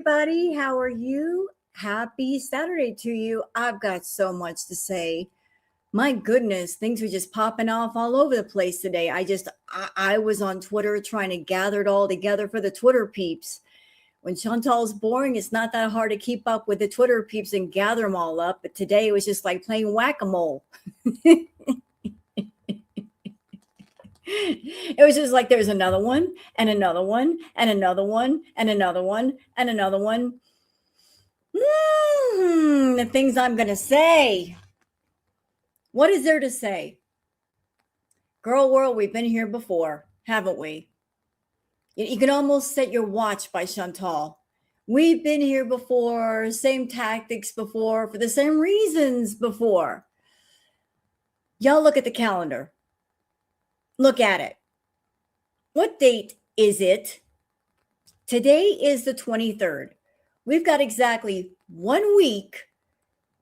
everybody. How are you? Happy Saturday to you. I've got so much to say. My goodness, things were just popping off all over the place today. I was on Twitter trying to gather it all together for the Twitter peeps. When Chantal's boring, it's not that hard to keep up with the Twitter peeps and gather them all up. But today it was just like playing whack-a-mole. It was just like there's another one and another one and another one and another one and another one. The things I'm going to say. What is there to say? Girl world, we've been here before, haven't we? You can almost set your watch by Chantal. We've been here before, same tactics before, for the same reasons before. Y'all look at the calendar. Look at it. What date is it? Today is the 23rd. We've got exactly 1 week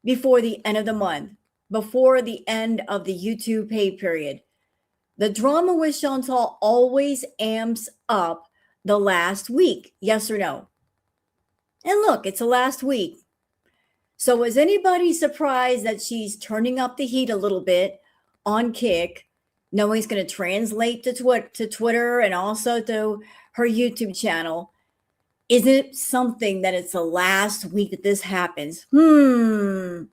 before the end of the month, before the end of the YouTube pay period. The drama with Chantal always amps up the last week. Yes or no? And look, it's the last week. So is anybody surprised that she's turning up the heat a little bit on Kick, knowing it's going to translate to Twitter and also to her YouTube channel? Is it something that it's the last week that this happens? And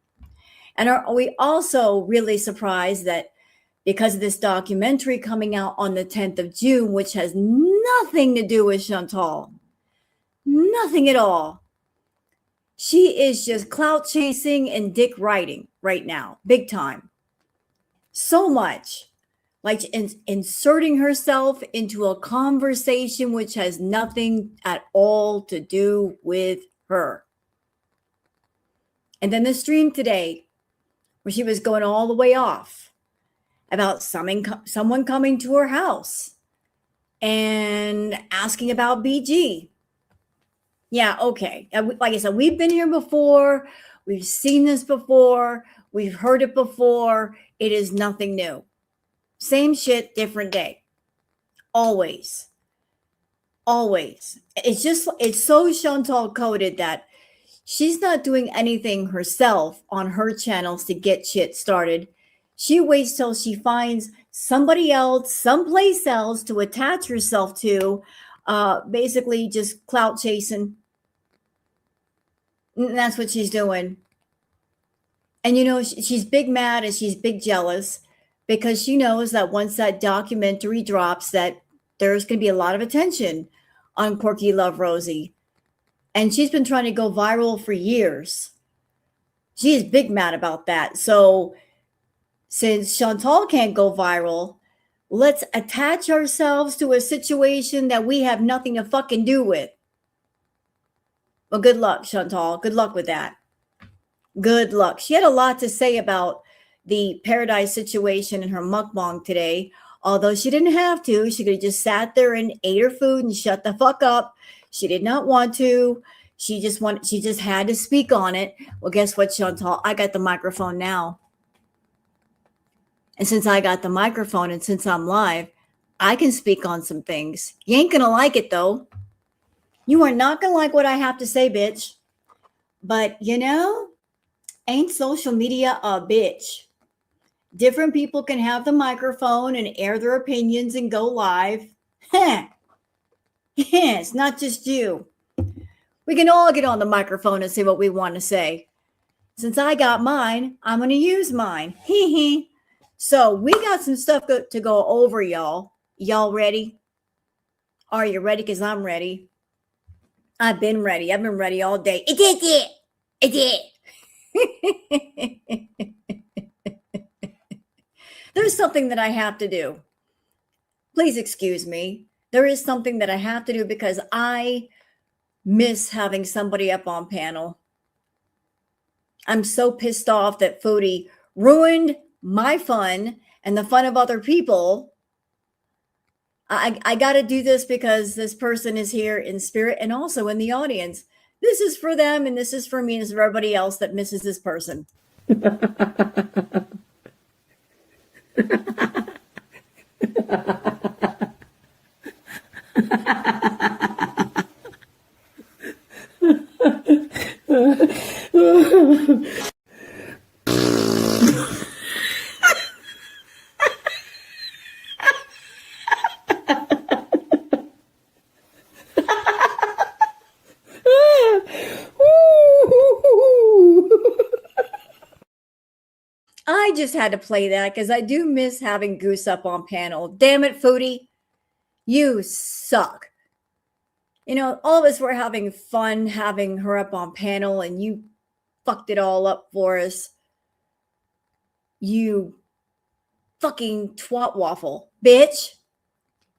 are we also really surprised that because of this documentary coming out on the 10th of June, which has nothing to do with Chantal, nothing at all. She is just clout chasing and dick riding right now, big time. So much. Like inserting herself into a conversation which has nothing at all to do with her. And then the stream today, where she was going all the way off about someone coming to her house and asking about BG. Yeah, okay. Like I said, we've been here before. We've seen this before. We've heard it before. It is nothing new. Same shit, different day. Always. Always. It's so Chantal coded that she's not doing anything herself on her channels to get shit started. She waits till she finds somebody else, someplace else to attach herself to, basically just clout chasing. And that's what she's doing. And you know, she's big mad and she's big jealous, because she knows that once that documentary drops, that there's going to be a lot of attention on Corky Love Rosie. And she's been trying to go viral for years. She is big mad about that. So since Chantal can't go viral, let's attach ourselves to a situation that we have nothing to fucking do with. Well, good luck, Chantal. Good luck with that. Good luck. She had a lot to say about the Paradise situation in her mukbang today. Although she didn't have to, she could have just sat there and ate her food and shut the fuck up. She did not want to. She just had to speak on it. Well, guess what, Chantal? I got the microphone now. And since I got the microphone and since I'm live, I can speak on some things. You ain't gonna like it though. You are not gonna like what I have to say, bitch. But you know, ain't social media a bitch? Different people can have the microphone and air their opinions and go live. It's not just you. We can all get on the microphone and say what we want to say. Since I got mine, I'm going to use mine. So we got some stuff to go over, y'all. Y'all ready? Are you ready? Because I'm ready. I've been ready. I've been ready all day. It did. There's something that I have to do. Please excuse me. There is something that I have to do because I miss having somebody up on panel. I'm so pissed off that Foodie ruined my fun and the fun of other people. I got to do this because this person is here in spirit and also in the audience. This is for them and this is for me and this is for everybody else that misses this person. I just had to play that because I do miss having Goose up on panel. Damn it, Foodie. You suck. You know, all of us were having fun having her up on panel, and you fucked it all up for us. You fucking twat waffle, bitch.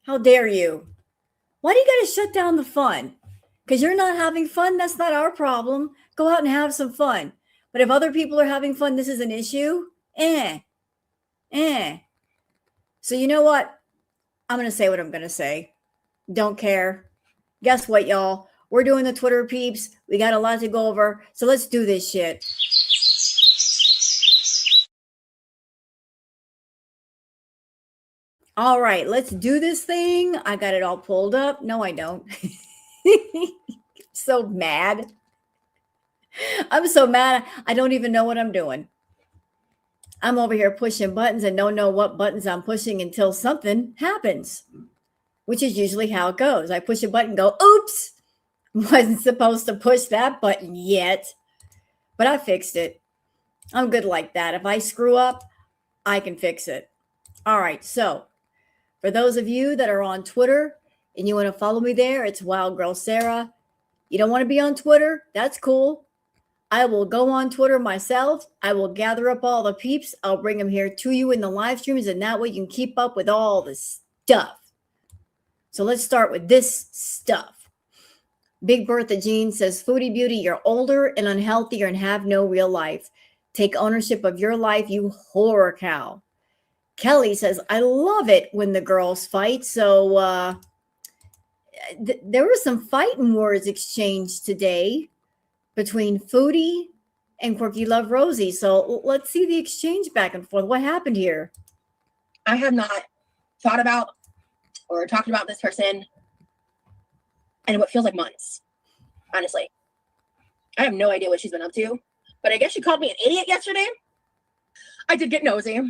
How dare you? Why do you got to shut down the fun? Because you're not having fun? That's not our problem. Go out and have some fun. But if other people are having fun, this is an issue? So you know what? I'm going to say what I'm going to say. Don't care. Guess what, y'all? We're doing the Twitter peeps. We got a lot to go over. So let's do this shit. All right, let's do this thing. I got it all pulled up. No, I don't. So mad. I'm so mad. I don't even know what I'm doing. I'm over here pushing buttons and don't know what buttons I'm pushing until something happens, which is usually how it goes. I push a button, go, oops, wasn't supposed to push that button yet, but I fixed it. I'm good like that. If I screw up, I can fix it. All right. So for those of you that are on Twitter and you want to follow me there, it's Wild Girl Sarah. You don't want to be on Twitter? That's cool. I will go on Twitter myself. I will gather up all the peeps. I'll bring them here to you in the live streams, and that way you can keep up with all the stuff. So let's start with this stuff. Big Bertha Jean says, Foodie Beauty, you're older and unhealthier and have no real life. Take ownership of your life, you horror cow. Kelly says, I love it when the girls fight. So there were some fighting words exchanged today between Foodie and Quirky Love Rosie. So let's see the exchange back and forth. What happened here? I have not thought about or talked about this person in what feels like months, honestly. I have no idea what she's been up to, but I guess she called me an idiot yesterday. I did get nosy.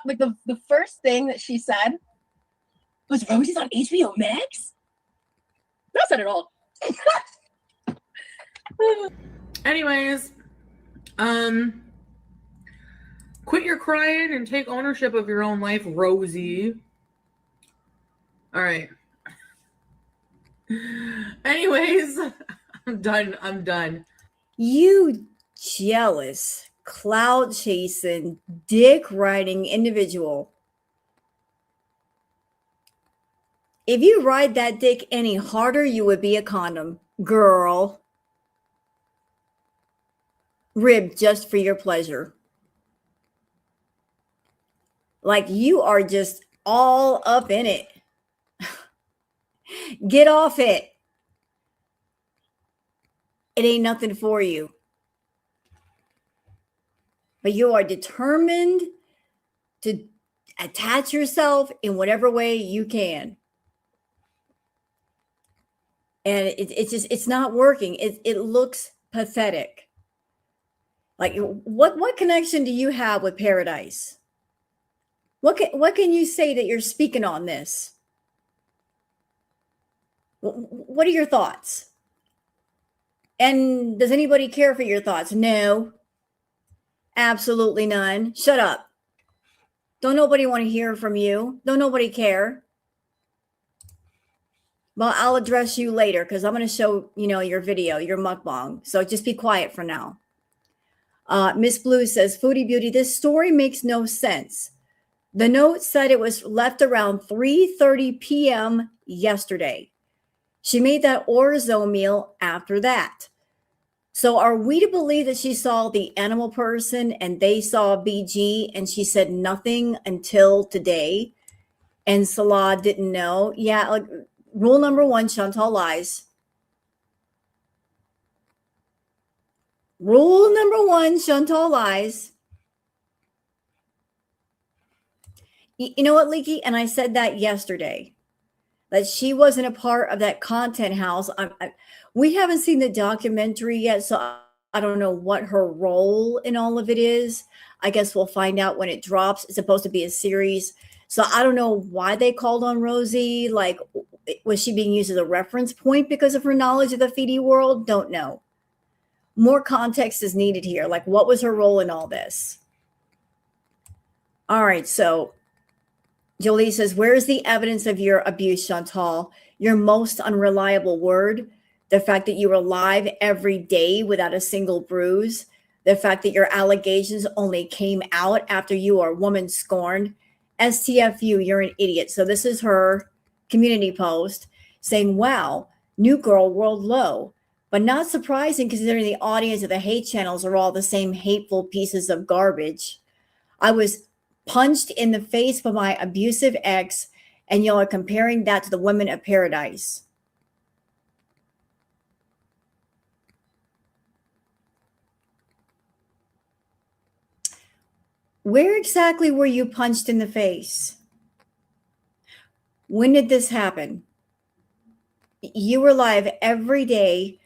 Like the first thing that she said was, Rosie's on HBO Max? That said it all. Anyways, quit your crying and take ownership of your own life, Rosie. All right. Anyways, I'm done. You jealous, cloud chasing, dick riding individual. If you ride that dick any harder, you would be a condom, girl. Ribbed just for your pleasure. Like you are just all up in it. Get off it. It ain't nothing for you. But you are determined to attach yourself in whatever way you can. And it's not working. It looks pathetic. Like what connection do you have with paradise? What can you say that you're speaking on this? What are your thoughts? And does anybody care for your thoughts? No. Absolutely none. Shut up. Don't nobody want to hear from you. Don't nobody care. Well, I'll address you later because I'm going to show, your video, your mukbang. So just be quiet for now. Miss Blue says, Foodie Beauty, this story makes no sense. The note said it was left around 3:30 p.m. yesterday. She made that orzo meal after that. So are we to believe that she saw the animal person and they saw BG and she said nothing until today? And Salah didn't know? Yeah, like, rule number 1, Chantal lies. Rule number 1, Chantal lies. You know what, Leaky? And I said that yesterday, that she wasn't a part of that content house. We haven't seen the documentary yet, so I don't know what her role in all of it is. I guess we'll find out when it drops. It's supposed to be a series. So I don't know why they called on Rosie. Like, was she being used as a reference point because of her knowledge of the feedie world? Don't know. More context is needed here. Like, what was her role in all this? All right. So Jolie says, where's the evidence of your abuse, Chantal? Your most unreliable word, the fact that you were alive every day without a single bruise, the fact that your allegations only came out after you are woman scorned. STFU, you're an idiot. So this is her community post saying, wow, new girl world low. But not surprising considering the audience of the hate channels are all the same hateful pieces of garbage. I was punched in the face by my abusive ex, and y'all are comparing that to the women of paradise. Where exactly were you punched in the face? When did this happen? You were live every day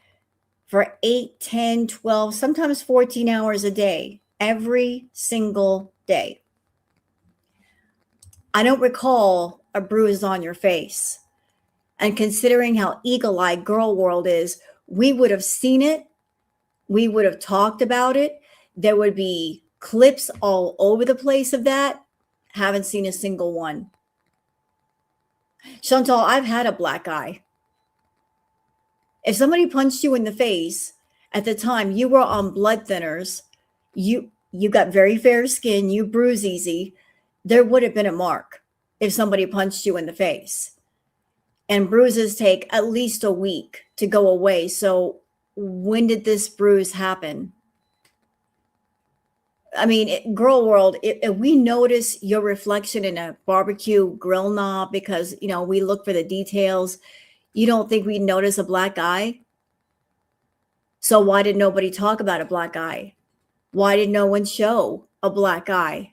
for 8, 10, 12, sometimes 14 hours a day, every single day. I don't recall a bruise on your face. And considering how eagle-eyed girl world is, we would have seen it. We would have talked about it. There would be clips all over the place of that. Haven't seen a single one. Chantal, I've had a black eye. If somebody punched you in the face at the time you were on blood thinners, you got very fair skin, you bruise easy, there would have been a mark if somebody punched you in the face. And bruises take at least a week to go away. So when did this bruise happen? I mean, girl world, if we notice your reflection in a barbecue grill knob because, you know, we look for the details, you don't think we notice a black eye? So why did nobody talk about a black eye? Why did no one show a black eye?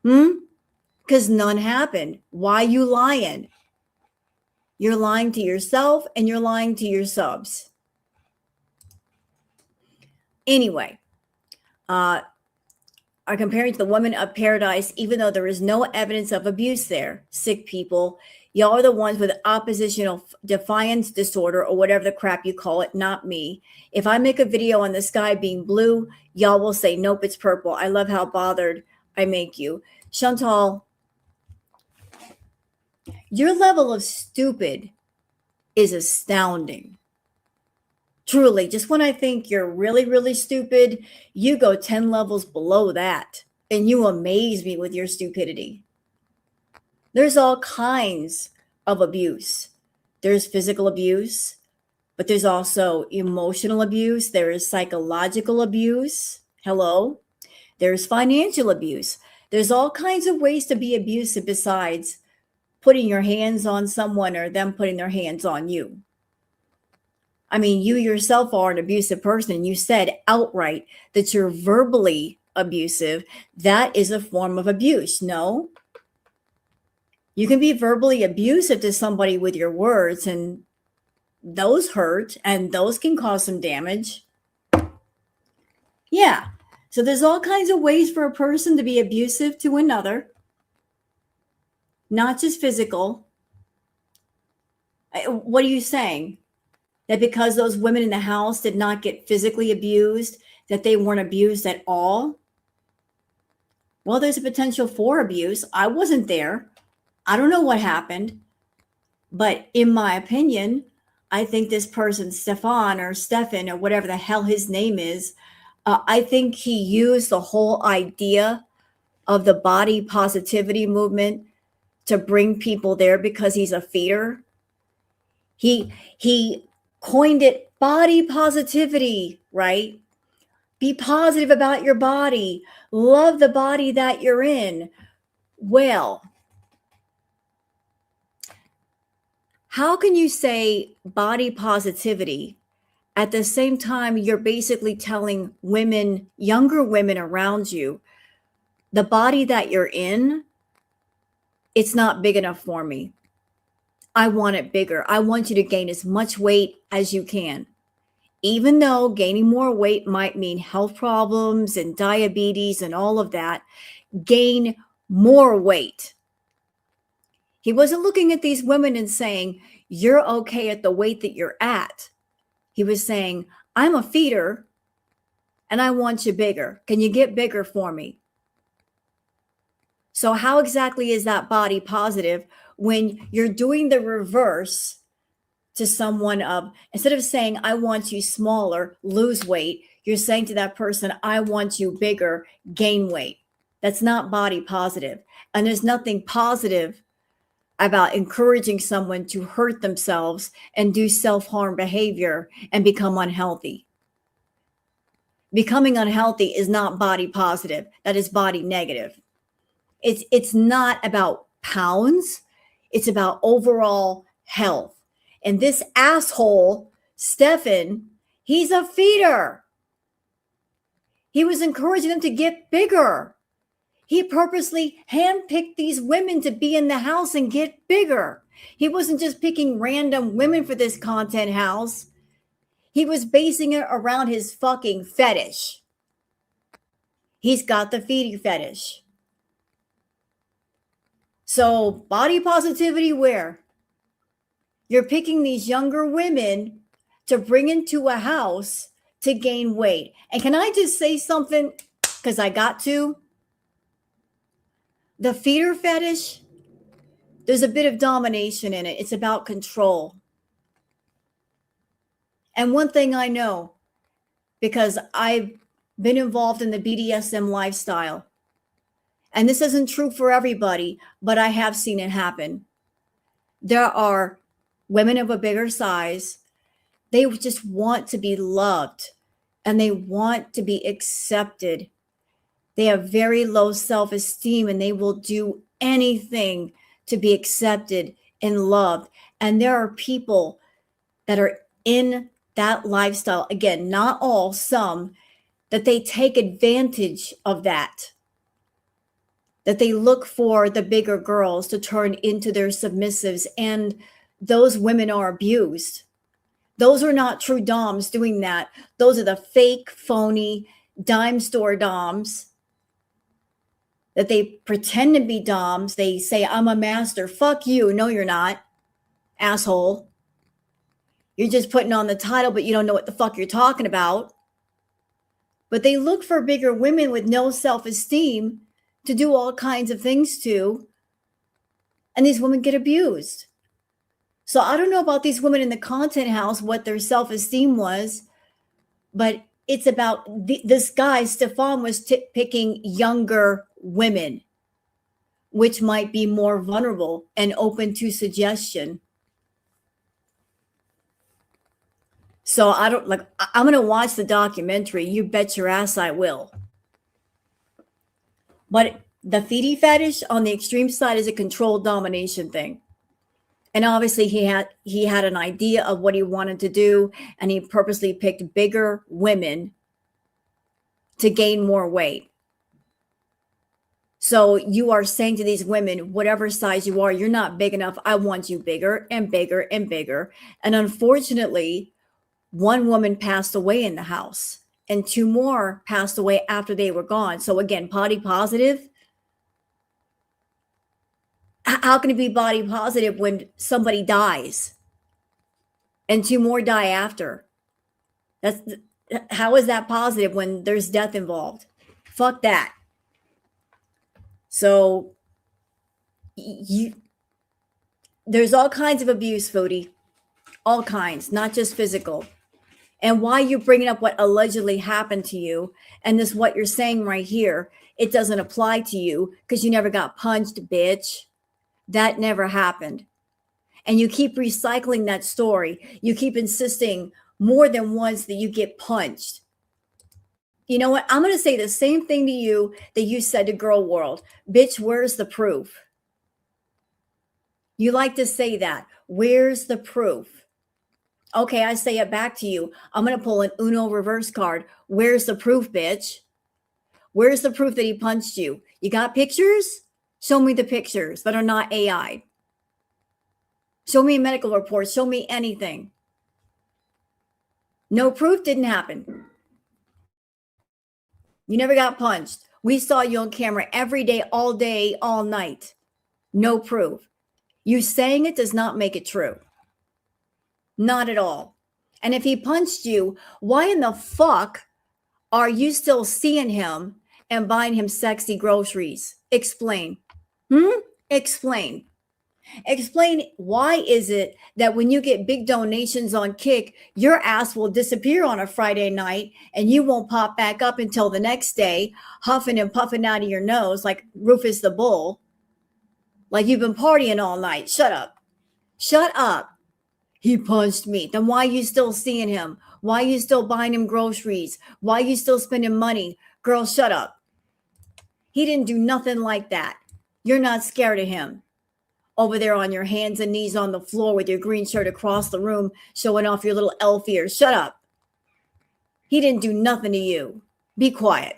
Because none happened. Why you lying? You're lying to yourself and you're lying to your subs. Anyway, are comparing to the women of paradise, even though there is no evidence of abuse there. Sick people. Y'all are the ones with oppositional defiance disorder or whatever the crap you call it, not me. If I make a video on the sky being blue, y'all will say, nope, it's purple. I love how bothered I make you. Chantal, your level of stupid is astounding. Truly, just when I think you're really, really stupid, you go 10 levels below that and you amaze me with your stupidity. There's all kinds of abuse. There's physical abuse, but there's also emotional abuse. There is psychological abuse. Hello. There's financial abuse. There's all kinds of ways to be abusive besides putting your hands on someone or them putting their hands on you. I mean, you yourself are an abusive person. You said outright that you're verbally abusive. That is a form of abuse. No, you can be verbally abusive to somebody with your words, and those hurt and those can cause some damage. Yeah. So there's all kinds of ways for a person to be abusive to another, not just physical. What are you saying? That because those women in the house did not get physically abused, that they weren't abused at all? Well, there's a potential for abuse. I wasn't there. I don't know what happened. But in my opinion, I think this person, Stefan or Stefan or whatever the hell his name is, I think he used the whole idea of the body positivity movement to bring people there because he's a feeder. He coined it body positivity, right? Be positive about your body. Love the body that you're in. Well, how can you say body positivity at the same time you're basically telling women, younger women around you, the body that you're in, it's not big enough for me. I want it bigger. I want you to gain as much weight as you can. Even though gaining more weight might mean health problems and diabetes and all of that, gain more weight. He wasn't looking at these women and saying, you're okay at the weight that you're at. He was saying, I'm a feeder and I want you bigger. Can you get bigger for me? So how exactly is that body positive when you're doing the reverse to someone of, instead of saying, I want you smaller, lose weight, you're saying to that person, I want you bigger, gain weight. That's not body positive. And there's nothing positive about encouraging someone to hurt themselves and do self-harm behavior and become unhealthy. Becoming unhealthy is not body positive. That is body negative. It's not about pounds. It's about overall health. And this asshole, Stefan, he's a feeder. He was encouraging them to get bigger. He purposely handpicked these women to be in the house and get bigger. He wasn't just picking random women for this content house. He was basing it around his fucking fetish. He's got the feeding fetish. So body positivity where? You're picking these younger women to bring into a house to gain weight. And can I just say something? Because I got to. The feeder fetish, there's a bit of domination in it. It's about control. And one thing I know, because I've been involved in the BDSM lifestyle, and this isn't true for everybody, but I have seen it happen. There are women of a bigger size. They just want to be loved and they want to be accepted. They have very low self-esteem and they will do anything to be accepted and loved. And there are people that are in that lifestyle, again, not all, some, that they take advantage of that they look for the bigger girls to turn into their submissives, and those women are abused. Those are not true doms doing that. Those are the fake, phony, dime store doms that they pretend to be doms. They say, I'm a master. Fuck you. No, you're not, asshole. You're just putting on the title, but you don't know what the fuck you're talking about. But they look for bigger women with no self-esteem to do all kinds of things to, and these women get abused. So I don't know about these women in the content house, what their self-esteem was, but it's about this guy, Stefan, was picking younger women, which might be more vulnerable and open to suggestion. So I'm going to watch the documentary. You bet your ass I will. But the feedie fetish on the extreme side is a controlled domination thing. And obviously he had an idea of what he wanted to do, and he purposely picked bigger women to gain more weight. So you are saying to these women, whatever size you are, you're not big enough. I want you bigger and bigger and bigger. And unfortunately, one woman passed away in the house and two more passed away after they were gone. So again, body positive. How can it be body positive when somebody dies and two more die after? How is that positive when there's death involved? Fuck that. So there's all kinds of abuse, Foodie. All kinds, not just physical. And why you bringing up what allegedly happened to you, and this what you're saying right here, it doesn't apply to you because you never got punched, bitch. That never happened. And you keep recycling that story. You keep insisting more than once that you get punched. You know what? I'm going to say the same thing to you that you said to Girl World. Bitch, where's the proof? You like to say that. Where's the proof? Okay, I say it back to you. I'm going to pull an Uno reverse card. Where's the proof, bitch? Where's the proof that he punched you? You got pictures? Show me the pictures that are not AI. Show me medical reports. Show me anything. No proof, didn't happen. You never got punched. We saw you on camera every day, all night. No proof. You saying it does not make it true. Not at all. And if he punched you, why in the fuck are you still seeing him and buying him sexy groceries? Explain. Explain. Explain why is it that when you get big donations on Kick, your ass will disappear on a Friday night and you won't pop back up until the next day, huffing and puffing out of your nose like Rufus the Bull, like you've been partying all night. Shut up. Shut up. He punched me. Then why are you still seeing him? Why are you still buying him groceries? Why are you still spending money? Girl, shut up. He didn't do nothing like that. You're not scared of him. Over there on your hands and knees on the floor with your green shirt across the room, showing off your little elf ears. Shut up. He didn't do nothing to you. Be quiet.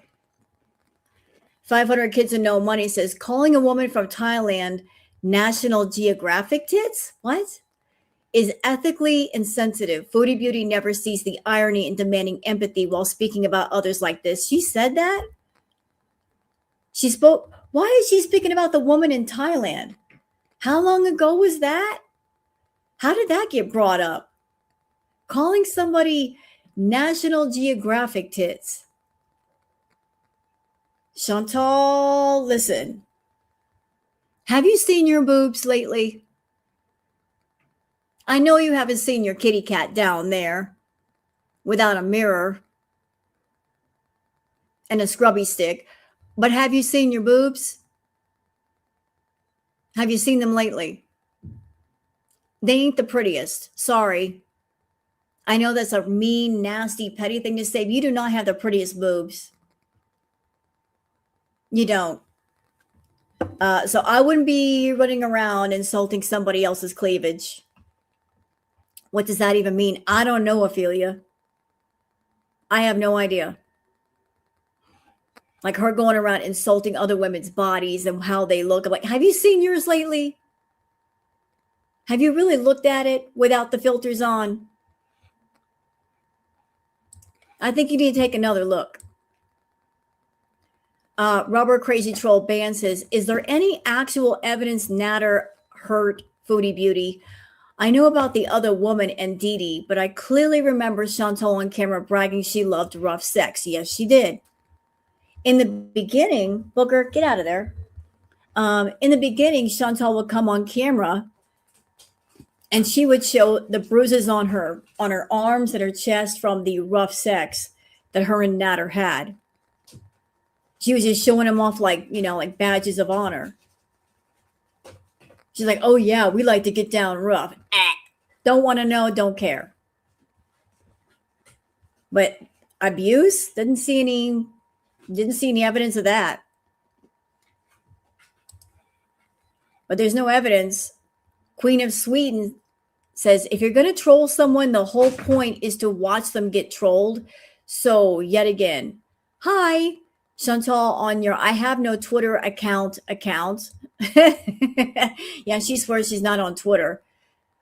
500 Kids and No Money says, calling a woman from Thailand National Geographic tits? What? Is ethically insensitive. Foodie Beauty never sees the irony in demanding empathy while speaking about others like this. She said that? She spoke. Why is she speaking about the woman in Thailand? How long ago was that? How did that get brought up? Calling somebody National Geographic tits. Chantal, listen. Have you seen your boobs lately? I know you haven't seen your kitty cat down there without a mirror and a scrubby stick, but have you seen your boobs? Have you seen them lately? They ain't the prettiest. Sorry. I know that's a mean, nasty, petty thing to say, but you do not have the prettiest boobs. You don't. So I wouldn't be running around insulting somebody else's cleavage. What does that even mean? I don't know, Ophelia. I have no idea. Like her going around insulting other women's bodies and how they look. I'm like, have you seen yours lately? Have you really looked at it without the filters on? I think you need to take another look. Rubber Crazy Troll Band says, is there any actual evidence Natter hurt Foodie Beauty? I know about the other woman and Dee Dee, but I clearly remember Chantal on camera bragging she loved rough sex. Yes, she did. In the beginning, Booker, get out of there. In the beginning, Chantal would come on camera and she would show the bruises on her arms and her chest from the rough sex that her and Natter had. She was just showing them off like, like badges of honor. She's like, oh yeah, we like to get down rough. Don't want to know, don't care. But abuse, didn't see any evidence of that. But there's no evidence. Queen of Sweden says, if you're going to troll someone, the whole point is to watch them get trolled. So yet again, hi, Chantal on your I have no Twitter account. Yeah, she swears she's not on Twitter.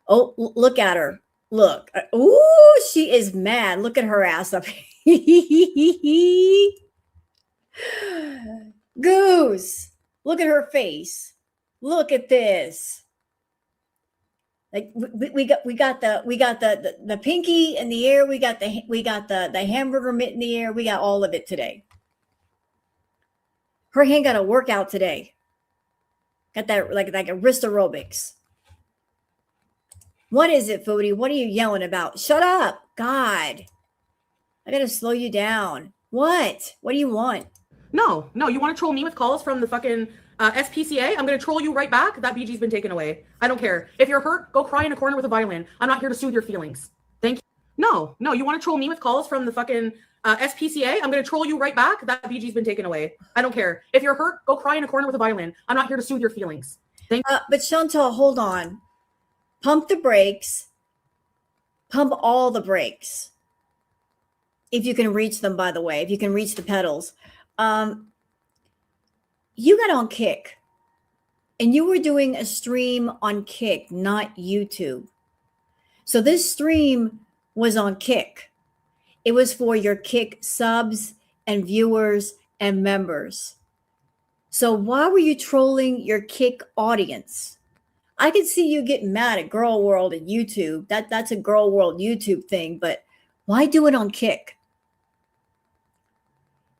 Oh, look at her. Look. Ooh, she is mad. Look at her ass up. Goose. Look at her face. Look at this. Like we got the pinky in the air. We got the hamburger mitt in the air. We got all of it today. Her hand got a workout today. Got that like a wrist aerobics. What is it, Foodie? What are you yelling about? Shut up. God. I gotta slow you down. What? What do you want? No, you want to troll me with calls from the fucking SPCA? I'm going to troll you right back. That BG's been taken away. I don't care. If you're hurt, go cry in a corner with a violin. I'm not here to soothe your feelings. Thank you. No, you want to troll me with calls from the fucking SPCA? I'm going to troll you right back. That BG's been taken away. I don't care. If you're hurt, go cry in a corner with a violin. I'm not here to soothe your feelings. Thank you. But Chantal, hold on. Pump the brakes. Pump all the brakes. If you can reach them, by the way, if you can reach the pedals. You got on Kick and you were doing a stream on Kick, not YouTube. So this stream was on Kick. It was for your Kick subs and viewers and members. So why were you trolling your Kick audience? I could see you getting mad at Girl World and YouTube. That's a Girl World YouTube thing, but why do it on Kick?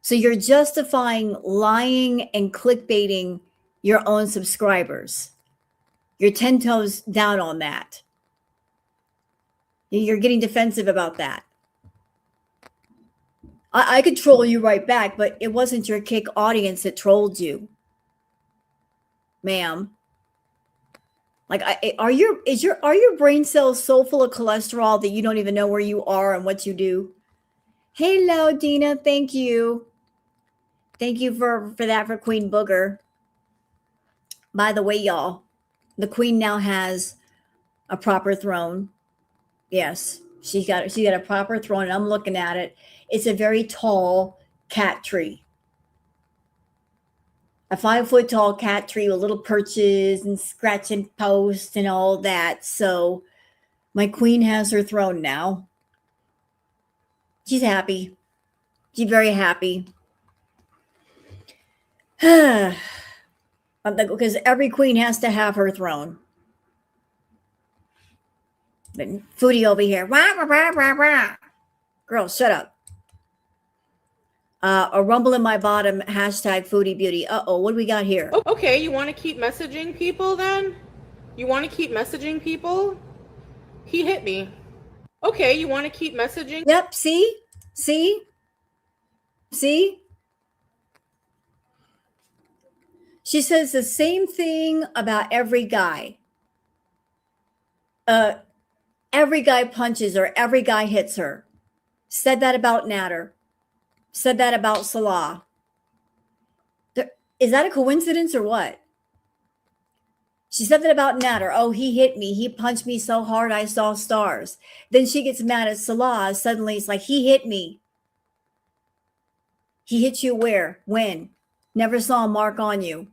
So you're justifying lying and clickbaiting your own subscribers. You're 10 toes down on that. You're getting defensive about that. I could troll you right back, but it wasn't your kick audience that trolled you, ma'am. Like, are your brain cells so full of cholesterol that you don't even know where you are and what you do? Hello, Dina. Thank you. Thank you for that, for Queen Booger. By the way, y'all, the Queen now has a proper throne. Yes, she got a proper throne, and I'm looking at it. It's a very tall cat tree. A 5-foot tall cat tree with little perches and scratching posts and all that. So my queen has her throne now. She's happy. She's very happy. Because every queen has to have her throne. But Foodie over here. Rah, rah, rah, rah, rah. Girl, shut up. A rumble in my bottom, hashtag Foodie Beauty. Uh-oh, what do we got here? Okay, you want to keep messaging people then? You want to keep messaging people? He hit me. Okay, you want to keep messaging? Yep, see? See? She says the same thing about every guy. Every guy punches her. Every guy hits her. Said that about Natter. Said that about Salah. Is that a coincidence or what? She said that about Natter. Oh, he hit me. He punched me so hard I saw stars. Then she gets mad at Salah. Suddenly it's like, he hit me. He hit you where? When? Never saw a mark on you.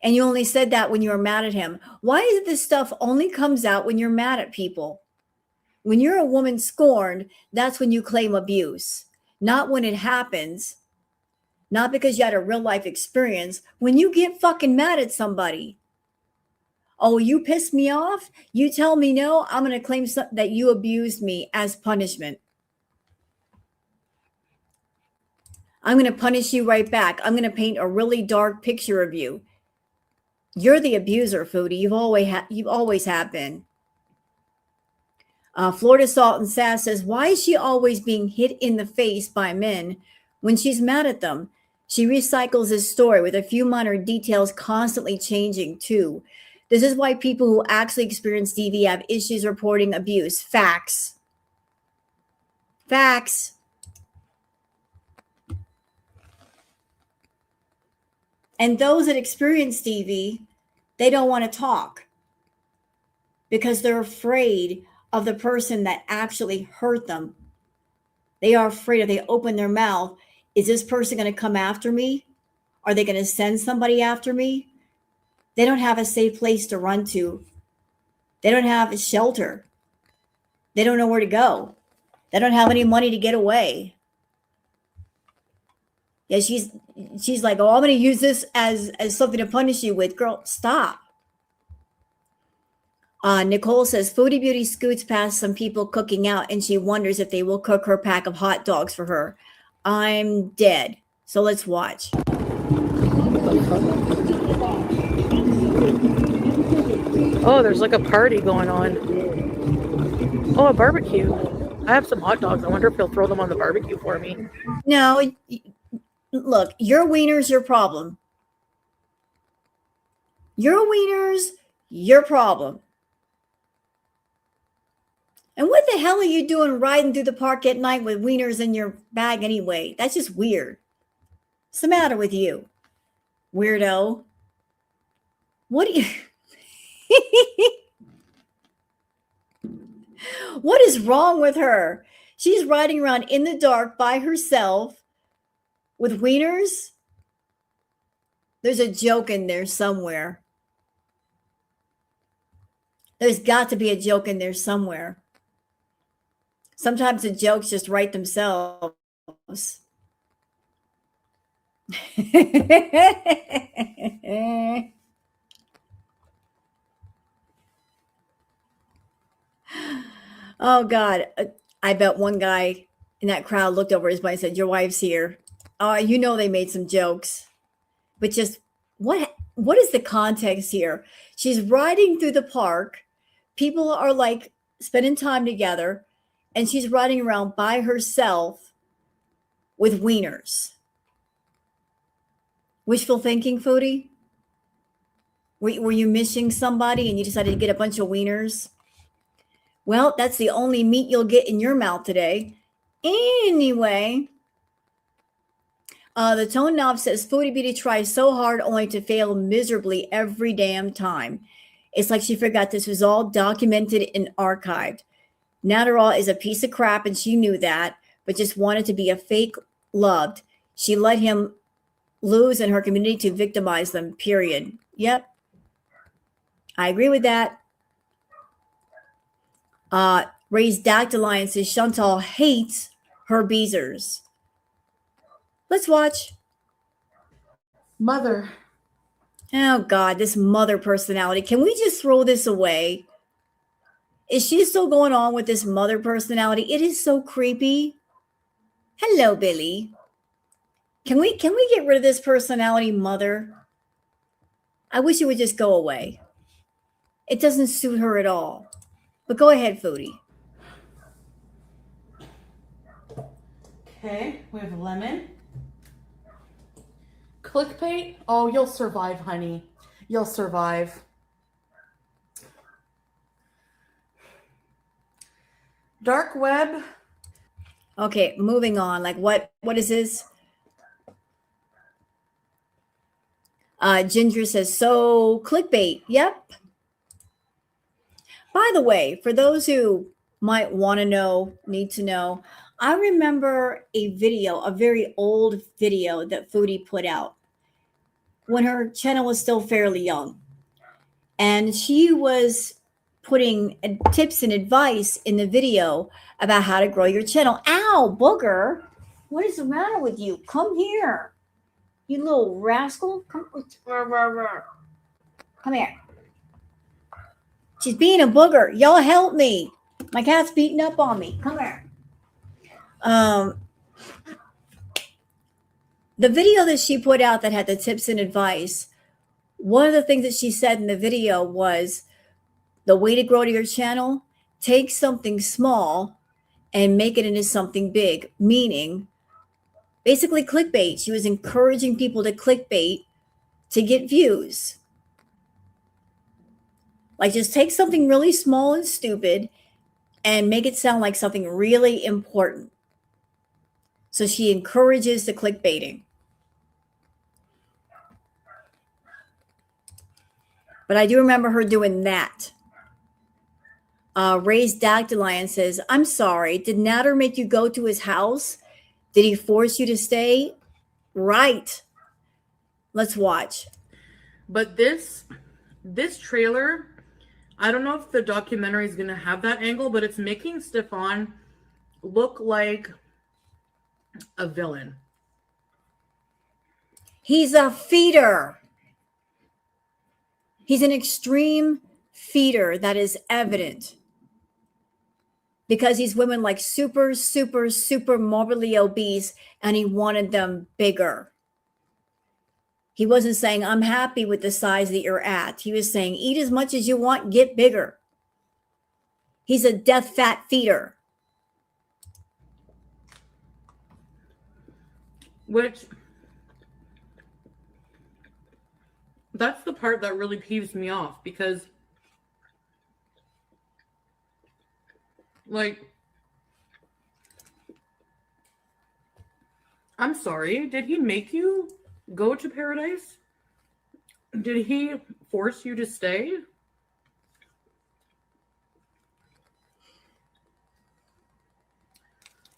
And you only said that when you were mad at him. Why is it this stuff only comes out when you're mad at people? When you're a woman scorned, that's when you claim abuse. Not when it happens. Not because you had a real life experience. When you get fucking mad at somebody. Oh, you pissed me off? You tell me no, I'm going to claim that you abused me as punishment. I'm going to punish you right back. I'm going to paint a really dark picture of you. You're the abuser, Foodie. You've always have been. Florida Salt and Sass says, why is she always being hit in the face by men when she's mad at them? She recycles his story with a few minor details constantly changing too. This is why people who actually experience DV have issues reporting abuse. Facts. Facts. And those that experience DV, they don't want to talk because they're afraid of the person that actually hurt them. They are afraid if they open their mouth, is this person going to come after me? Are they going to send somebody after me? They don't have a safe place to run to. They don't have a shelter. They don't know where to go. They don't have any money to get away. Yeah, she's like, oh, I'm going to use this as something to punish you with. Girl, stop. Nicole says, Foodie Beauty scoots past some people cooking out and she wonders if they will cook her pack of hot dogs for her. I'm dead. So let's watch. Oh, there's like a party going on. Oh, a barbecue. I have some hot dogs. I wonder if he'll throw them on the barbecue for me. No, look, your wiener's your problem. Your wiener's your problem. And what the hell are you doing riding through the park at night with wieners in your bag anyway? That's just weird. What's the matter with you, weirdo? What do you... What is wrong with her? She's riding around in the dark by herself with wieners. There's a joke in there somewhere. There's got to be a joke in there somewhere. Sometimes the jokes just write themselves. Oh, God. I bet one guy in that crowd looked over his wife and said, your wife's here. Oh, you know they made some jokes. but just what is the context here? She's riding through the park. People are like spending time together, and she's riding around by herself with wieners. Wishful thinking, Foodie? Were you missing somebody and you decided to get a bunch of wieners? Well, that's the only meat you'll get in your mouth today. Anyway, the Tone Knob says Foodie Beauty tries so hard only to fail miserably every damn time. It's like she forgot this was all documented and archived. Natteral is a piece of crap and she knew that, but just wanted to be a fake loved. She let him lose in her community to victimize them, period. Yep. I agree with that. Raised Dactylion says Chantal hates her Beezers. Let's watch. Mother. Oh, God, this mother personality. Can we just throw this away? Is she still going on with this mother personality? It is so creepy. Hello, Billy. Can we get rid of this personality, mother? I wish it would just go away. It doesn't suit her at all. But go ahead, Foodie. Okay, we have lemon. Clickbait. Oh, you'll survive, honey. You'll survive. Dark web. Okay, moving on. Like what is this? Ginger says, so clickbait. Yep. By the way, for those who might want to know, need to know, I remember a video, a very old video that Foodie put out when her channel was still fairly young. And she was putting tips and advice in the video about how to grow your channel. Ow, booger. What is the matter with you? Come here. You little rascal. Come here. She's being a booger. Y'all help me. My cat's beating up on me. Come here. The video that she put out that had the tips and advice, one of the things that she said in the video was the way to grow to your channel, take something small and make it into something big, meaning basically clickbait. She was encouraging people to clickbait to get views. Like just take something really small and stupid and make it sound like something really important. So she encourages the clickbaiting. But I do remember her doing that. Raised Dactylion says, I'm sorry, did Natter make you go to his house? Did he force you to stay? Right. Let's watch. But this trailer, I don't know if the documentary is going to have that angle, but it's making Stefan look like a villain. He's a feeder. He's an extreme feeder. That is evident. Because these women like super, super, super morbidly obese and he wanted them bigger. He wasn't saying, I'm happy with the size that you're at. He was saying, eat as much as you want, get bigger. He's a death fat feeder. Which, that's the part that really peeves me off because, like, I'm sorry, did he make you go to paradise? Did he force you to stay?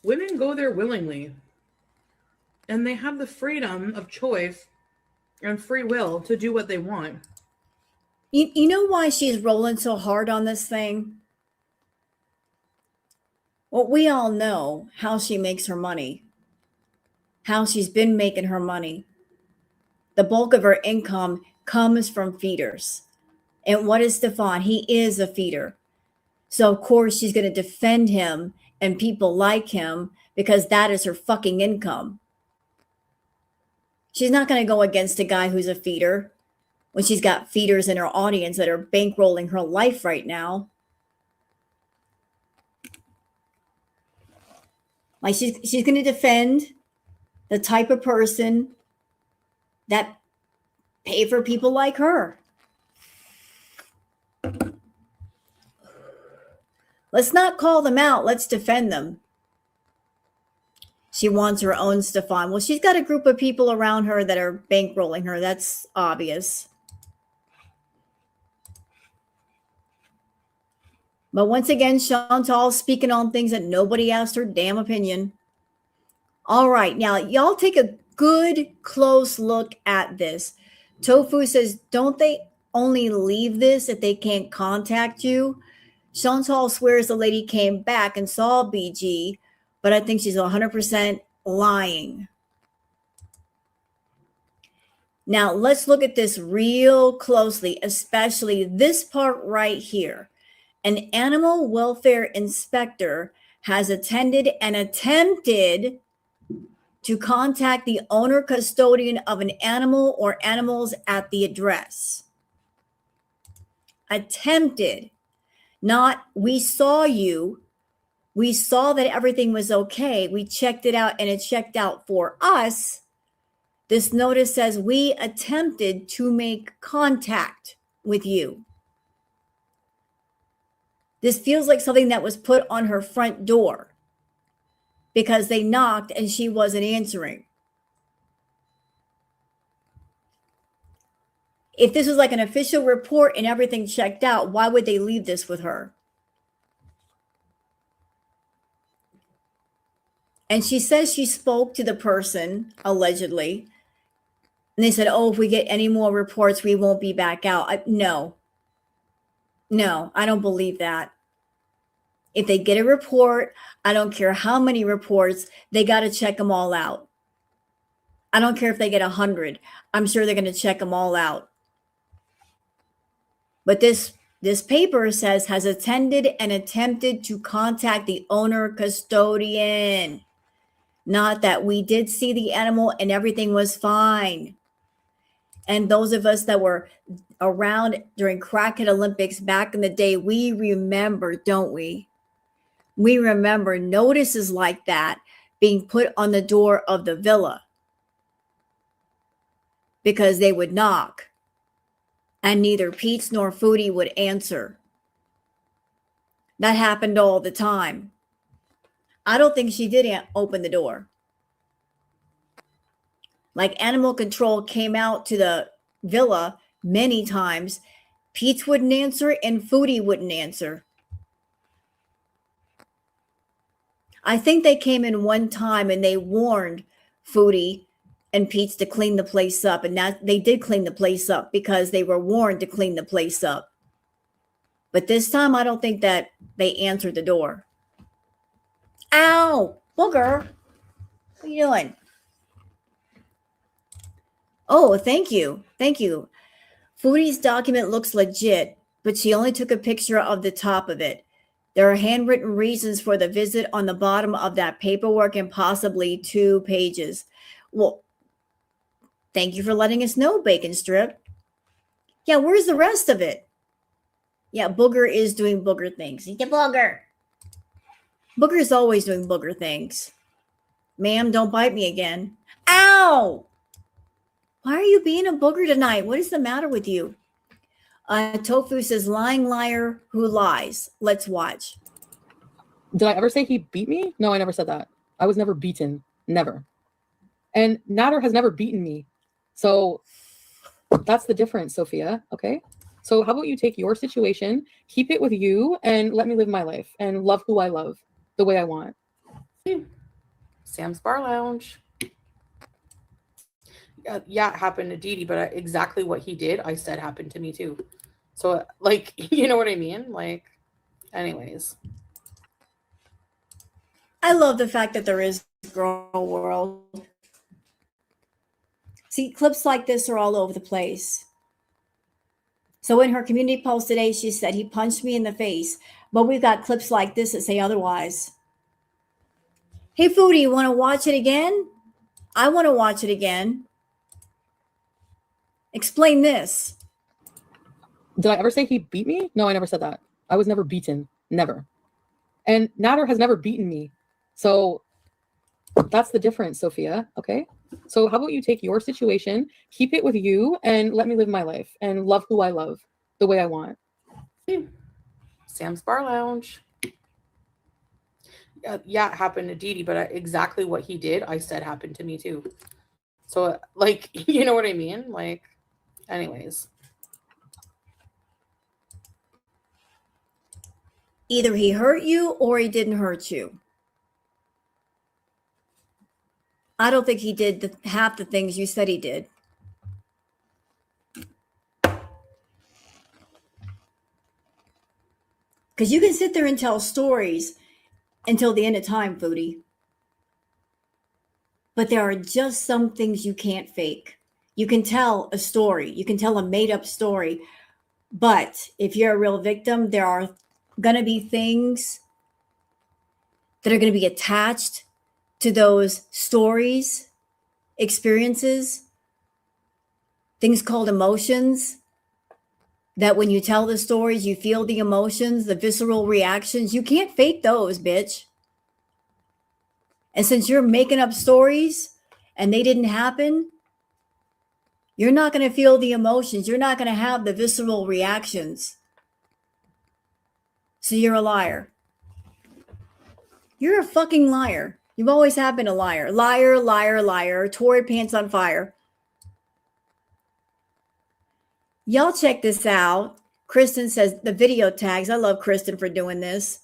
Women go there willingly. And they have the freedom of choice and free will to do what they want. You know why she's rolling so hard on this thing? Well, we all know how she makes her money, how she's been making her money. The bulk of her income comes from feeders. And what is Stefan? He is a feeder. So, of course, she's going to defend him and people like him because that is her fucking income. She's not going to go against a guy who's a feeder when she's got feeders in her audience that are bankrolling her life right now. Like she's going to defend the type of person that pay for people like her. Let's not call them out. Let's defend them. She wants her own Stefan. Well, she's got a group of people around her that are bankrolling her. That's obvious. But once again, Chantal speaking on things that nobody asked her damn opinion. All right, now y'all take a good close look at this. Tofu says, don't they only leave this if they can't contact you? Chantal swears the lady came back and saw BG, but I think she's 100% lying. Now let's look at this real closely, especially this part right here. An animal welfare inspector has attended and attempted to contact the owner custodian of an animal or animals at the address. Attempted, not we saw you. We saw that everything was okay. We checked it out and it checked out for us. This notice says we attempted to make contact with you. This feels like something that was put on her front door because they knocked and she wasn't answering. If this was like an official report and everything checked out, why would they leave this with her? And she says she spoke to the person, allegedly. And they said, oh, if we get any more reports, we won't be back out. No, I don't believe that. If they get a report, I don't care how many reports, they got to check them all out. I don't care if they get 100. I'm sure they're going to check them all out. But this paper says has attended and attempted to contact the owner custodian. Not that we did see the animal and everything was fine. And those of us that were around during Crackhead Olympics back in the day, we remember, don't we? We remember notices like that being put on the door of the villa because they would knock and neither Pete's nor Foodie would answer. That happened all the time. I don't think she did open the door. Like animal control came out to the villa many times. Pete's wouldn't answer and Foodie wouldn't answer. I think they came in one time and they warned Foodie and Pete's to clean the place up. And that they did clean the place up because they were warned to clean the place up. But this time, I don't think that they answered the door. Ow, booger. What are you doing? Oh, thank you. Thank you. Foodie's document looks legit, but she only took a picture of the top of it. There are handwritten reasons for the visit on the bottom of that paperwork and possibly 2 pages. Well, thank you for letting us know, Bacon Strip. Yeah, where's the rest of it? Yeah, Booger is doing booger things. He's a booger. Booger's always doing booger things. Ma'am, don't bite me again. Ow! Why are you being a booger tonight? What is the matter with you? Tofu says, lying liar who lies. Let's watch. Did I ever say he beat me? No, I never said that. I was never beaten. Never. And Nader has never beaten me. So that's the difference, Sophia. Okay. So how about you take your situation, keep it with you, and let me live my life and love who I love the way I want. Sam's Bar Lounge. Yeah, it happened to Dee Dee, but exactly what he did, I said happened to me too. So, like, you know what I mean? Like, anyways. I love the fact that there is girl world. See, clips like this are all over the place. So in her community post today, she said, he punched me in the face. But we've got clips like this that say otherwise. Hey, Foodie, you want to watch it again? I want to watch it again. Explain this. Did I ever say he beat me? No, I never said that. I was never beaten. Never. And Nader has never beaten me. So that's the difference, Sophia. Okay. So how about you take your situation, keep it with you, and let me live my life and love who I love the way I want. Sam's Bar Lounge. Yeah, it happened to Dee Dee, but exactly what he did, I said happened to me too. So, like, you know what I mean? Like, anyways. Either he hurt you or he didn't hurt you. I don't think he did half the things you said he did. Because you can sit there and tell stories until the end of time, Foodie. But there are just some things you can't fake. You can tell a story. You can tell a made-up story. But if you're a real victim, there are going to be things that are going to be attached to those stories, experiences, things called emotions, that when you tell the stories, you feel the emotions, the visceral reactions. You can't fake those, bitch. And since you're making up stories and they didn't happen, you're not going to feel the emotions. You're not going to have the visceral reactions. So you're a liar. You're a fucking liar. You've always have been a liar. Liar, liar, liar. Torrid pants on fire. Y'all check this out. Kristen says the video tags. I love Kristen for doing this.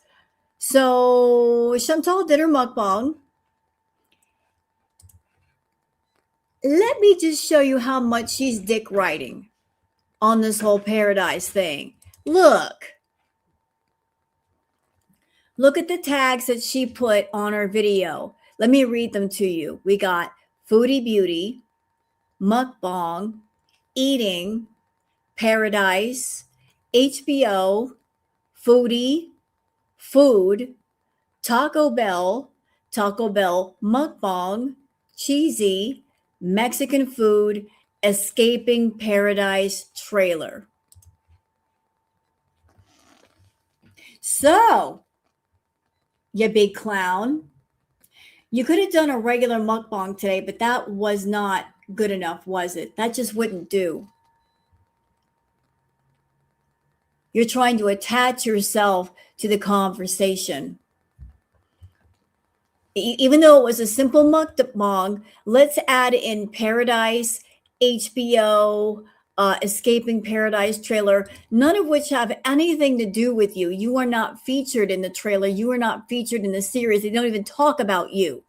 So Chantal did her mukbang. Let me just show you how much she's dick riding on this whole paradise thing. Look. Look at the tags that she put on her video. Let me read them to you. We got Foodie Beauty, Mukbang, Eating, Paradise, HBO, Foodie, Food, Taco Bell, Mukbang, Cheesy, Mexican Food, Escaping Paradise trailer. So, you big clown, you could have done a regular mukbang today, but that was not good enough, was it? That just wouldn't do. You're trying to attach yourself to the conversation. Even though it was a simple mukbang, let's add in Paradise, HBO, Escaping Paradise trailer, none of which have anything to do with you. You are not featured in the trailer. You are not featured in the series. They don't even talk about you.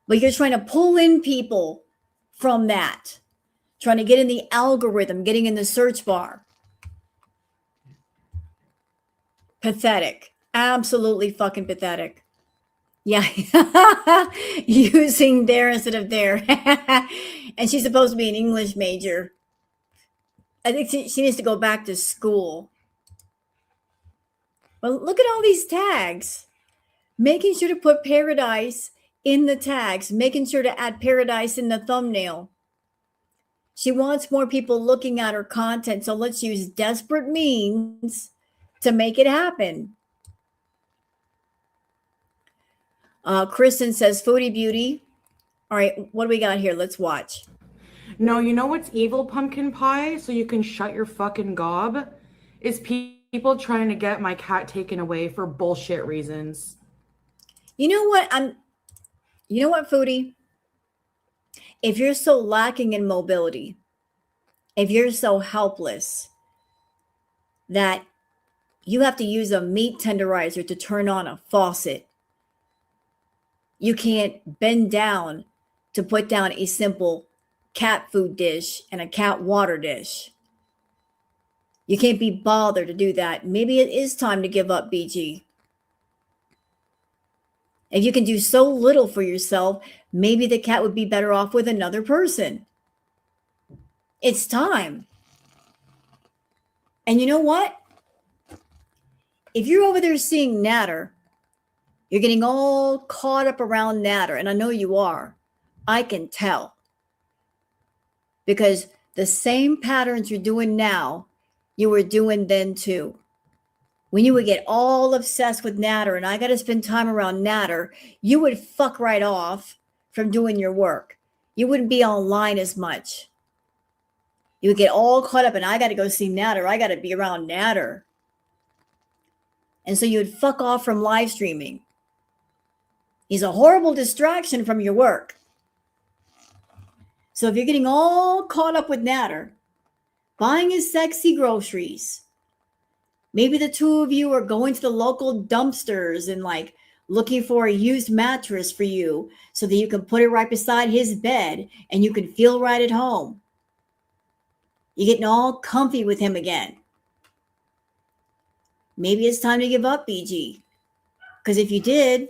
But you're trying to pull in people from that, trying to get in the algorithm, getting in the search bar. Pathetic. Absolutely fucking pathetic. Yeah. Using there instead of there. And she's supposed to be an English major. I think she needs to go back to school. But look at all these tags. Making sure to put Paradise in the tags. Making sure to add Paradise in the thumbnail. She wants more people looking at her content. So let's use desperate means to make it happen. Kristen says, Foodie Beauty. All right, what do we got here? Let's watch. No, you know what's evil, pumpkin pie? So you can shut your fucking gob? Is people trying to get my cat taken away for bullshit reasons. You know what? You know what, Foodie? If you're so lacking in mobility, if you're so helpless that you have to use a meat tenderizer to turn on a faucet, you can't bend down to put down a simple cat food dish and a cat water dish. You can't be bothered to do that. Maybe it is time to give up, BG. If you can do so little for yourself, maybe the cat would be better off with another person. It's time. And you know what? If you're over there seeing Natter, you're getting all caught up around Natter, and I know you are. I can tell. because the same patterns you're doing now, you were doing then too. When you would get all obsessed with Natter and I got to spend time around Natter, you would fuck right off from doing your work. You wouldn't be online as much. You would get all caught up and I got to go see Natter. I got to be around Natter. And so you would fuck off from live streaming. He's a horrible distraction from your work. So if you're getting all caught up with Natter, buying his sexy groceries, maybe the two of you are going to the local dumpsters and like looking for a used mattress for you so that you can put it right beside his bed and you can feel right at home. You're getting all comfy with him again. Maybe it's time to give up, BG. Because if you did,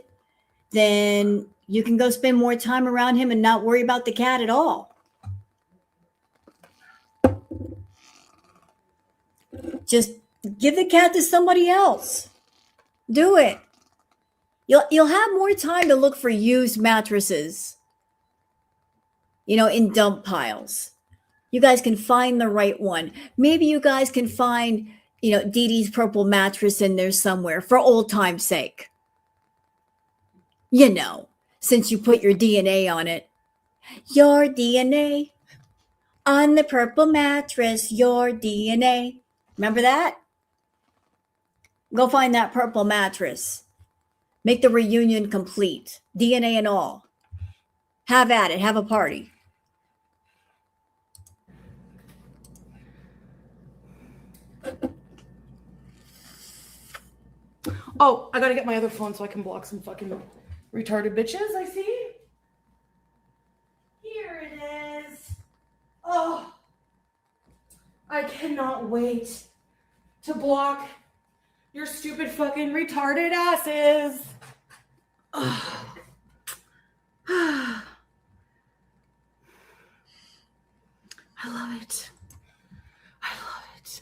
then you can go spend more time around him and not worry about the cat at all. Just give the cat to somebody else. Do it. You'll have more time to look for used mattresses, in dump piles. You guys can find the right one. Maybe you guys can find, Dee Dee's purple mattress in there somewhere for old time's sake. Since you put your DNA on it. Your DNA on the purple mattress, your DNA. Remember that? Go find that purple mattress. Make the reunion complete. DNA and all. Have at it. Have a party. Oh, I gotta get my other phone so I can block some fucking retarded bitches, I see. Here it is. Oh, I cannot wait to block your stupid fucking retarded asses. Oh. I love it. I love it.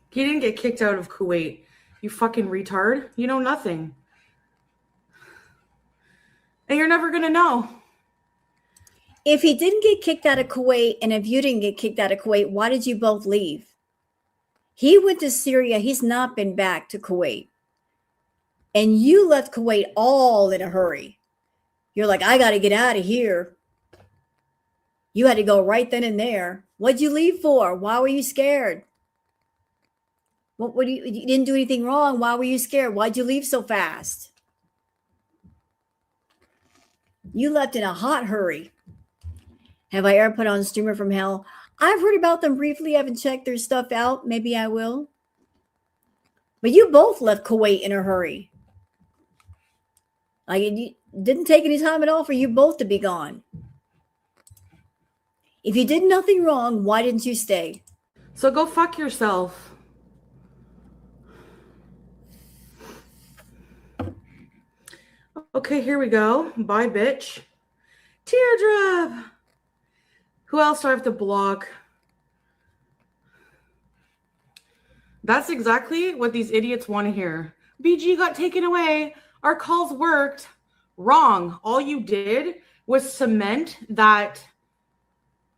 He didn't get kicked out of Kuwait. You fucking retard. You know nothing. And you're never going to know. If he didn't get kicked out of Kuwait, and if you didn't get kicked out of Kuwait, why did you both leave? He went to Syria. He's not been back to Kuwait. And you left Kuwait all in a hurry. You're like, I got to get out of here. You had to go right then and there. What'd you leave for? Why were you scared? You didn't do anything wrong. Why were you scared? Why'd you leave so fast? You left in a hot hurry. Have I ever put on Streamer from Hell? I've heard about them briefly. I haven't checked their stuff out. Maybe I will. But you both left Kuwait in a hurry. Like it didn't take any time at all for you both to be gone. If you did nothing wrong, why didn't you stay? So go fuck yourself. Okay, here we go. Bye, bitch. Teardrop. Who else do I have to block? That's exactly what these idiots want to hear. BG got taken away. Our calls worked. Wrong. All you did was cement that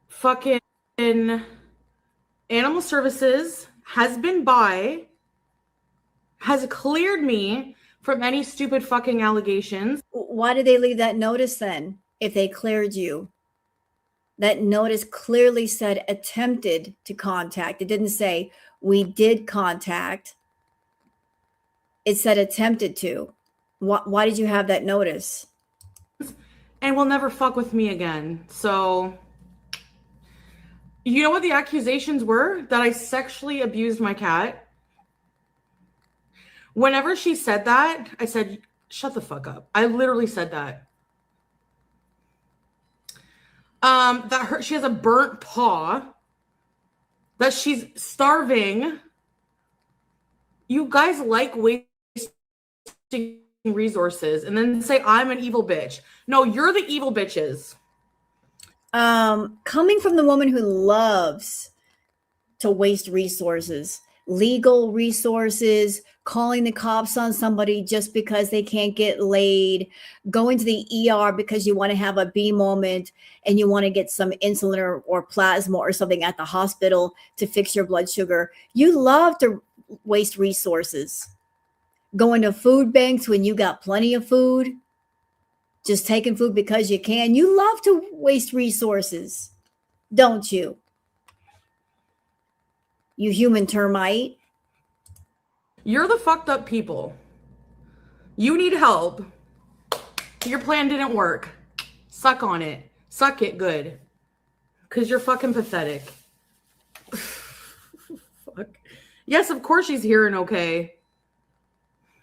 fucking animal services has cleared me from any stupid fucking allegations. Why did they leave that notice then if they cleared you? That notice clearly said attempted to contact. It didn't say we did contact. It said attempted to. Why did you have that notice? And will never fuck with me again. So, you know what the accusations were? That I sexually abused my cat. Whenever she said that, I said, shut the fuck up. I literally said that. She has a burnt paw. That she's starving. You guys like wasting resources and then say I'm an evil bitch. No, you're the evil bitches. Coming from the woman who loves to waste resources, legal resources, calling the cops on somebody just because they can't get laid, going to the ER because you want to have a B moment and you want to get some insulin or plasma or something at the hospital to fix your blood sugar. You love to waste resources. Going to food banks when you got plenty of food, just taking food because you can. You love to waste resources, don't you? You human termite. You're the fucked up people. You need help. Your plan didn't work. Suck on it. Suck it good. Because you're fucking pathetic. Fuck. Yes, of course she's here and okay.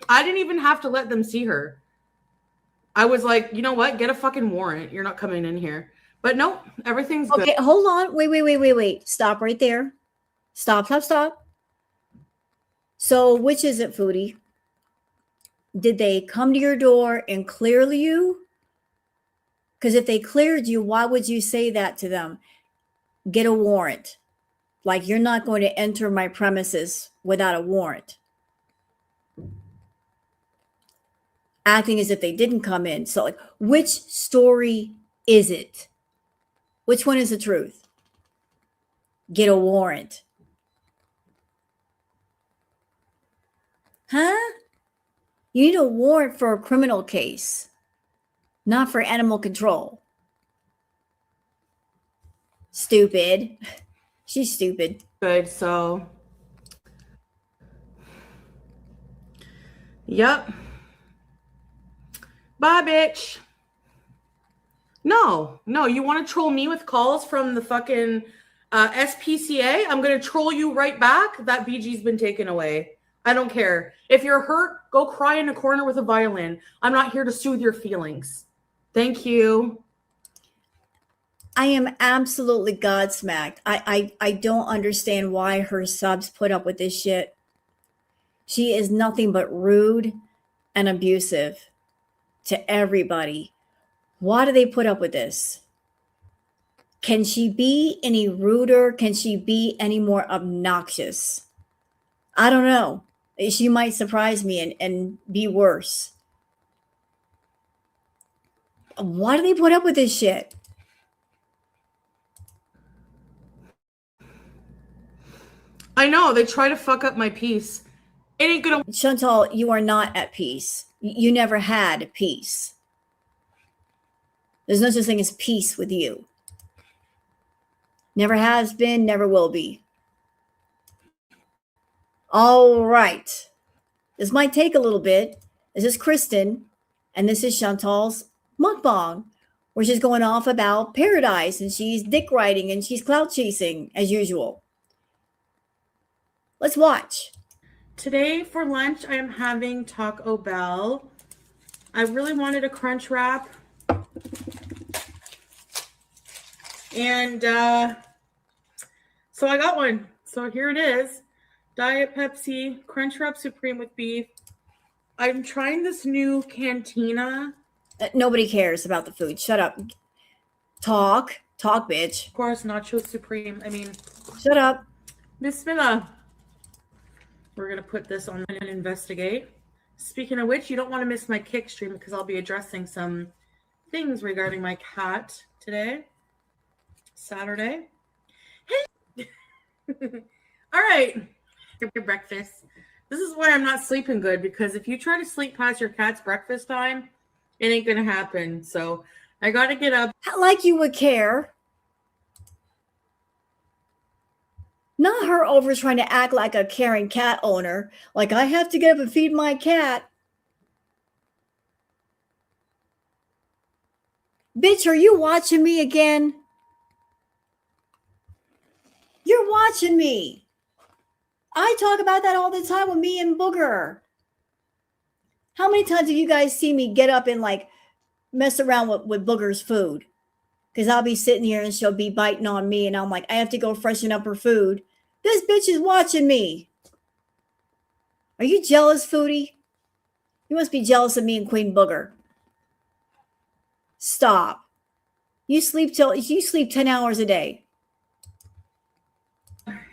I didn't even have to let them see her. I was like, you know what? Get a fucking warrant. You're not coming in here. But nope, everything's good. Okay, hold on. Wait. Stop right there. Stop. So which is it, Foodie? Did they come to your door and clear you? Because if they cleared you, why would you say that to them? Get a warrant. Like, you're not going to enter my premises without a warrant. Acting as if they didn't come in. So, like, which story is it? Which one is the truth? Get a warrant. Huh? You need a warrant for a criminal case, not for animal control. Stupid. She's stupid. Good, so. Yep. Bye, bitch. No, you want to troll me with calls from the fucking SPCA? I'm going to troll you right back. That BG's been taken away. I don't care. If you're hurt, go cry in a corner with a violin. I'm not here to soothe your feelings. Thank you. I am absolutely godsmacked. I don't understand why her subs put up with this shit. She is nothing but rude and abusive to everybody. Why do they put up with this? Can she be any ruder? Can she be any more obnoxious? I don't know. She might surprise me and be worse. Why do they put up with this shit? I know, they try to fuck up my peace. It ain't gonna. Chantal, you are not at peace. You never had peace. There's no such thing as peace with you. Never has been, never will be. All right. This might take a little bit. This is Kristen, and this is Chantal's mukbang, where she's going off about paradise, and she's dick riding, and she's clout chasing, as usual. Let's watch. Today for lunch, I am having Taco Bell. I really wanted a crunch wrap. And so I got one. So here it is. Diet Pepsi Crunch Wrap Supreme with beef. I'm trying this new Cantina. Nobody cares about the food. Shut up. Talk, bitch. Of course, Nacho Supreme. I mean, shut up. Bismillah. We're going to put this on and investigate. Speaking of which, you don't want to miss my kick stream because I'll be addressing some things regarding my cat today. Saturday. Hey. All right. Your breakfast. This is why I'm not sleeping good, because if you try to sleep past your cat's breakfast time, it ain't going to happen. So I got to get up. Like you would care. Not her over trying to act like a caring cat owner. Like, I have to get up and feed my cat. Bitch, are you watching me again? You're watching me. I talk about that all the time with me and Booger. How many times have you guys seen me get up and like mess around with Booger's food? Because I'll be sitting here and she'll be biting on me and I'm like, I have to go freshen up her food. This bitch is watching me. Are you jealous, Foodie? You must be jealous of me and Queen Booger. Stop. You sleep 10 hours a day.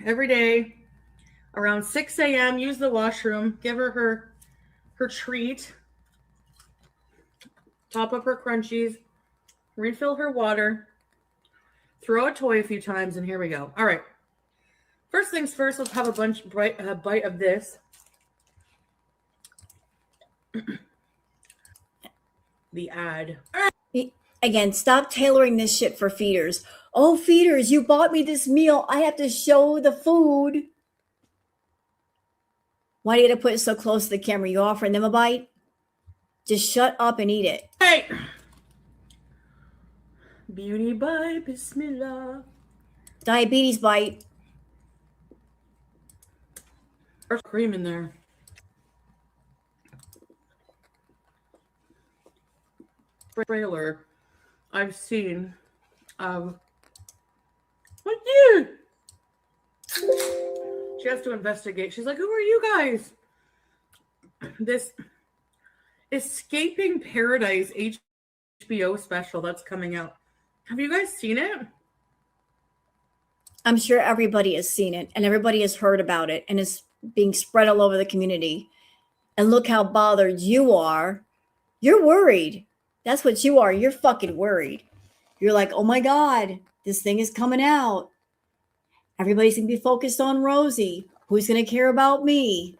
Every day. around 6 a.m., use the washroom, give her her treat, top up her crunchies, refill her water, throw a toy a few times, and here we go. All right. First things first, let's have a bite of this. The ad. Again, stop tailoring this shit for feeders. Oh, feeders, you bought me this meal. I have to show the food. Why do you gotta put it so close to the camera? You offering them a bite? Just shut up and eat it. Hey! Beauty bite, bismillah. Diabetes bite. There's cream in there. Trailer I've seen of what you? She has to investigate. She's like, who are you guys? This Escaping Paradise HBO special that's coming out. Have you guys seen it? I'm sure everybody has seen it and everybody has heard about it and it's being spread all over the community. And look how bothered you are. You're worried. That's what you are. You're fucking worried. You're like, oh my God, this thing is coming out. Everybody's going to be focused on Rosie. Who's going to care about me?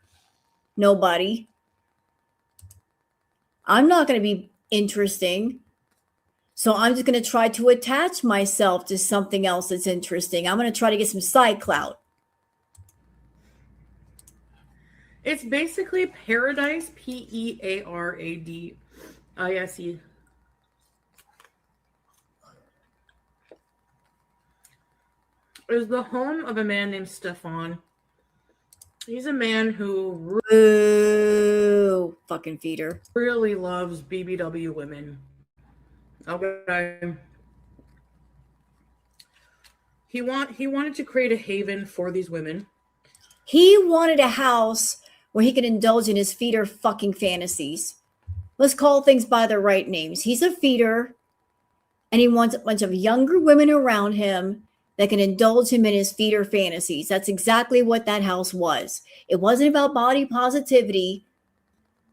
Nobody. I'm not going to be interesting. So I'm just going to try to attach myself to something else that's interesting. I'm going to try to get some side clout. It's basically Paradise, Pearadise. Is the home of a man named Stefan. He's a man who Ooh, fucking feeder. really loves BBW women. Okay. He wanted to create a haven for these women. He wanted a house where he could indulge in his feeder fucking fantasies. Let's call things by their right names. He's a feeder, and he wants a bunch of younger women around him that can indulge him in his feeder fantasies. That's exactly what that house was. It wasn't about body positivity.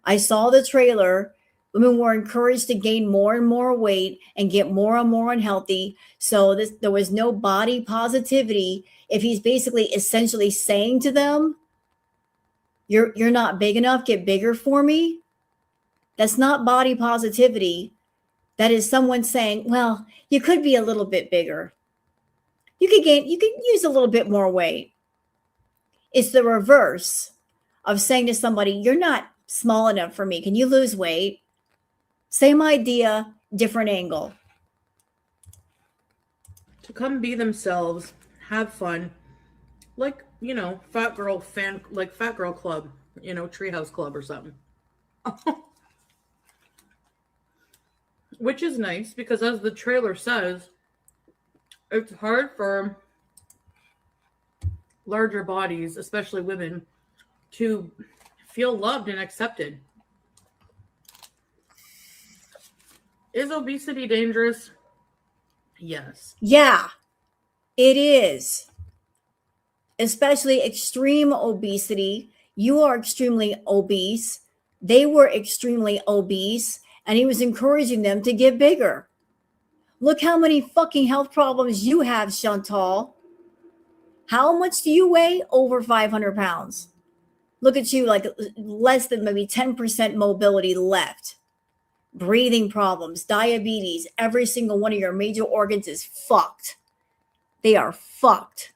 I saw the trailer. Women were encouraged to gain more and more weight and get more and more unhealthy. So there was no body positivity. If he's basically essentially saying to them, you're not big enough, get bigger for me. That's not body positivity. That is someone saying, well, you could be a little bit bigger. You could use a little bit more weight. It's the reverse of saying to somebody, you're not small enough for me. Can you lose weight? Same idea, different angle. To come be themselves, have fun. Like, fat girl club, treehouse club or something. Which is nice because as the trailer says, it's hard for larger bodies, especially women, to feel loved and accepted. Is obesity dangerous? Yes. Yeah, it is. Especially extreme obesity. You are extremely obese. They were extremely obese, and he was encouraging them to get bigger. Look how many fucking health problems you have, Chantal. How much do you weigh? Over 500 pounds. Look at you, like less than maybe 10% mobility left. Breathing problems, diabetes, every single one of your major organs is fucked. They are fucked.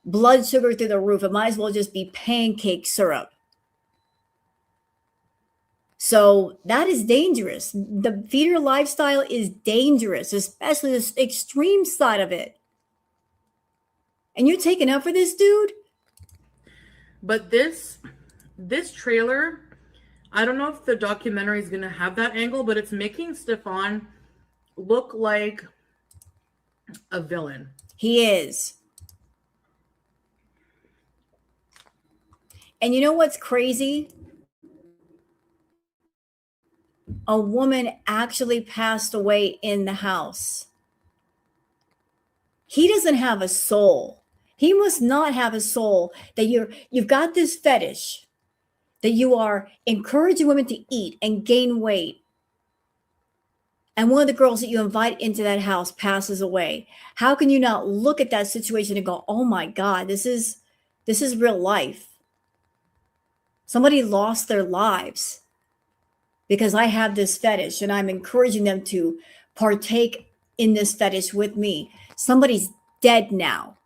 Blood sugar through the roof. It might as well just be pancake syrup. So that is dangerous. The feeder lifestyle is dangerous, especially this extreme side of it. And you're taking up for this dude? But this trailer, I don't know if the documentary is going to have that angle, but it's making Stefan look like a villain. He is. And you know what's crazy? A woman actually passed away in the house. He doesn't have a soul. He must not have a soul that you've got this fetish that you are encouraging women to eat and gain weight. And one of the girls that you invite into that house passes away. How can you not look at that situation and go, oh my God, this is real life. Somebody lost their lives because I have this fetish and I'm encouraging them to partake in this fetish with me. Somebody's dead now.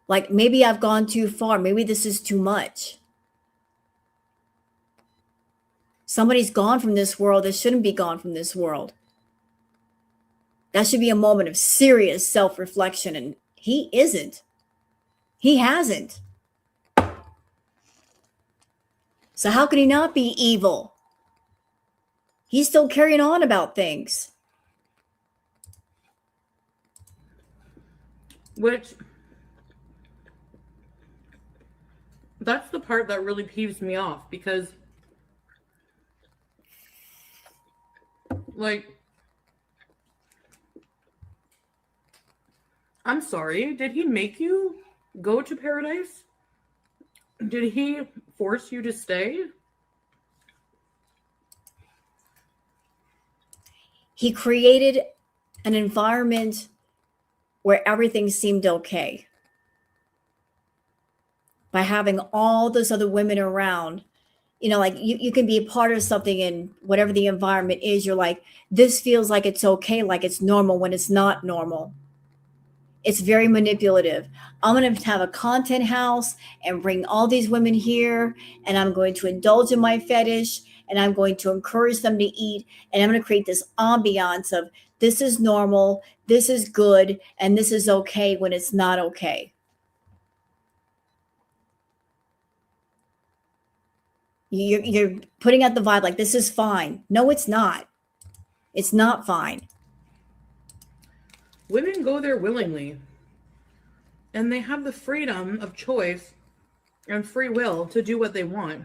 Like maybe I've gone too far. Maybe this is too much. Somebody's gone from this world that shouldn't be gone from this world. That should be a moment of serious self-reflection. And he isn't. He hasn't. So how could he not be evil? He's still carrying on about things. Which, that's the part that really peeves me off, because like, I'm sorry, did he make you go to paradise? Did he force you to stay? He created an environment where everything seemed okay by having all those other women around. You know, like you can be a part of something and whatever the environment is, you're like, this feels like it's okay, like it's normal when it's not normal. It's very manipulative. I'm going to have a content house and bring all these women here, and I'm going to indulge in my fetish, and I'm going to encourage them to eat, and I'm going to create this ambiance of this is normal, this is good, and this is okay when it's not okay. You're putting out the vibe like this is fine. No, it's not. It's not fine. Women go there willingly, and they have the freedom of choice and free will to do what they want.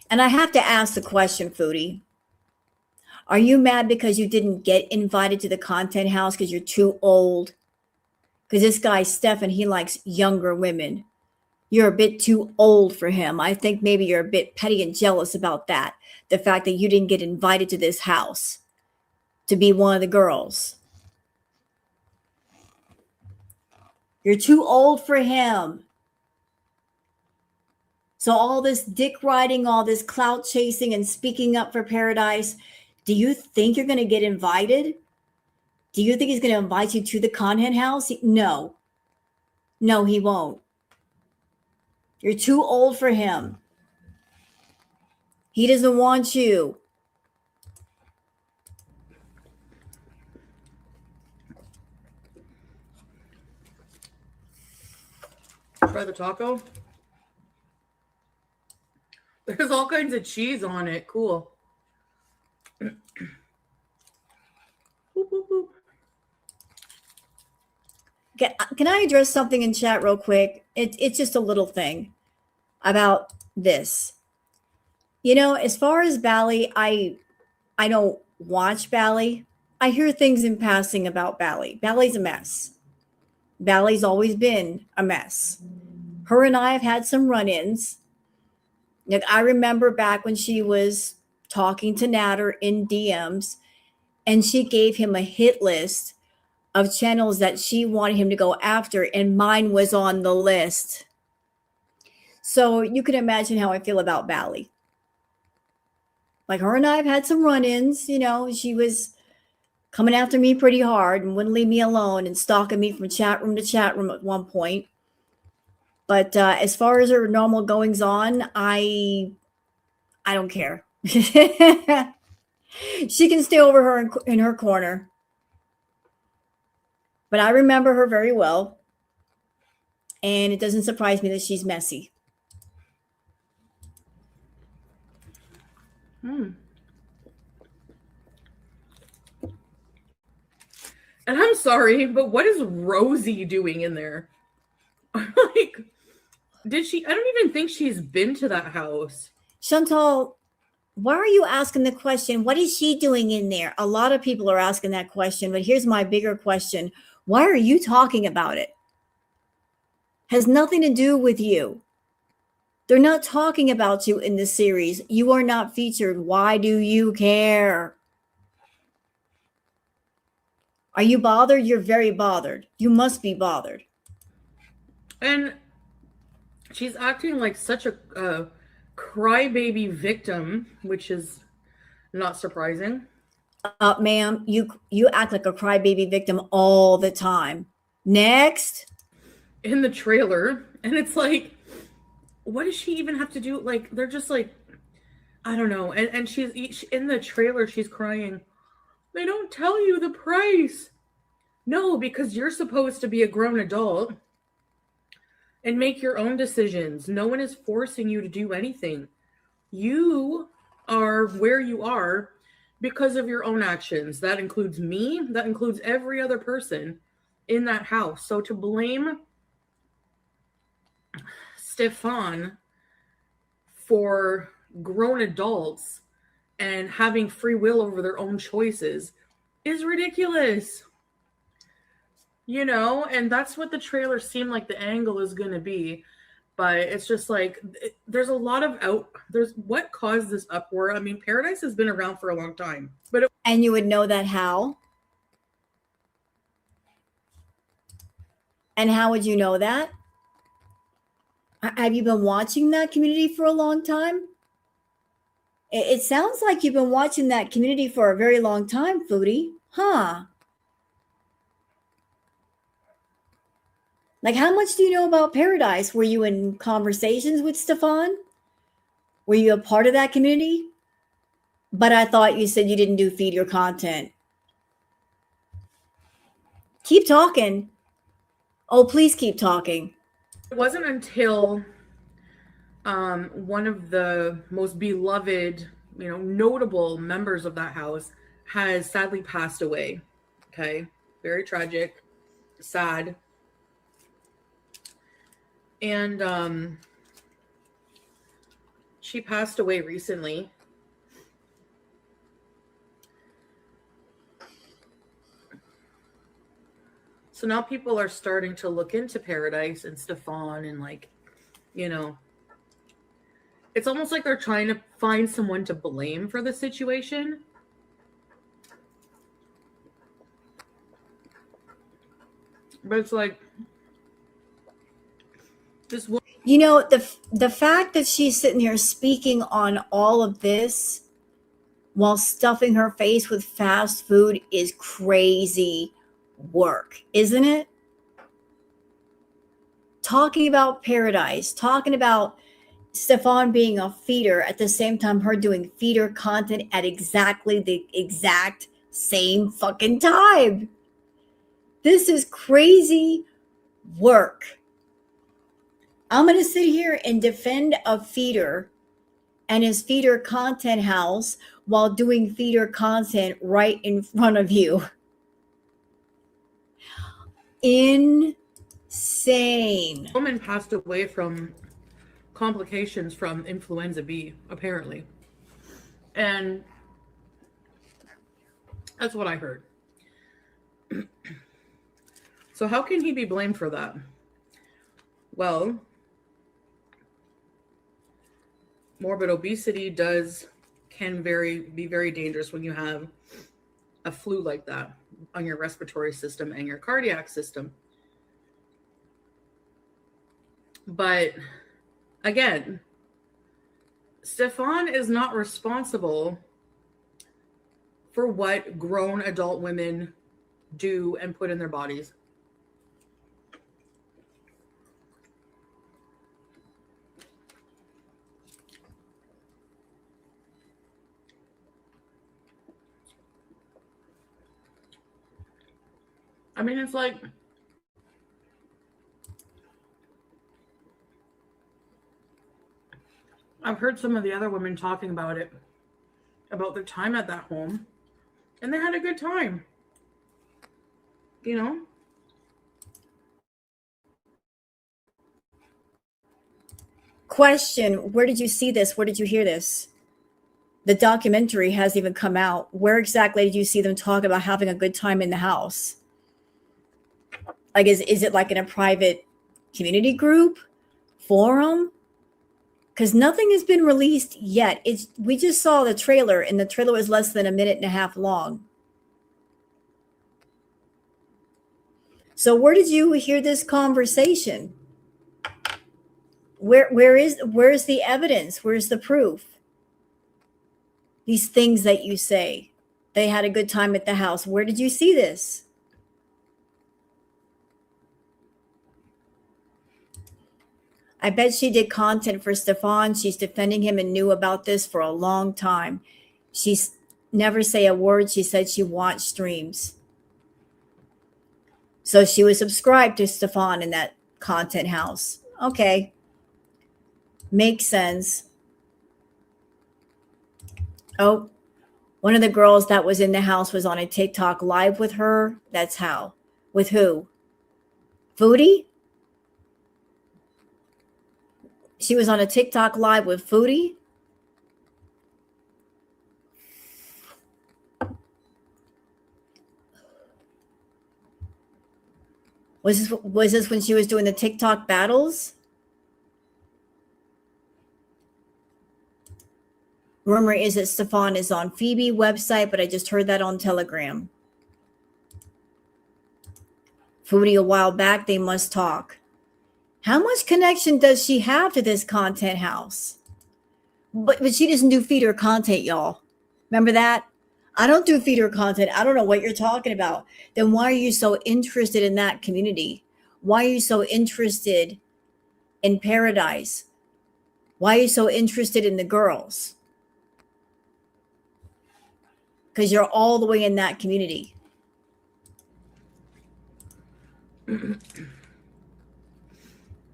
And I have to ask the question, Foodie. Are you mad because you didn't get invited to the content house because you're too old? Because this guy, Stefan, he likes younger women. You're a bit too old for him. I think maybe you're a bit petty and jealous about that. The fact that you didn't get invited to this house to be one of the girls. You're too old for him. So all this dick riding, all this clout chasing and speaking up for paradise, do you think you're going to get invited? Do you think he's going to invite you to the content house? No. No, he won't. You're too old for him. He doesn't want you. Try the taco. There's all kinds of cheese on it. Cool. Boop, boop, boop. Can I address something in chat real quick? It's just a little thing about this. You know, as far as Bally, I don't watch Bally. I hear things in passing about Bally. Bally's a mess. Bally's always been a mess. Her and I have had some run-ins. Like, I remember back when she was talking to Natter in DMs, and she gave him a hit list of channels that she wanted him to go after, and mine was on the list. So you can imagine how I feel about Bally. Like, her and I have had some run-ins. You know, she was coming after me pretty hard and wouldn't leave me alone and stalking me from chat room to chat room at one point. But as far as her normal goings on, I don't care. She can stay over her in her corner. But I remember her very well. And it doesn't surprise me that she's messy. And I'm sorry, but what is Rosie doing in there? Like, did she? I don't even think she's been to that house. Chantal, Why are you asking the question? What is she doing in there? A lot of people are asking that question, but here's my bigger question. Why are you talking about it? Has nothing to do with you. They're not talking about you in this series. You are not featured. Why do you care? Are you bothered? You're very bothered. You must be bothered. And she's acting like such a crybaby victim, which is not surprising. Ma'am, you act like a crybaby victim all the time. Next. In the trailer, and it's like, what does she even have to do? Like, they're just like, I don't know. And she's in the trailer, she's crying. They don't tell you the price. No, because you're supposed to be a grown adult and make your own decisions. No one is forcing you to do anything. You are where you are because of your own actions. That includes me. That includes every other person in that house. So to blame Stefan for grown adults and having free will over their own choices is ridiculous. You know, and that's what the trailer seemed like the angle is going to be. But it's just like, there's a lot of there's what caused this uproar. I mean, Paradise has been around for a long time. And you would know that how? And how would you know that? Have you been watching that community for a long time? It sounds like you've been watching that community for a very long time, Foodie. Huh? Like, how much do you know about Paradise? Were you in conversations with Stefan? Were you a part of that community? But I thought you said you didn't do feed your content. Keep talking. Oh, please keep talking. It wasn't until one of the most beloved, notable members of that house has sadly passed away. Okay. Very tragic, sad. And she passed away recently. So now people are starting to look into Paradise and Stefan and it's almost like they're trying to find someone to blame for the situation. But it's like, this woman. The fact that she's sitting here speaking on all of this while stuffing her face with fast food is crazy work, isn't it? Talking about Paradise, talking about Stefan being a feeder at the same time her doing feeder content at exactly the exact same fucking time. This is crazy work. I'm going to sit here and defend a feeder and his feeder content house while doing feeder content right in front of you. Insane. A woman passed away from complications from influenza B, apparently. And that's what I heard. So how can he be blamed for that? Well, morbid obesity can be very dangerous when you have a flu like that on your respiratory system and your cardiac system. But again, Stefan is not responsible for what grown adult women do and put in their bodies. I mean, it's like, I've heard some of the other women talking about it, about their time at that home, and they had a good time. Question, where did you see this? Where did you hear this? The documentary hasn't even come out. Where exactly did you see them talk about having a good time in the house? Like, is it like in a private community group, forum? Because nothing has been released yet. We just saw the trailer, and the trailer was less than a minute and a half long. So where did you hear this conversation? Where's the evidence? Where's the proof? These things that you say, they had a good time at the house. Where did you see this? I bet she did content for Stefan. She's defending him and knew about this for a long time. She's never say a word. She said she watched streams. So she was subscribed to Stefan in that content house. Okay. Makes sense. Oh, one of the girls that was in the house was on a TikTok live with her. That's how. With who? Foodie? She was on a TikTok live with Foodie? Was this when she was doing the TikTok battles? Rumor is that Stefan is on Phoebe website, but I just heard that on Telegram. Foodie a while back, they must talk. How much connection does she have to this content house? But she doesn't do feeder content, y'all. Remember that? I don't do feeder content. I don't know what you're talking about. Then why are you so interested in that community? Why are you so interested in Paradise? Why are you so interested in the girls? Because you're all the way in that community.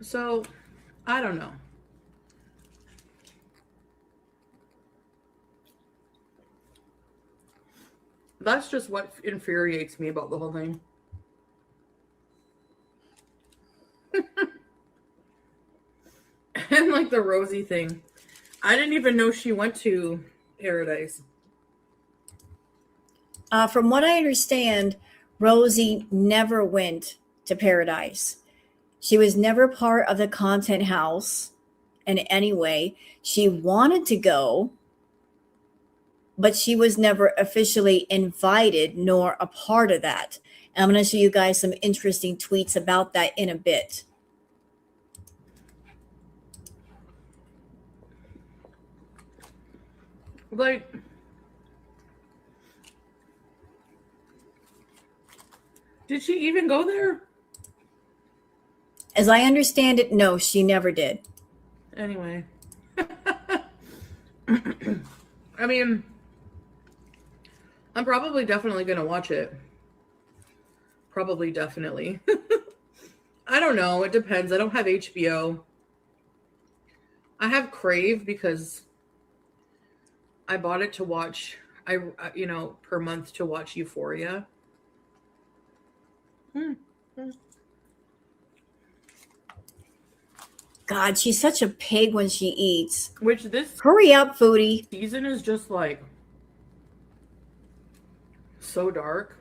So, I don't know. That's just what infuriates me about the whole thing. And like the Rosie thing. I didn't even know she went to Paradise. From what I understand, Rosie never went to Paradise. She was never part of the content house in any way. She wanted to go, but she was never officially invited nor a part of that. And I'm going to show you guys some interesting tweets about that in a bit. Like, did she even go there? As I understand it, no, she never did. Anyway. I mean, I'm probably definitely going to watch it. Probably definitely. I don't know. It depends. I don't have HBO. I have Crave because I bought it to watch, per month to watch Euphoria. God, she's such a pig when she eats. Which this Hurry up, Foodie. season is just like so dark.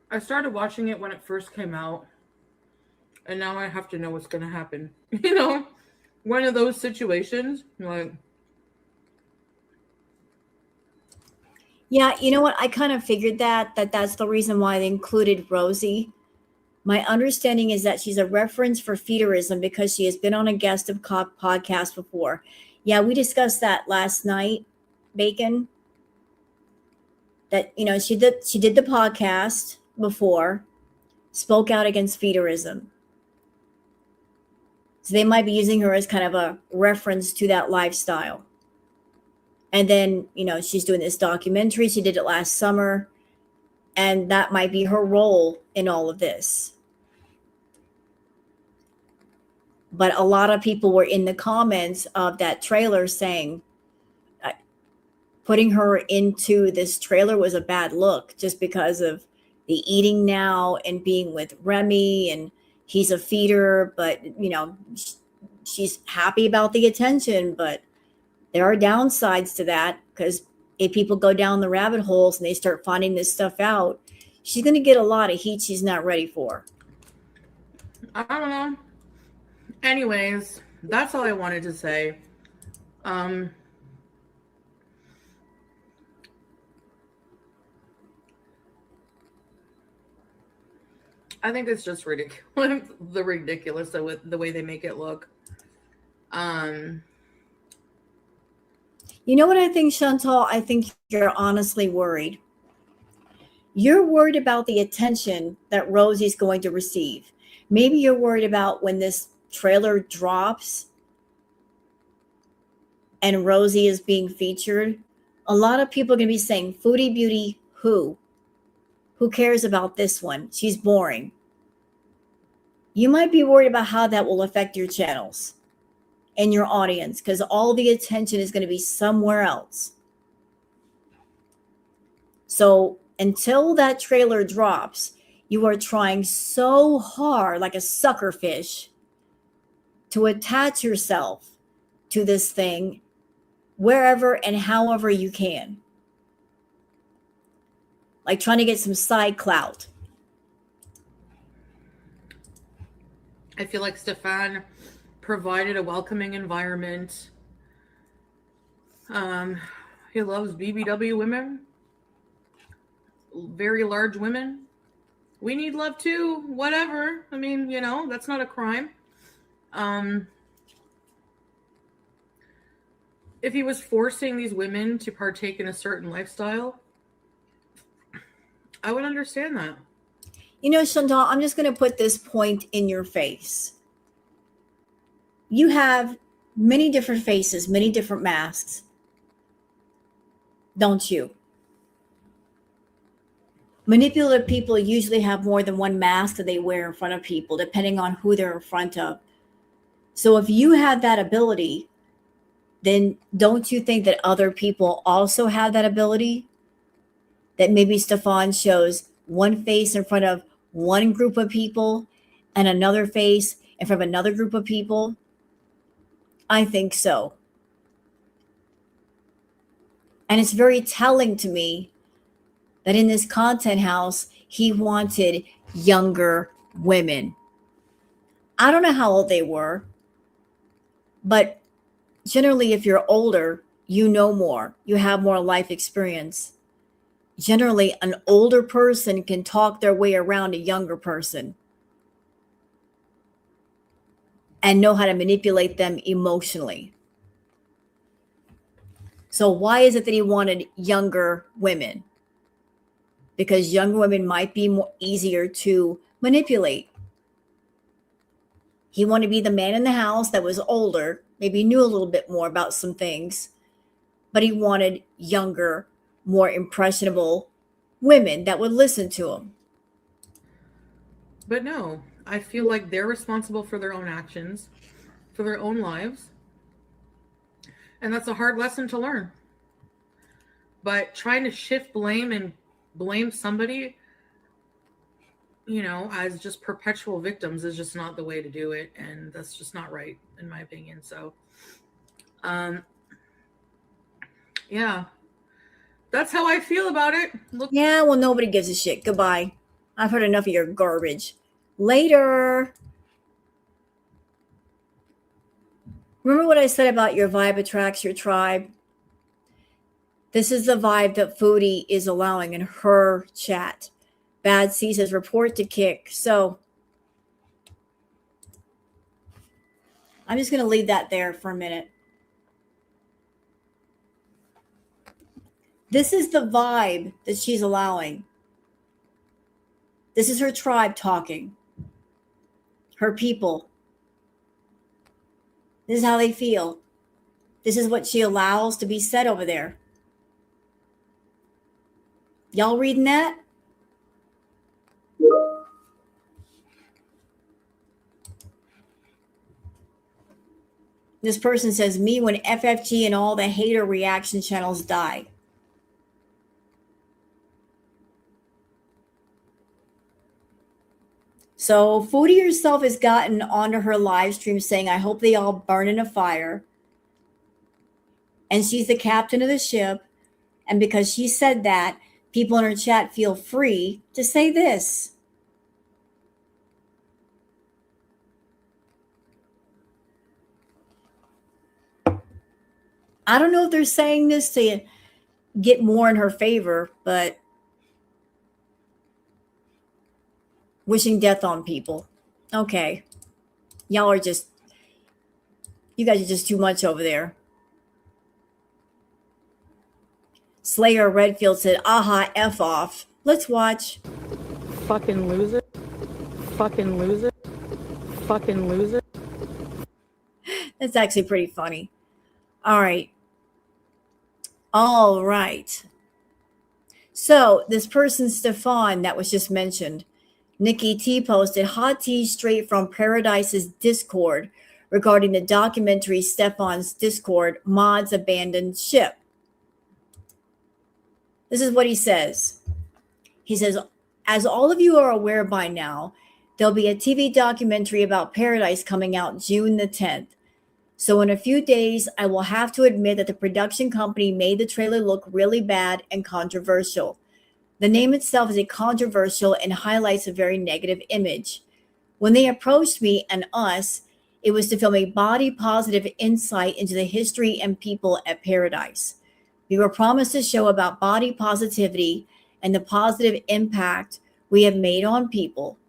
I started watching it when it first came out, and now I have to know what's going to happen. You know, one of those situations, like. Yeah, you know what? I kind of figured that's the reason why they included Rosie. My understanding is that she's a reference for feederism because she has been on a guest of podcast before. Yeah, we discussed that last night, Bacon. That, she did the podcast before, spoke out against feederism. So they might be using her as kind of a reference to that lifestyle. And then, she's doing this documentary. She did it last summer. And that might be her role in all of this. But a lot of people were in the comments of that trailer saying, putting her into this trailer was a bad look just because of the eating now and being with Remy, and he's a feeder, but she's happy about the attention, but there are downsides to that, because if people go down the rabbit holes and they start finding this stuff out, she's going to get a lot of heat she's not ready for. I don't know. Anyways, that's all I wanted to say. I think it's just ridiculous. The ridiculous of the way they make it look. You know what I think, Chantal? I think you're honestly worried. You're worried about the attention that Rosie's going to receive. Maybe you're worried about when this trailer drops and Rosie is being featured. A lot of people are going to be saying, Foodie Beauty, who? Who cares about this one? She's boring. You might be worried about how that will affect your channels and your audience, because all the attention is going to be somewhere else. So until that trailer drops, you are trying so hard, like a sucker fish, to attach yourself to this thing wherever and however you can. Like trying to get some side clout. I feel like Stefan provided a welcoming environment. He loves BBW women, very large women. We need love too, whatever. I mean, that's not a crime. If he was forcing these women to partake in a certain lifestyle, I would understand that. Chantal, I'm just going to put this point in your face. You have many different faces, many different masks, don't you? Manipulative people usually have more than one mask that they wear in front of people, depending on who they're in front of. So if you have that ability, then don't you think that other people also have that ability? That maybe Stefan shows one face in front of one group of people and another face in front of another group of people? I think so. And it's very telling to me that in this content house, he wanted younger women. I don't know how old they were, but generally, if you're older, you know more. You have more life experience. Generally, an older person can talk their way around a younger person and know how to manipulate them emotionally. So why is it that he wanted younger women? Because younger women might be more easier to manipulate. He wanted to be the man in the house that was older, maybe knew a little bit more about some things, but he wanted younger, more impressionable women that would listen to him. But no, I feel like they're responsible for their own actions, for their own lives. And that's a hard lesson to learn. But trying to shift blame and blame somebody, as just perpetual victims is just not the way to do it. And that's just not right, in my opinion. So, yeah. That's how I feel about it. Yeah, well, nobody gives a shit. Goodbye. I've heard enough of your garbage. Later. Remember what I said about your vibe attracts your tribe? This is the vibe that Foodie is allowing in her chat. Bad C says report to Kick. So I'm just going to leave that there for a minute. This is the vibe that she's allowing. This is her tribe talking. Her people. This is how they feel. This is what she allows to be said over there. Y'all reading that? This person says, me when FFG and all the hater reaction channels die. So Foodie herself has gotten onto her live stream saying, I hope they all burn in a fire. And she's the captain of the ship. And because she said that, people in her chat feel free to say this. I don't know if they're saying this to get more in her favor, but wishing death on people. Okay. You guys are just too much over there. Slayer Redfield said, aha, F off. Let's watch. Fucking loser. Fucking loser. Fucking loser. That's actually pretty funny. All right. All right. So this person, Stefan, that was just mentioned, Nikki T posted hot tea straight from Paradise's Discord regarding the documentary Stefan's Discord mods abandoned ship. This is what he says. He says, as all of you are aware by now, there'll be a TV documentary about Paradise coming out June the 10th. So in a few days, I will have to admit that the production company made the trailer look really bad and controversial. The name itself is a controversial and highlights a very negative image. When they approached me and us, it was to film a body positive insight into the history and people at Paradise. We were promised a show about body positivity and the positive impact we have made on people.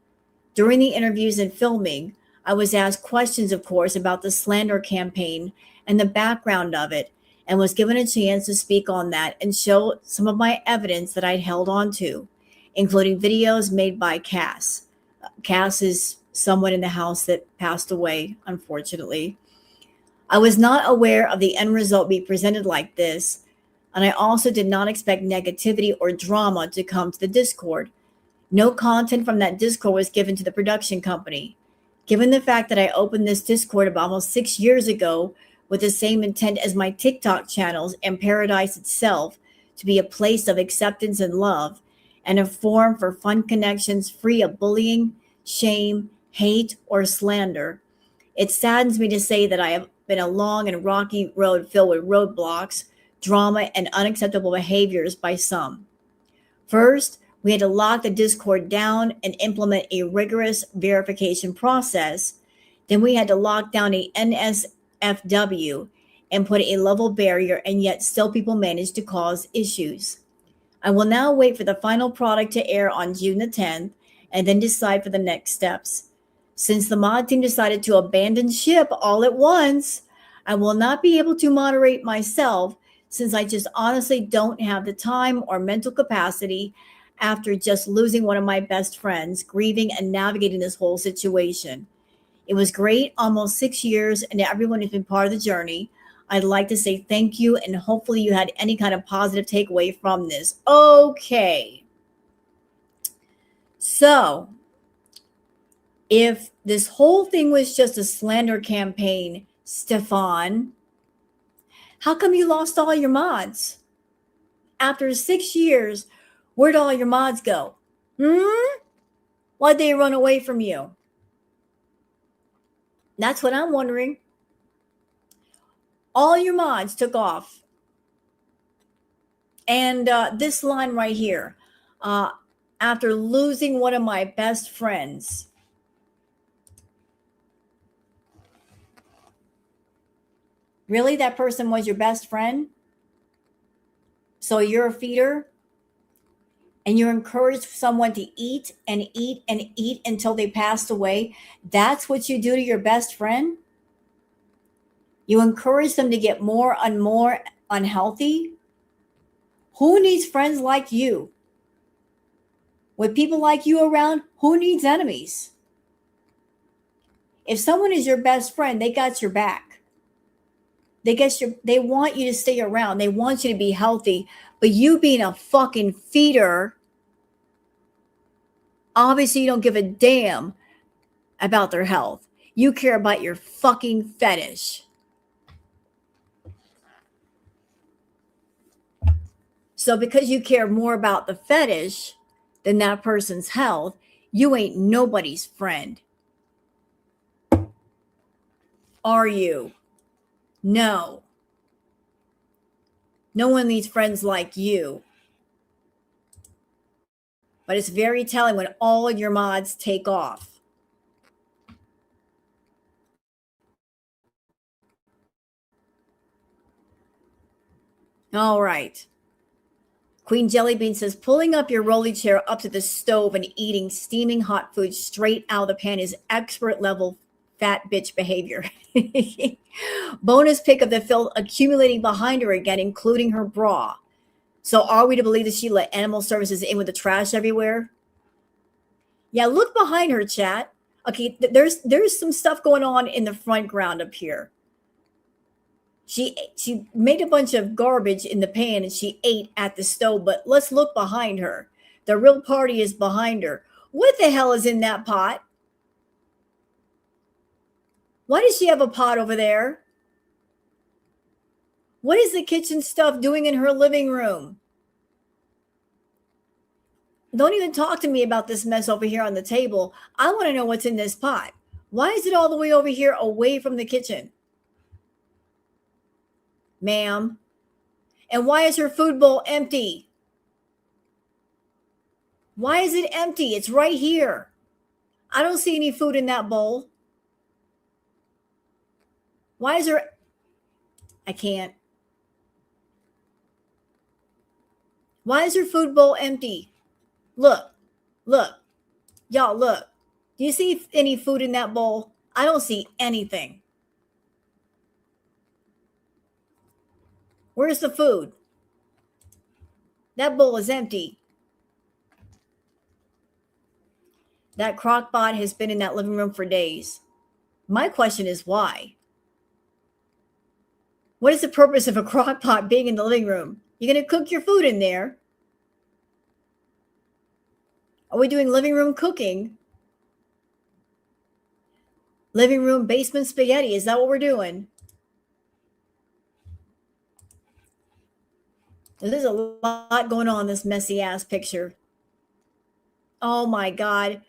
During the interviews and filming, I was asked questions, of course, about the slander campaign and the background of it, and was given a chance to speak on that and show some of my evidence that I'd held on to, including videos made by Cass. Cass is someone in the house that passed away, unfortunately. I was not aware of the end result being presented like this, and I also did not expect negativity or drama to come to the Discord. No content from that Discord was given to the production company. Given the fact that I opened this Discord about almost 6 years ago with the same intent as my TikTok channels and Paradise itself, to be a place of acceptance and love, and a forum for fun connections free of bullying, shame, hate, or slander, it saddens me to say that I have been a long and rocky road filled with roadblocks, drama, and unacceptable behaviors by some. First, we had to lock the Discord down and implement a rigorous verification process. Then we had to lock down a NSFW and put a level barrier, and yet still people managed to cause issues. I will now wait for the final product to air on June the 10th and then decide for the next steps. Since the mod team decided to abandon ship all at once, I will not be able to moderate myself, since I just honestly don't have the time or mental capacity after just losing one of my best friends, grieving and navigating this whole situation. It was great, almost 6 years, and everyone who's been part of the journey. I'd like to say thank you, and hopefully you had any kind of positive takeaway from this. Okay. So, if this whole thing was just a slander campaign, Stefan, how come you lost all your mods? After 6 years, where'd all your mods go? Why'd they run away from you? That's what I'm wondering. All your mods took off. And this line right here, after losing one of my best friends. Really? That person was your best friend? So you're a feeder? And you encourage someone to eat and eat and eat until they passed away? That's what you do to your best friend? You encourage them to get more and more unhealthy? Who needs friends like you? With people like you around, who needs enemies? If someone is your best friend, they got your back. They want you to stay around. They want you to be healthy. But you being a fucking feeder, obviously you don't give a damn about their health. You care about your fucking fetish. So because you care more about the fetish than that person's health, You ain't nobody's friend. Are you? No. No one needs friends like you. But it's very telling when all your mods take off. All right. Queen Jellybean says, pulling up your rolly chair up to the stove and eating steaming hot food straight out of the pan is expert level fat bitch behavior. Bonus pick of the filth accumulating behind her again, including her bra. So are we to believe that she let animal services in with the trash everywhere? Yeah, look behind her, chat. Okay, there's some stuff going on in the front ground up here. She made a bunch of garbage in the pan and she ate at the stove, but let's look behind her. The real party is behind her. What the hell is in that pot? Why does she have a pot over there? What is the kitchen stuff doing in her living room? Don't even talk to me about this mess over here on the table. I want to know what's in this pot. Why is it all the way over here away from the kitchen? Ma'am. And why is her food bowl empty? Why is it empty? It's right here. I don't see any food in that bowl. Why is there... I can't. Why is her food bowl empty? Look. Y'all, look. Do you see any food in that bowl? I don't see anything. Where's the food? That bowl is empty. That crock pot has been in that living room for days. My question is why? What is the purpose of a crock pot being in the living room? You're going to cook your food in there. Are we doing living room cooking? Living room basement spaghetti. Is that what we're doing? There's a lot going on in this messy ass picture. Oh my God.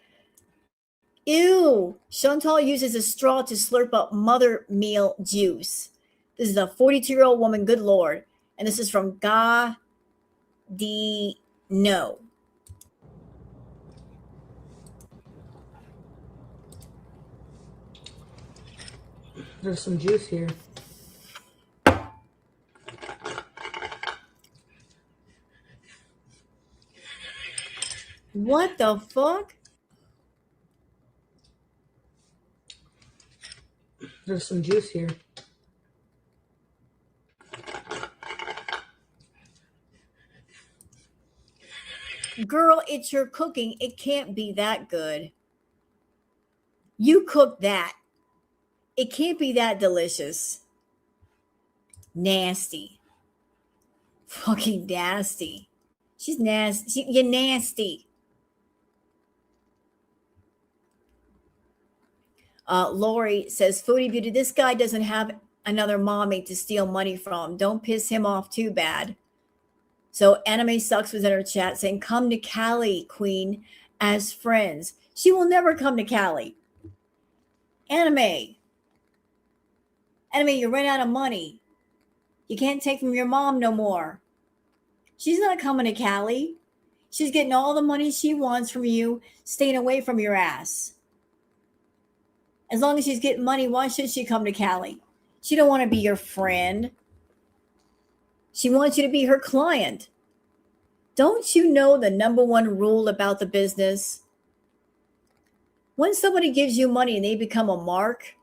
Ew. Chantal uses a straw to slurp up mother meal juice. This is a 42-year-old woman. Good Lord. And this is from Ga Di No. There's some juice here. What the fuck? There's some juice here. Girl, it's your cooking. It can't be that good. You cook that. It can't be that delicious. Nasty. Fucking nasty. She's nasty. You're nasty. Lori says, Foodie Beauty, this guy doesn't have another mommy to steal money from. Don't piss him off too bad. So Anime Sucks was in her chat saying, come to Cali, Queen, as friends. She will never come to Cali. Anime, you ran out of money. You can't take from your mom no more. She's not coming to Cali. She's getting all the money she wants from you, staying away from your ass. As long as she's getting money, why should she come to Cali? She don't want to be your friend. She wants you to be her client. Don't you know the number one rule about the business? When somebody gives you money and they become a mark,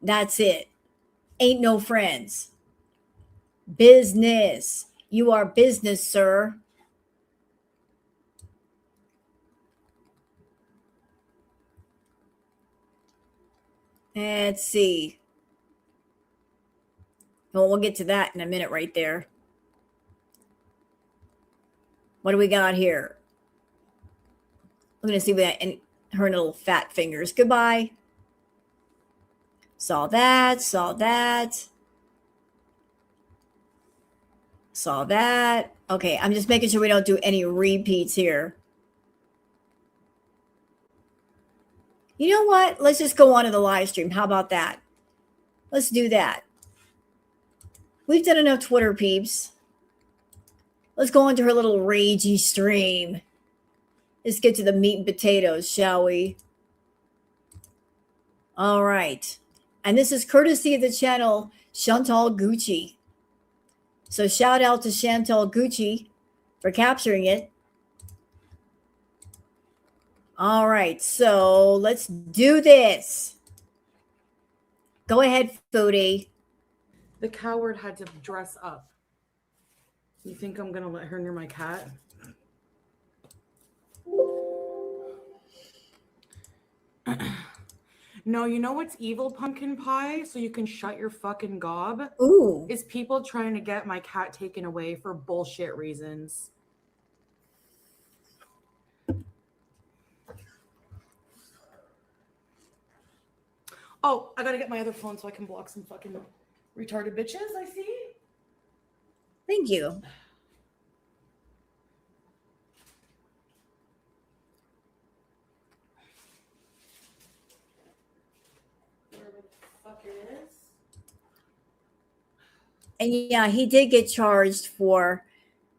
that's it. Ain't no friends. Business. You are business, sir. Let's see. Well, we'll get to that in a minute right there. What do we got here? I'm going to see that and her little fat fingers. Goodbye. Saw that. Okay, I'm just making sure we don't do any repeats here. You know what? Let's just go on to the live stream. How about that? Let's do that. We've done enough Twitter peeps. Let's go into her little ragey stream. Let's get to the meat and potatoes, shall we? All right. And this is courtesy of the channel Chantal Gucci. So shout out to Chantal Gucci for capturing it. All right, so let's do this. Go ahead, Foodie. The coward had to dress up. You think I'm gonna let her near my cat? No, you know what's evil, pumpkin pie? So you can shut your fucking gob? Ooh. Is people trying to get my cat taken away for bullshit reasons. Oh, I gotta get my other phone so I can block some fucking retarded bitches, I see. Thank you. Whatever the fuck it is. And yeah, he did get charged for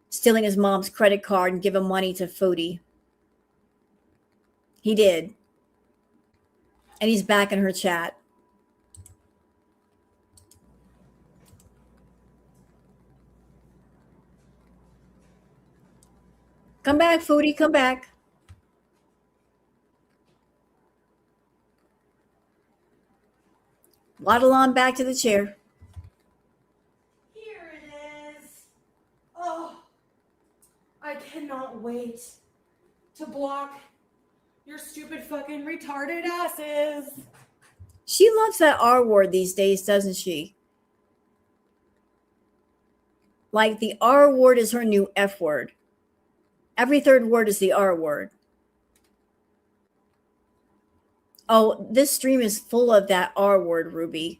stealing his mom's credit card and giving money to Foodie. He did. And he's back in her chat. Come back, Foodie, come back. Waddle on back to the chair. Here it is. Oh, I cannot wait to block your stupid fucking retarded asses. She loves that R word these days, doesn't she? Like the R word is her new F word. Every third word is the R word. Oh, this stream is full of that R word, Ruby.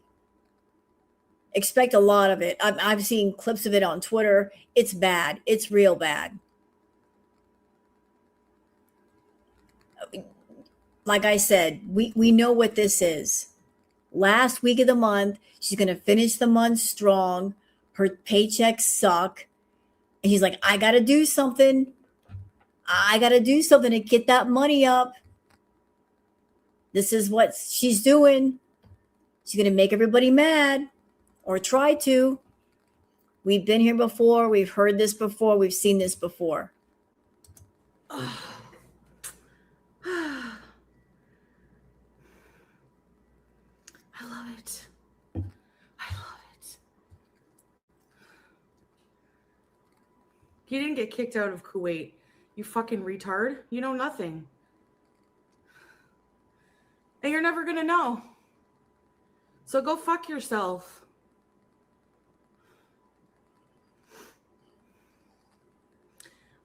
Expect a lot of it. I've seen clips of it on Twitter. It's bad. It's real bad. Like I said, we know what this is. Last week of the month, she's going to finish the month strong. Her paychecks suck. And she's like, I got to do something. I got to do something to get that money up. This is what she's doing. She's going to make everybody mad, or try to. We've been here before. We've heard this before. We've seen this before. I love it. I love it. You didn't get kicked out of Kuwait. You fucking retard. You know nothing. And you're never gonna know. So go fuck yourself.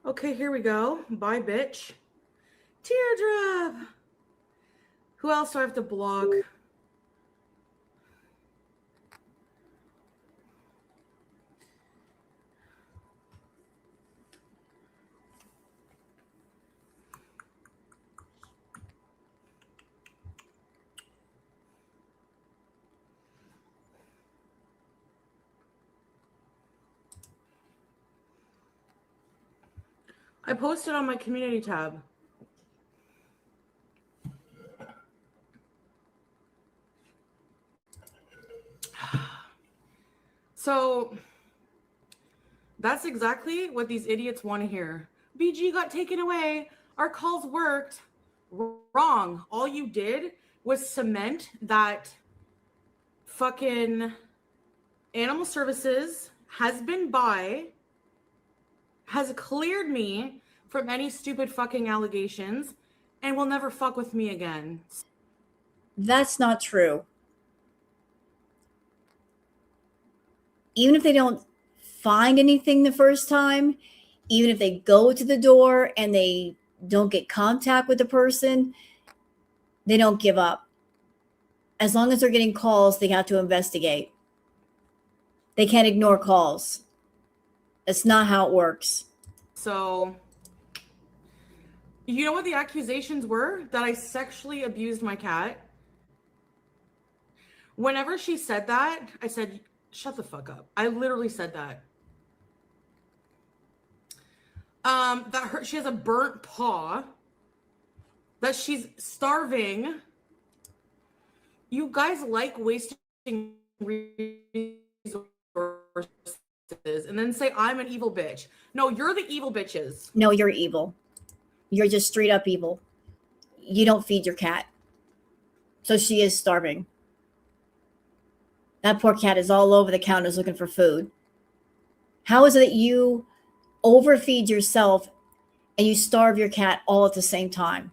Okay, here we go. Bye, bitch. Teardrop. Who else do I have to block? I posted on my community tab. So that's exactly what these idiots want to hear. BG got taken away. Our calls worked. Wrong. All you did was cement that fucking animal services has been by, has cleared me from any stupid fucking allegations, and will never fuck with me again. That's not true. Even if they don't find anything the first time, even if they go to the door and they don't get contact with the person, they don't give up. As long as they're getting calls, they have to investigate. They can't ignore calls. That's not how it works. So You know what the accusations were? That I sexually abused my cat. Whenever she said that, I said, shut the fuck up. I literally said that. She has a burnt paw, that she's starving. You guys like wasting resources and then say I'm an evil bitch. No, you're the evil bitches. No, you're evil. You're just straight up evil. You don't feed your cat. So she is starving. That poor cat is all over the counters looking for food. How is it that you overfeed yourself and you starve your cat all at the same time?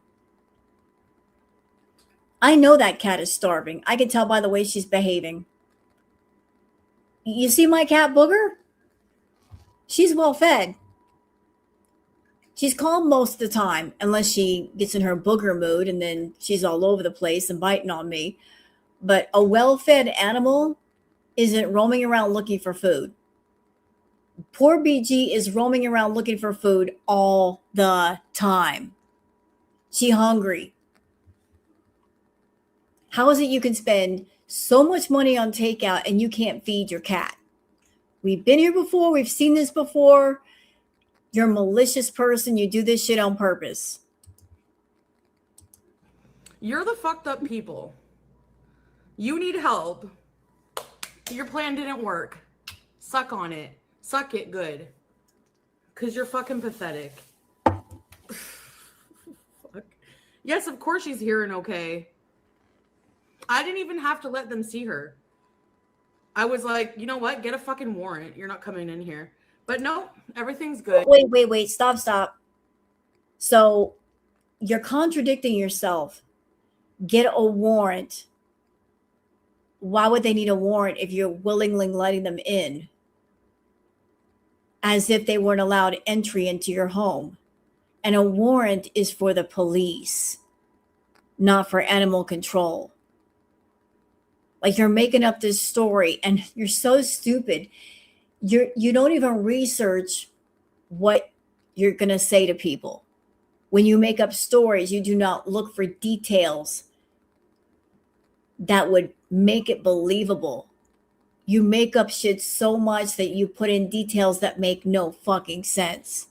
I know that cat is starving. I can tell by the way she's behaving. You see my cat Booger? She's well fed. She's calm most of the time, unless she gets in her booger mood and then she's all over the place and biting on me. But a well-fed animal isn't roaming around looking for food. Poor BG is roaming around looking for food all the time. She hungry. How is it you can spend so much money on takeout and you can't feed your cat? We've been here before. We've seen this before. You're a malicious person. You do this shit on purpose. You're the fucked up people. You need help. Your plan didn't work. Suck on it. Suck it good. Because you're fucking pathetic. Fuck. Yes, of course she's hearing okay. I didn't even have to let them see her. I was like, you know what? Get a fucking warrant. You're not coming in here. But no, everything's good. Wait. Stop. So you're contradicting yourself. Get a warrant. Why would they need a warrant if you're willingly letting them in? As if they weren't allowed entry into your home. And a warrant is for the police, not for animal control. Like, you're making up this story and you're so stupid. You don't even research what you're going to say to people. When you make up stories, you do not look for details that would make it believable. You make up shit so much that you put in details that make no fucking sense.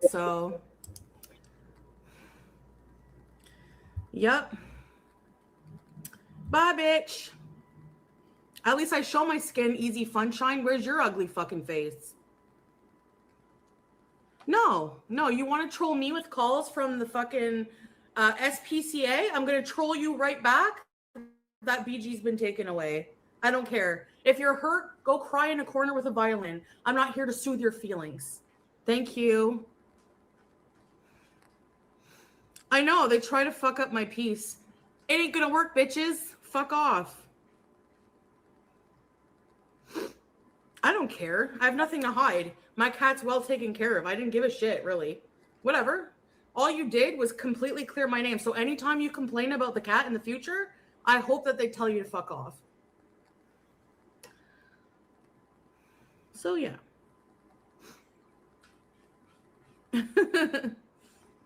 So, yep. Bye, bitch. At least I show my skin easy sunshine. Where's your ugly fucking face? No, you want to troll me with calls from the fucking SPCA? I'm going to troll you right back. That BG's been taken away. I don't care. If you're hurt, go cry in a corner with a violin. I'm not here to soothe your feelings. Thank you. I know, they try to fuck up my peace. It ain't gonna work, bitches. Fuck off. I don't care. I have nothing to hide. My cat's well taken care of. I didn't give a shit, really. Whatever. All you did was completely clear my name. So anytime you complain about the cat in the future, I hope that they tell you to fuck off. So, yeah.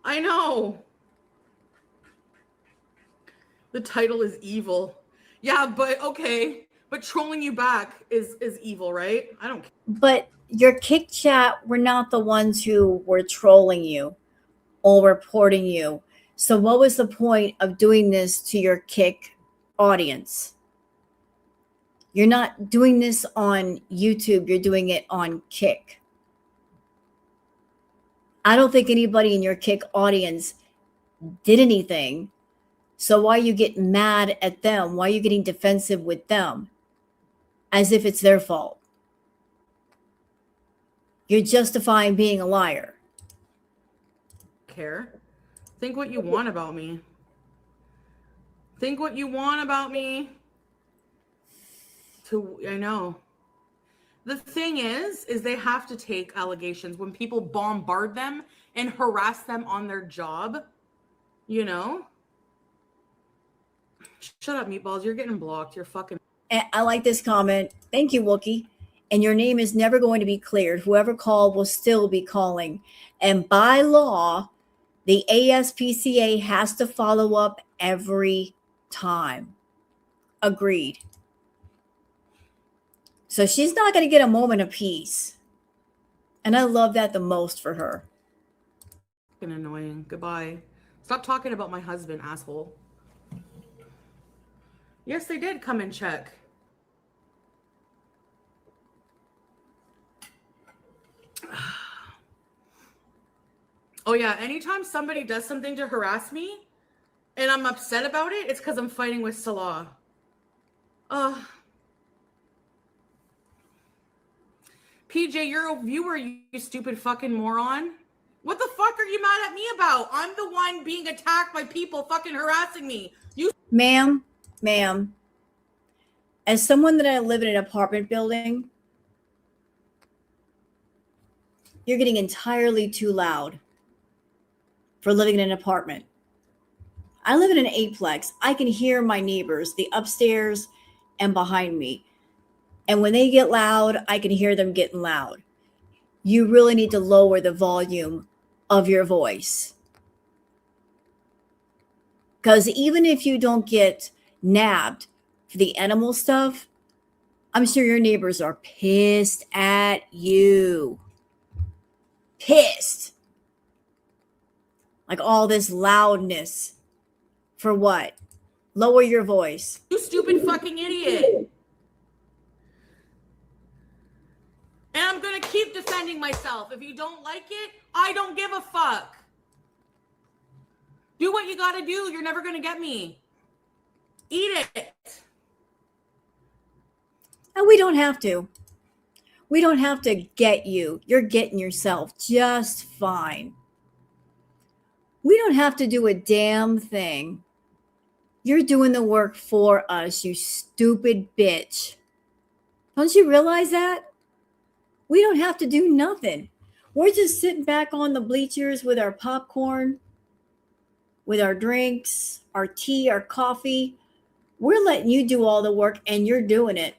I know. The title is evil. Yeah, but okay. But trolling you back is evil, right? I don't care. But your kick chat were not the ones who were trolling you or reporting you. So what was the point of doing this to your kick audience? You're not doing this on YouTube. You're doing it on Kick. I don't think anybody in your Kick audience did anything. So why are you getting mad at them? Why are you getting defensive with them? As if it's their fault. You're justifying being a liar. Care. Think what you want about me. Think what you want about me. I know. The thing is they have to take allegations when people bombard them and harass them on their job. You know? Shut up, meatballs. You're getting blocked. You're fucking. I like this comment. Thank you, Wookie. and your name is never going to be cleared. Whoever called will still be calling. And by law, the ASPCA has to follow up every time. Agreed. So she's not going to get a moment of peace. And I love that the most for her. Fucking annoying. Goodbye. Stop talking about my husband, asshole. Yes, they did come and check. Oh yeah, anytime somebody does something to harass me and I'm upset about it, it's because I'm fighting with Salah. PJ, you're a viewer, you stupid fucking moron. What the fuck are you mad at me about? I'm the one being attacked by people fucking harassing me. You Ma'am, as someone that I live in an apartment building, you're getting entirely too loud for living in an apartment. I live in an eightplex. I can hear my neighbors, the upstairs and behind me. And when they get loud, I can hear them getting loud. You really need to lower the volume of your voice. Because even if you don't get nabbed for the animal stuff, I'm sure your neighbors are pissed at you. Pissed. Like all this loudness. For what? Lower your voice. You stupid fucking idiot. And I'm gonna keep defending myself. If you don't like it, I don't give a fuck. Do what you gotta do. You're never gonna get me. Eat it. And we don't have to. We don't have to get you. You're getting yourself just fine. We don't have to do a damn thing. You're doing the work for us, you stupid bitch. Don't you realize that? We don't have to do nothing. We're just sitting back on the bleachers with our popcorn, with our drinks, our tea, our coffee. We're letting you do all the work and you're doing it.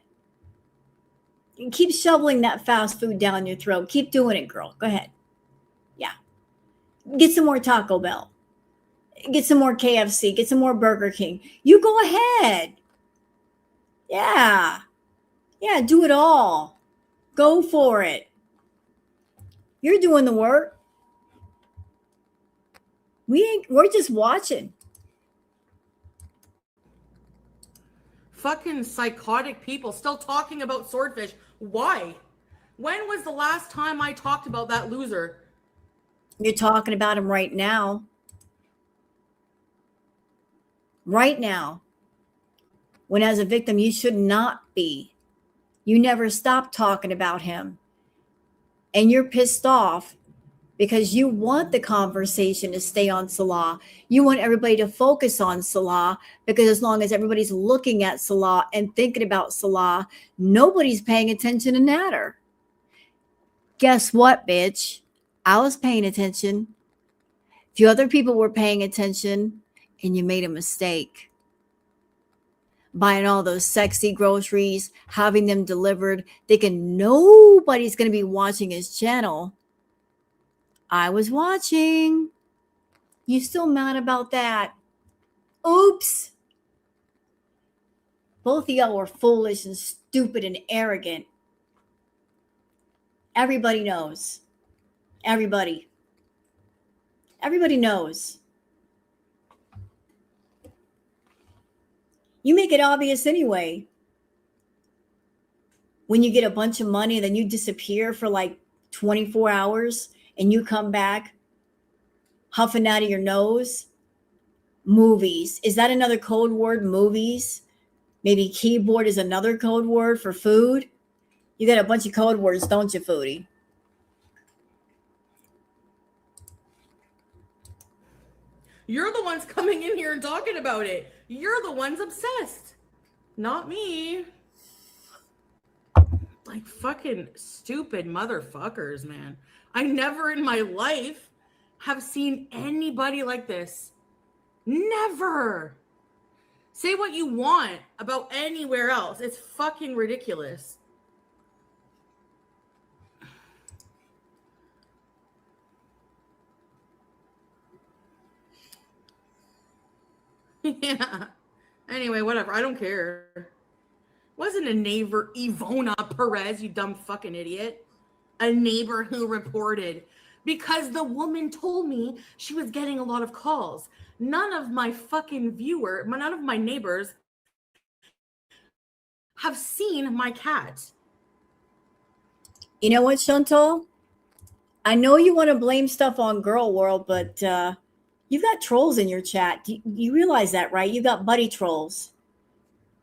You keep shoveling that fast food down your throat. Keep doing it, girl. Go ahead. Yeah. Get some more Taco Bell. Get some more KFC. Get some more Burger King. You go ahead. Yeah. Yeah, do it all. Go for it. You're doing the work. We're just watching. Fucking psychotic people still talking about swordfish. Why? When was the last time I talked about that loser? You're talking about him right now. Right now. When as a victim, you should not be. You never stop talking about him. And you're pissed off because you want the conversation to stay on Salah. You want everybody to focus on Salah because as long as everybody's looking at Salah and thinking about Salah, nobody's paying attention to Natter. Guess what, bitch? I was paying attention. A few other people were paying attention and you made a mistake. Buying all those sexy groceries, having them delivered, thinking nobody's going to be watching his channel. I was watching. You still mad about that? Oops. Both of y'all were foolish and stupid and arrogant. Everybody knows. Everybody. Everybody knows. You make it obvious anyway. When you get a bunch of money, then you disappear for like 24 hours and you come back huffing out of your nose. Movies. Is that another code word? Movies? Maybe keyboard is another code word for food? You got a bunch of code words, don't you, Foodie? You're the ones coming in here and talking about it. You're the ones obsessed. Not me. Like fucking stupid motherfuckers, man. I never in my life have seen anybody like this. Never. Say what you want about anywhere else. It's fucking ridiculous. Yeah. Anyway, whatever. I don't care. Wasn't a neighbor Ivona Perez, you dumb fucking idiot. A neighbor who reported because the woman told me she was getting a lot of calls. None of my neighbors have seen my cat. You know what, Chantal? I know you want to blame stuff on Girl World, but you've got trolls in your chat. You realize that, right? You got buddy trolls.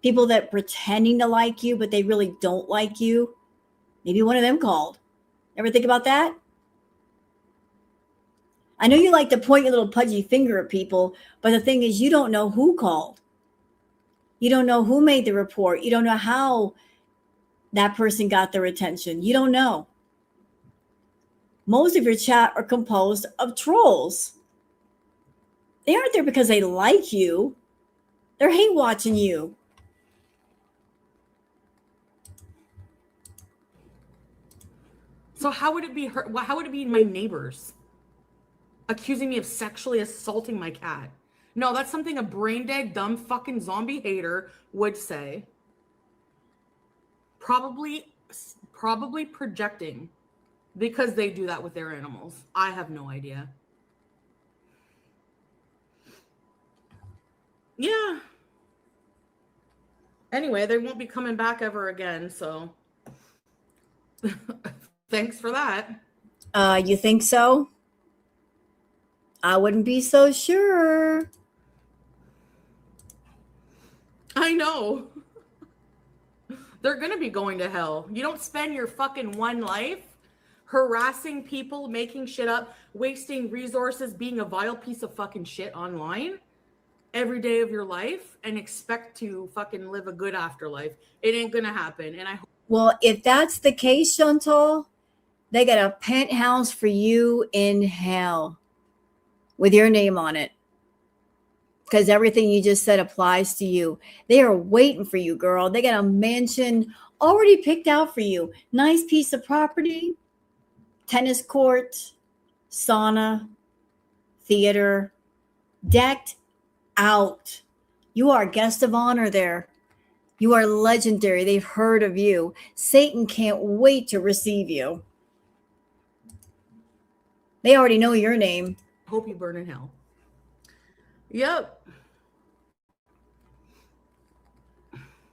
People that pretending to like you, but they really don't like you. Maybe one of them called. Ever think about that? I know you like to point your little pudgy finger at people, but the thing is, you don't know who called. You don't know who made the report. You don't know how that person got their attention. You don't know. Most of your chat are composed of trolls. They aren't there because they like you. They're hate watching you. So how would it be her? How would it be my neighbors accusing me of sexually assaulting my cat? No, that's something a brain dead, dumb fucking zombie hater would say. Probably projecting, because they do that with their animals. I have no idea. Yeah. Anyway, they won't be coming back ever again, so thanks for that. You think so? I wouldn't be so sure. I know. They're gonna be going to hell. You don't spend your fucking one life harassing people, making shit up, wasting resources, being a vile piece of fucking shit online every day of your life and expect to fucking live a good afterlife. It ain't gonna happen. And Well, if that's the case, Chantal, they got a penthouse for you in hell with your name on it. Because everything you just said applies to you. They are waiting for you, girl. They got a mansion already picked out for you. Nice piece of property, tennis court, sauna, theater, decked out. You are a guest of honor there. You are legendary. They've heard of you. Satan can't wait to receive you. They already know your name. hope you burn in hell. Yep.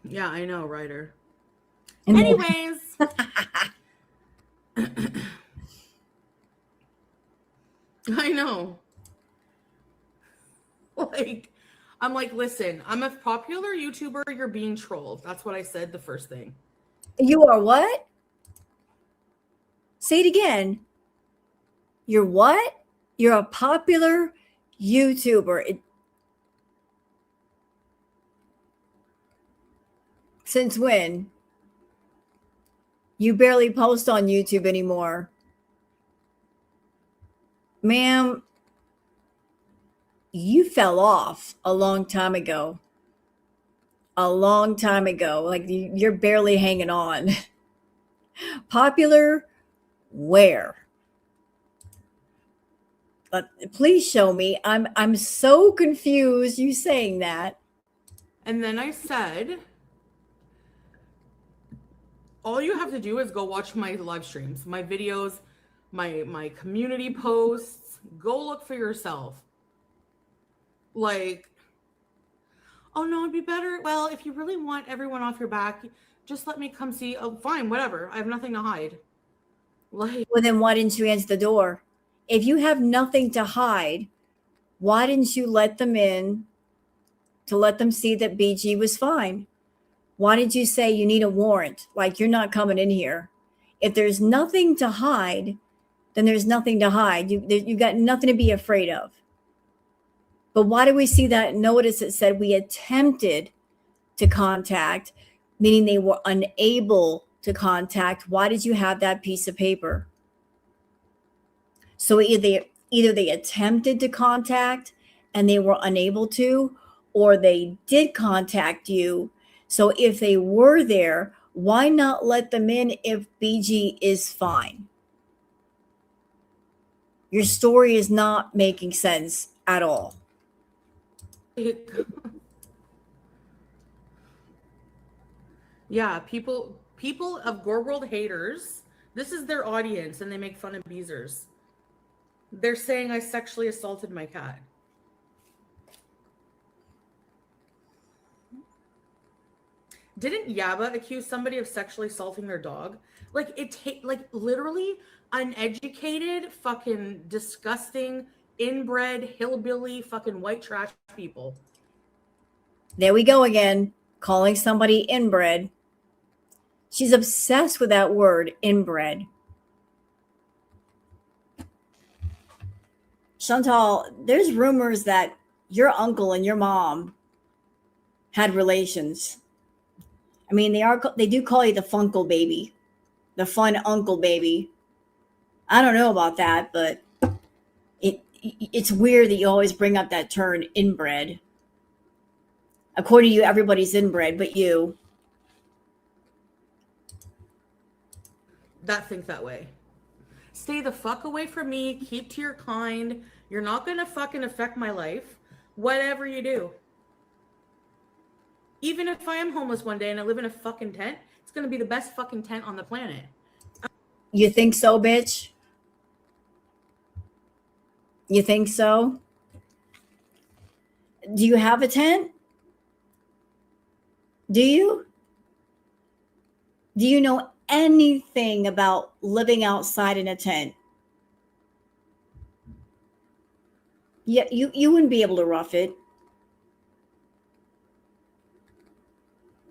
Yeah, I know, Ryder. Anyways. I know. Like, I'm like, listen, I'm a popular YouTuber. You're being trolled. That's what I said the first thing. You are what? Say it again. You're what? You're a popular YouTuber. Since when? You barely post on YouTube anymore. Ma'am, you fell off a long time ago. A long time ago. Like you're barely hanging on. Popular where? Please show me. I'm so confused you saying that. And then I said, all you have to do is go watch my live streams, my videos, my community posts. Go look for yourself. Like, oh no, it'd be better. Well, if you really want everyone off your back, just let me come see. Oh, fine, whatever. I have nothing to hide. Like, Well, then why didn't you answer the door? If you have nothing to hide, why didn't you let them in to let them see that BG was fine? Why did you say you need a warrant? Like you're not coming in here. If there's nothing to hide, then there's nothing to hide. You got nothing to be afraid of. But why do we see that notice that said we attempted to contact, meaning they were unable to contact? Why did you have that piece of paper? So either they attempted to contact and they were unable to, or they did contact you. So if they were there, why not let them in if BG is fine? Your story is not making sense at all. Yeah, people of Gore World haters, this is their audience and they make fun of Beezers. They're saying I sexually assaulted my cat. Didn't Yaba accuse somebody of sexually assaulting their dog? Like like literally uneducated, fucking disgusting, inbred, hillbilly, fucking white trash people. There we go again, calling somebody inbred. She's obsessed with that word, inbred. Chantal, there's rumors that your uncle and your mom had relations. I mean, they do call you the Funkle baby, the fun uncle baby. I don't know about that, but it's weird that you always bring up that term inbred. According to you, everybody's inbred, but you. That think that way. Stay the fuck away from me. Keep to your kind. You're not gonna fucking affect my life. Whatever you do. Even if I am homeless one day and I live in a fucking tent, it's gonna be the best fucking tent on the planet. You think so, bitch? You think so? Do you have a tent? Do you? Do you know anything about living outside in a tent? Yeah, you wouldn't be able to rough it.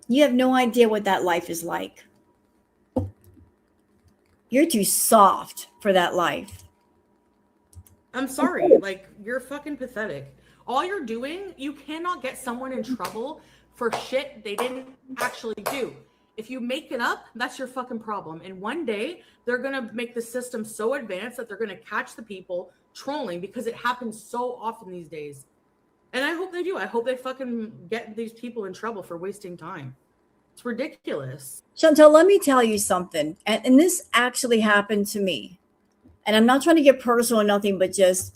You have no idea what that life is like. You're too soft for that life. I'm sorry. Like, you're fucking pathetic. All you're doing, you cannot get someone in trouble for shit they didn't actually do. If you make it up, that's your fucking problem. And one day, they're going to make the system so advanced that they're going to catch the people trolling, because it happens so often these days. And I hope they do. I hope they fucking get these people in trouble for wasting time. It's ridiculous. Chantal, let me tell you something. And this actually happened to me. And I'm not trying to get personal or nothing, but just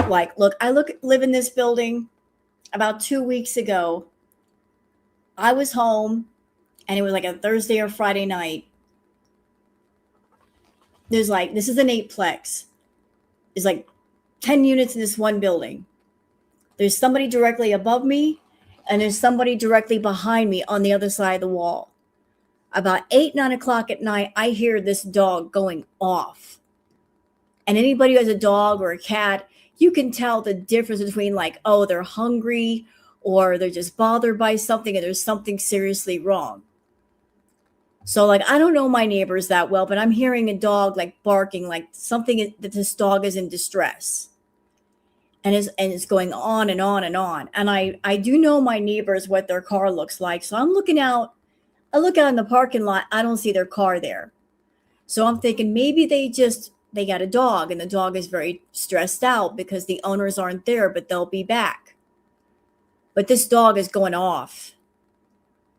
like, look, live in this building. About 2 weeks ago, I was home and it was like a Thursday or Friday night. This is an 8-plex. There's like 10 units in this one building. There's somebody directly above me and there's somebody directly behind me on the other side of the wall. About 8, 9 o'clock at night, I hear this dog going off. And anybody who has a dog or a cat, you can tell the difference between like, oh, they're hungry or they're just bothered by something and there's something seriously wrong. So like, I don't know my neighbors that well, but I'm hearing a dog like barking, like something that this dog is in distress. And it's going on and on and on. And I do know my neighbors, what their car looks like. So I'm looking out. I look out in the parking lot. I don't see their car there. So I'm thinking maybe they got a dog and the dog is very stressed out because the owners aren't there, but they'll be back. But this dog is going off.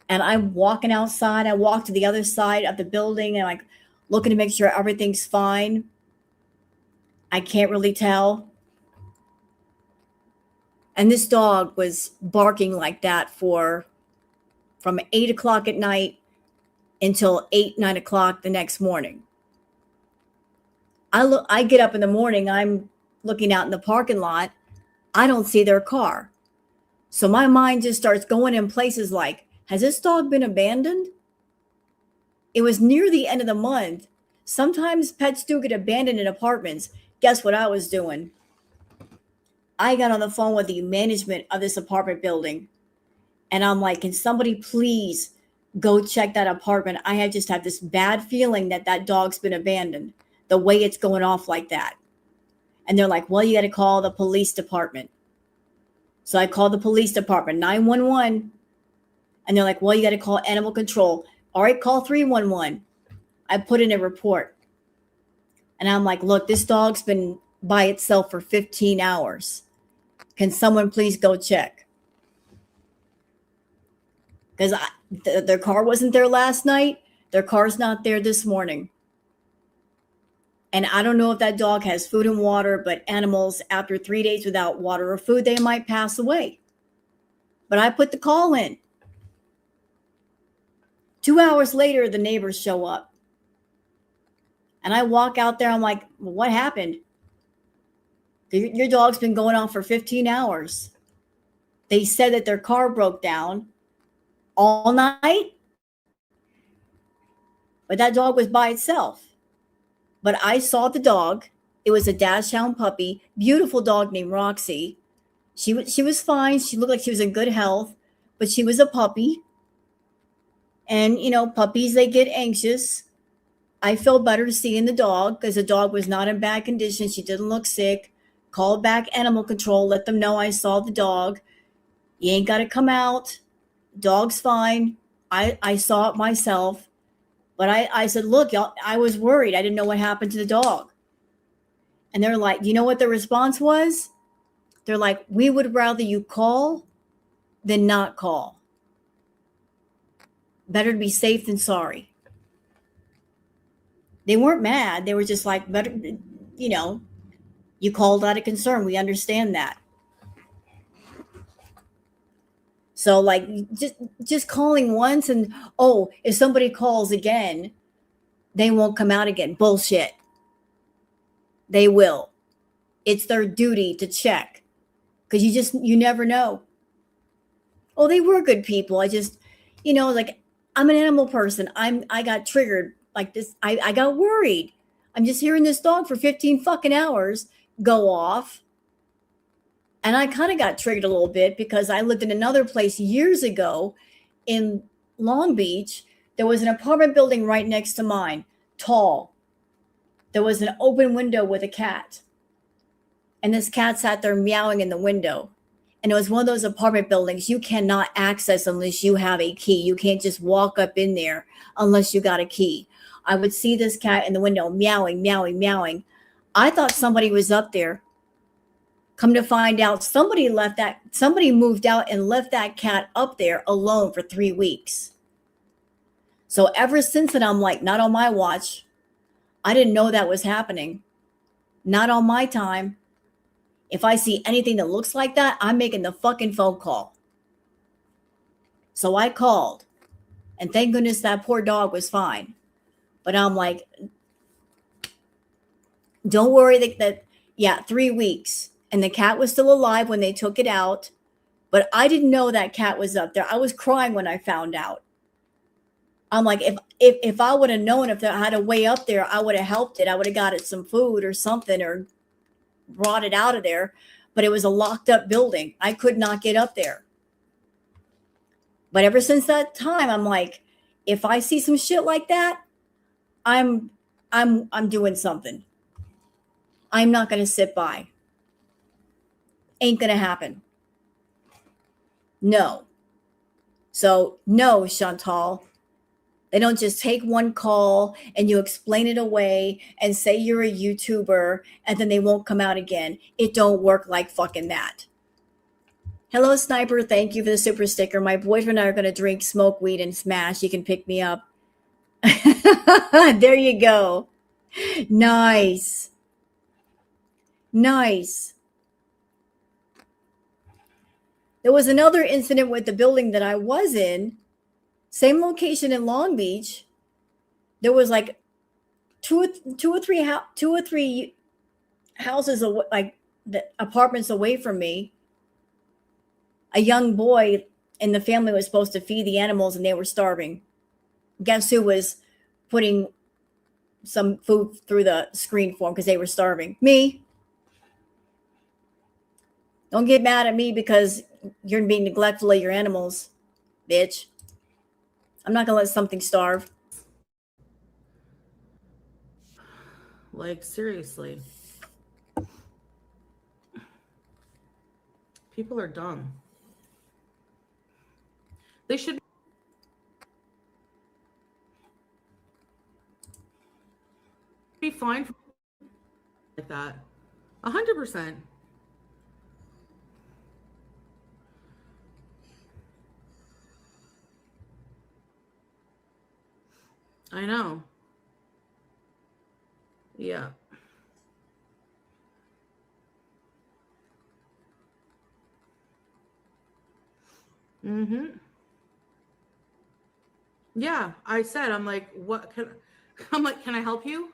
And I'm walking outside. I walk to the other side of the building and like looking to make sure everything's fine. I can't really tell. And this dog was barking like that from 8 o'clock at night until 8, 9 o'clock the next morning. I get up in the morning. I'm looking out in the parking lot. I don't see their car. So my mind just starts going in places like, has this dog been abandoned? It was near the end of the month. Sometimes pets do get abandoned in apartments. Guess what I was doing? I got on the phone with the management of this apartment building. And I'm like, can somebody please go check that apartment? I just have this bad feeling that dog's been abandoned, the way it's going off like that. And they're like, well, you got to call the police department. So I called the police department, 911. And they're like, well, you got to call animal control. All right, call 311. I put in a report. And I'm like, look, this dog's been by itself for 15 hours. Can someone please go check? Because their car wasn't there last night. Their car's not there this morning. And I don't know if that dog has food and water, but animals after 3 days without water or food, they might pass away. but I put the call in. 2 hours later, the neighbors show up. And I walk out there. I'm like, well, what happened? Your dog's been going on for 15 hours. They said that their car broke down all night, but that dog was by itself. But I saw the dog. It was a dachshund puppy, beautiful dog named Roxy. She was fine. She looked like she was in good health, but she was a puppy. And, you know, puppies, they get anxious. I felt better seeing the dog because the dog was not in bad condition. She didn't look sick. Called back animal control, let them know I saw the dog. You ain't got to come out. Dog's fine. I saw it myself. But I said, look, y'all, I was worried. I didn't know what happened to the dog. And they're like, you know what the response was? They're like, we would rather you call than not call. Better to be safe than sorry. They weren't mad. They were just like, better, you know, you called out of concern. We understand that. So like just calling once and, oh, if somebody calls again, they won't come out again. Bullshit. They will. It's their duty to check because you never know. Oh, they were good people. I just, you know, like I'm an animal person. I got triggered like this. I got worried. I'm just hearing this dog for 15 fucking hours go off. And I kind of got triggered a little bit because I lived in another place years ago in Long Beach. There was an apartment building right next to mine, tall. There was an open window with a cat. And this cat sat there meowing in the window. And it was one of those apartment buildings you cannot access unless you have a key. You can't just walk up in there unless you got a key. I would see this cat in the window meowing, meowing, meowing. I thought somebody was up there. Come to find out, somebody moved out and left that cat up there alone for 3 weeks. So ever since then, I'm like, not on my watch. I didn't know that was happening. Not on my time. If I see anything that looks like that, I'm making the fucking phone call. So I called. And thank goodness that poor dog was fine. But I'm like, don't worry that 3 weeks. And the cat was still alive when they took it out. But I didn't know that cat was up there. I was crying when I found out. I'm like, if I would have known if there had a way up there, I would have helped it. I would have got it some food or something or brought it out of there. But it was a locked up building. I could not get up there. But ever since that time, I'm like, if I see some shit like that, I'm doing something. I'm not going to sit by. Ain't going to happen. No. So no, Chantal. They don't just take one call and you explain it away and say you're a YouTuber and then they won't come out again. It don't work like fucking that. Hello, Sniper. Thank you for the super sticker. My boyfriend and I are going to drink, smoke weed, and smash. You can pick me up. There you go. Nice. Nice. There was another incident with the building that I was in. Same location in Long Beach. There was like two or three houses away, like the apartments away from me. A young boy and the family was supposed to feed the animals and they were starving. Guess who was putting some food through the screen for them because they were starving? Me. Don't get mad at me because you're being neglectful of your animals, bitch. I'm not going to let something starve. Like, seriously. People are dumb. They should be fined for like that. 100%. I know. Yeah. Mm-hmm. Yeah, I said, I'm like, I'm like, can I help you?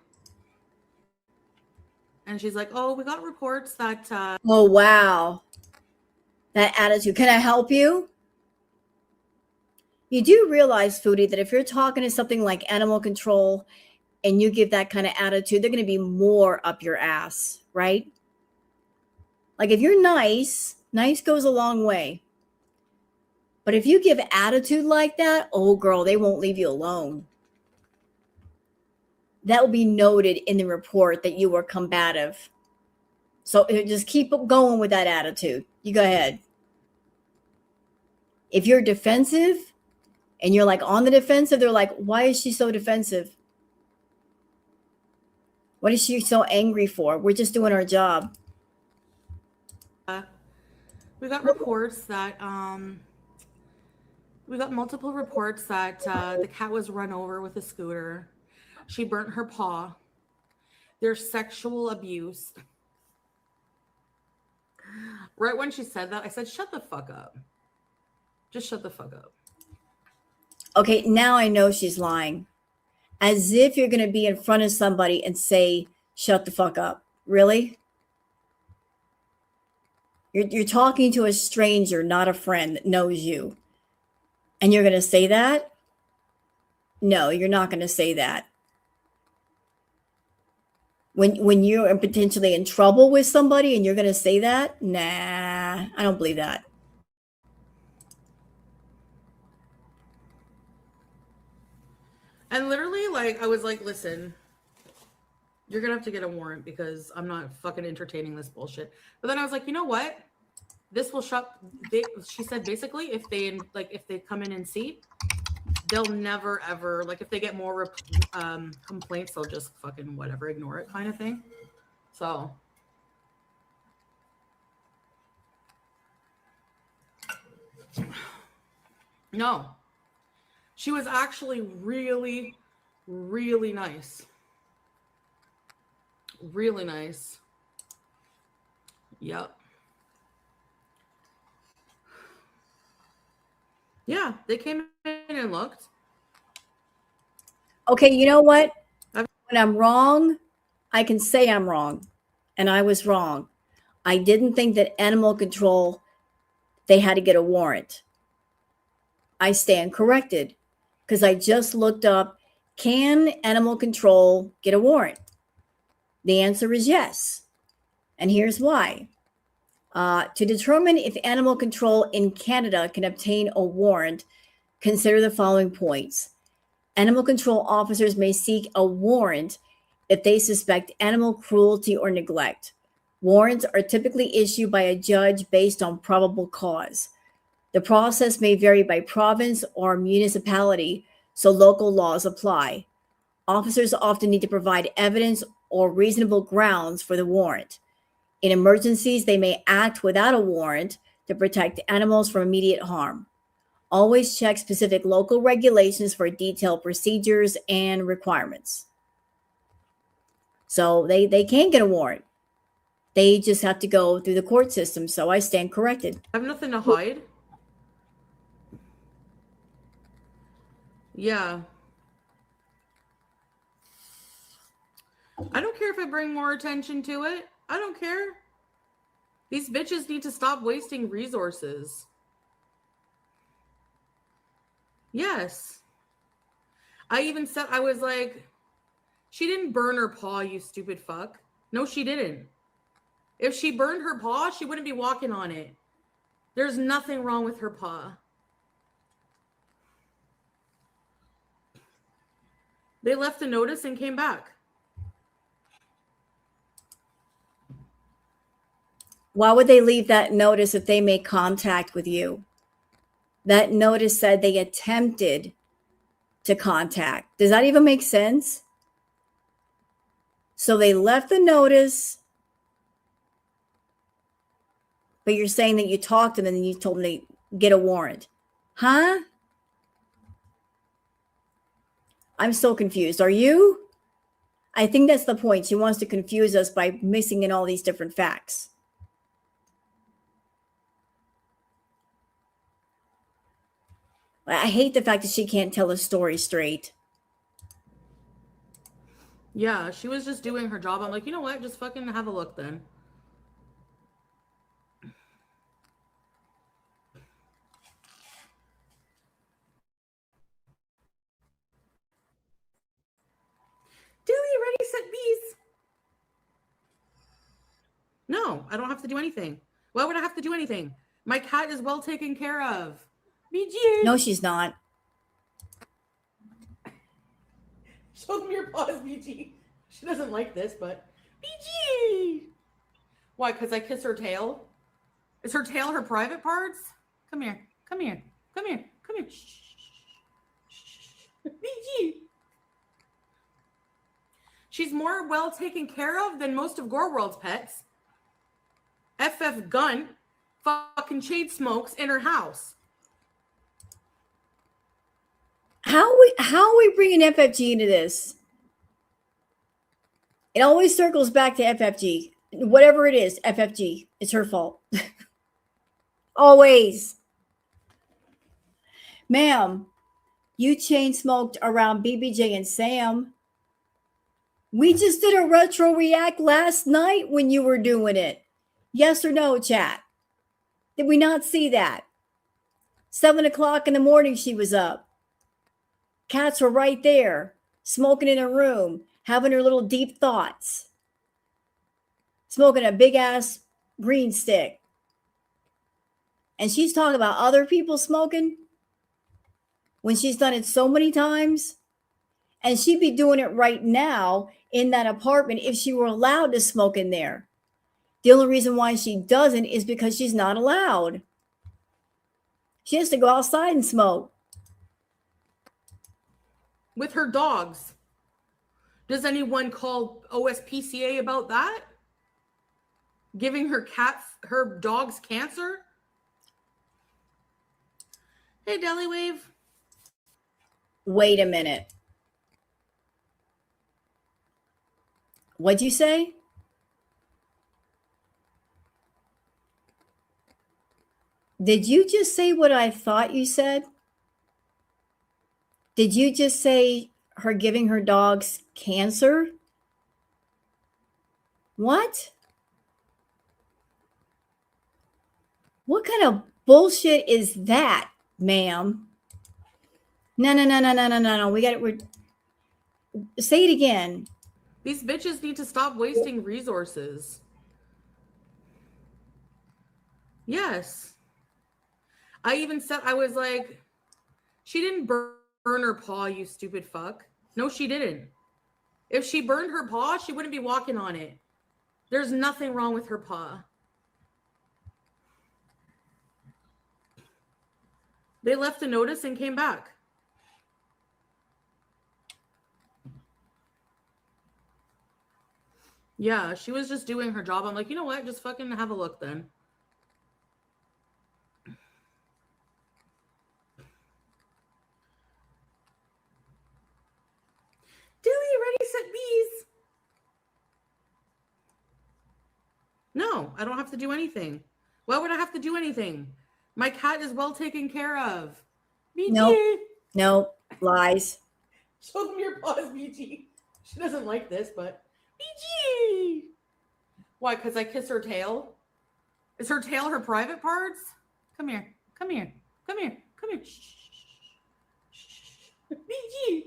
And she's like, oh, we got reports that Oh, wow. That attitude. Can I help you? You do realize, Foodie, that if you're talking to something like animal control and you give that kind of attitude, they're going to be more up your ass, right? Like if you're nice, nice goes a long way. But if you give attitude like that, oh girl, they won't leave you alone. That will be noted in the report that you were combative. So just keep going with that attitude. You go ahead. If you're defensive and you're like on the defensive, they're like, why is she so defensive? What is she so angry for? We're just doing our job. we got reports that we got multiple reports that the cat was run over with a scooter. She burnt her paw. There's sexual abuse. Right when she said that, I said, shut the fuck up. Just shut the fuck up. Okay, now I know she's lying. As if you're going to be in front of somebody and say, shut the fuck up. Really? You're talking to a stranger, not a friend that knows you. And you're going to say that? No, you're not going to say that. When you're potentially in trouble with somebody and you're going to say that? Nah, I don't believe that. And literally, like, I was like, listen, you're going to have to get a warrant because I'm not fucking entertaining this bullshit. But then I was like, you know what? This will shut. She said basically, if they come in and see, they'll never ever, like, if they get more complaints, they'll just fucking whatever, ignore it kind of thing. So. No. She was actually really, really nice. Really nice. Yep. Yeah, they came in and looked. Okay, you know what? When I'm wrong, I can say I'm wrong. And I was wrong. I didn't think that animal control, they had to get a warrant. I stand corrected because I just looked up, can animal control get a warrant? The answer is yes. And here's why. To determine if animal control in Canada can obtain a warrant, consider the following points. Animal control officers may seek a warrant if they suspect animal cruelty or neglect. Warrants are typically issued by a judge based on probable cause. The process may vary by province or municipality, so local laws apply. Officers often need to provide evidence or reasonable grounds for the warrant. In emergencies, they may act without a warrant to protect animals from immediate harm. Always check specific local regulations for detailed procedures and requirements. So they can get a warrant. They just have to go through the court system. So I stand corrected. I have nothing to hide. Yeah. I don't care if I bring more attention to it. I don't care. These bitches need to stop wasting resources. Yes. I even said, I was like, she didn't burn her paw, you stupid fuck. No, she didn't. If she burned her paw, she wouldn't be walking on it. There's nothing wrong with her paw. They left a notice and came back. Why would they leave that notice if they made contact with you? That notice said they attempted to contact. Does that even make sense? So they left the notice, but you're saying that you talked to them and you told them to get a warrant. Huh? I'm so confused. Are you? I think that's the point. She wants to confuse us by mixing in all these different facts. I hate the fact that she can't tell a story straight. Yeah, she was just doing her job. I'm like, you know what? Just fucking have a look then. Dilly, ready, set, bees. No, I don't have to do anything. Why would I have to do anything? My cat is well taken care of. BG. No, she's not. Show me your paws, BG. She doesn't like this, but BG. Why? Because I kiss her tail? Is her tail her private parts? Come here. Come here. Come here. Come here. BG. She's more well taken care of than most of Gore World's pets. FF Gun fucking shade smokes in her house. How are we bringing FFG into this? It always circles back to FFG. Whatever it is, FFG. It's her fault. Always. Ma'am, you chain smoked around BBJ and Sam. We just did a retro react last night when you were doing it. Yes or no, chat? Did we not see that? 7 o'clock in the morning she was up. Cats were right there, smoking in her room, having her little deep thoughts. Smoking a big ass green stick. And she's talking about other people smoking when she's done it so many times. And she'd be doing it right now in that apartment if she were allowed to smoke in there. The only reason why she doesn't is because she's not allowed. She has to go outside and smoke. With her dogs. Does anyone call OSPCA about that? Giving her dogs cancer? Hey, Deli Wave. Wait a minute. What'd you say? Did you just say what I thought you said? Did you just say her giving her dogs cancer? What? What kind of bullshit is that, ma'am? No. We got it. Say it again. These bitches need to stop wasting resources. Yes. I even said, I was like, she didn't burn her paw, you stupid fuck. No, she didn't. If she burned her paw, she wouldn't be walking on it. There's nothing wrong with her paw. They left a notice and came back. Yeah, she was just doing her job. I'm like, you know what? Just fucking have a look then. Dilly, ready, set, bees. No, I don't have to do anything. Why would I have to do anything? My cat is well taken care of. BG. Nope. Lies. Show them your paws, BG. She doesn't like this, but BG. Why? Because I kiss her tail? Is her tail her private parts? Come here. Come here. Come here. Come here. BG.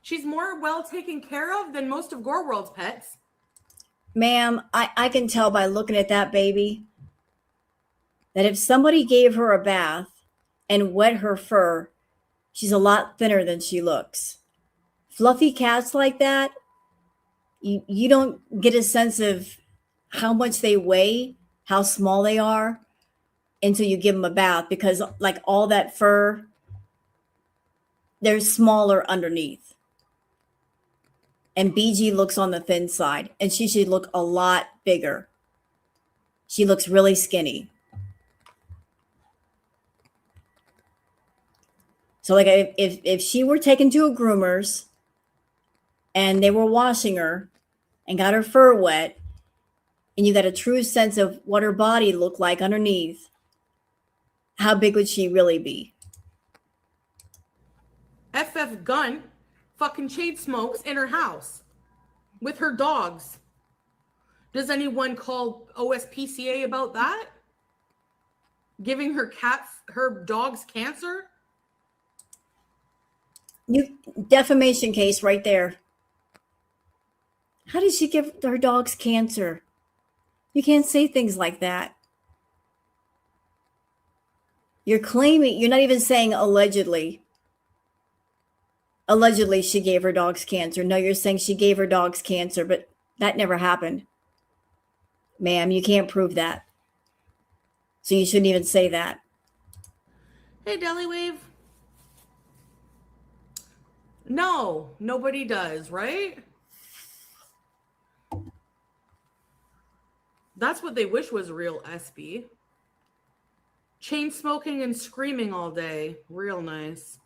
She's more well taken care of than most of Gore World's pets. Ma'am, I can tell by looking at that baby that if somebody gave her a bath and wet her fur, she's a lot thinner than she looks. Fluffy cats like that, you don't get a sense of how much they weigh, how small they are until you give them a bath, because like all that fur, they're smaller underneath. And BG looks on the thin side, and she should look a lot bigger. She looks really skinny. So like if she were taken to a groomer's and they were washing her and got her fur wet, and you got a true sense of what her body looked like underneath, how big would she really be? FF Gun fucking chain smokes in her house with her dogs. Does anyone call OSPCA about that? Giving her dogs cancer? Defamation case right there. How did she give her dogs cancer? You can't say things like that. You're claiming, you're not even saying allegedly. Allegedly, she gave her dogs cancer. No, you're saying she gave her dogs cancer, but that never happened. Ma'am, you can't prove that. So you shouldn't even say that. Hey, Deli Wave. No, nobody does, right? That's what they wish was real SB. Chain smoking and screaming all day. Real nice.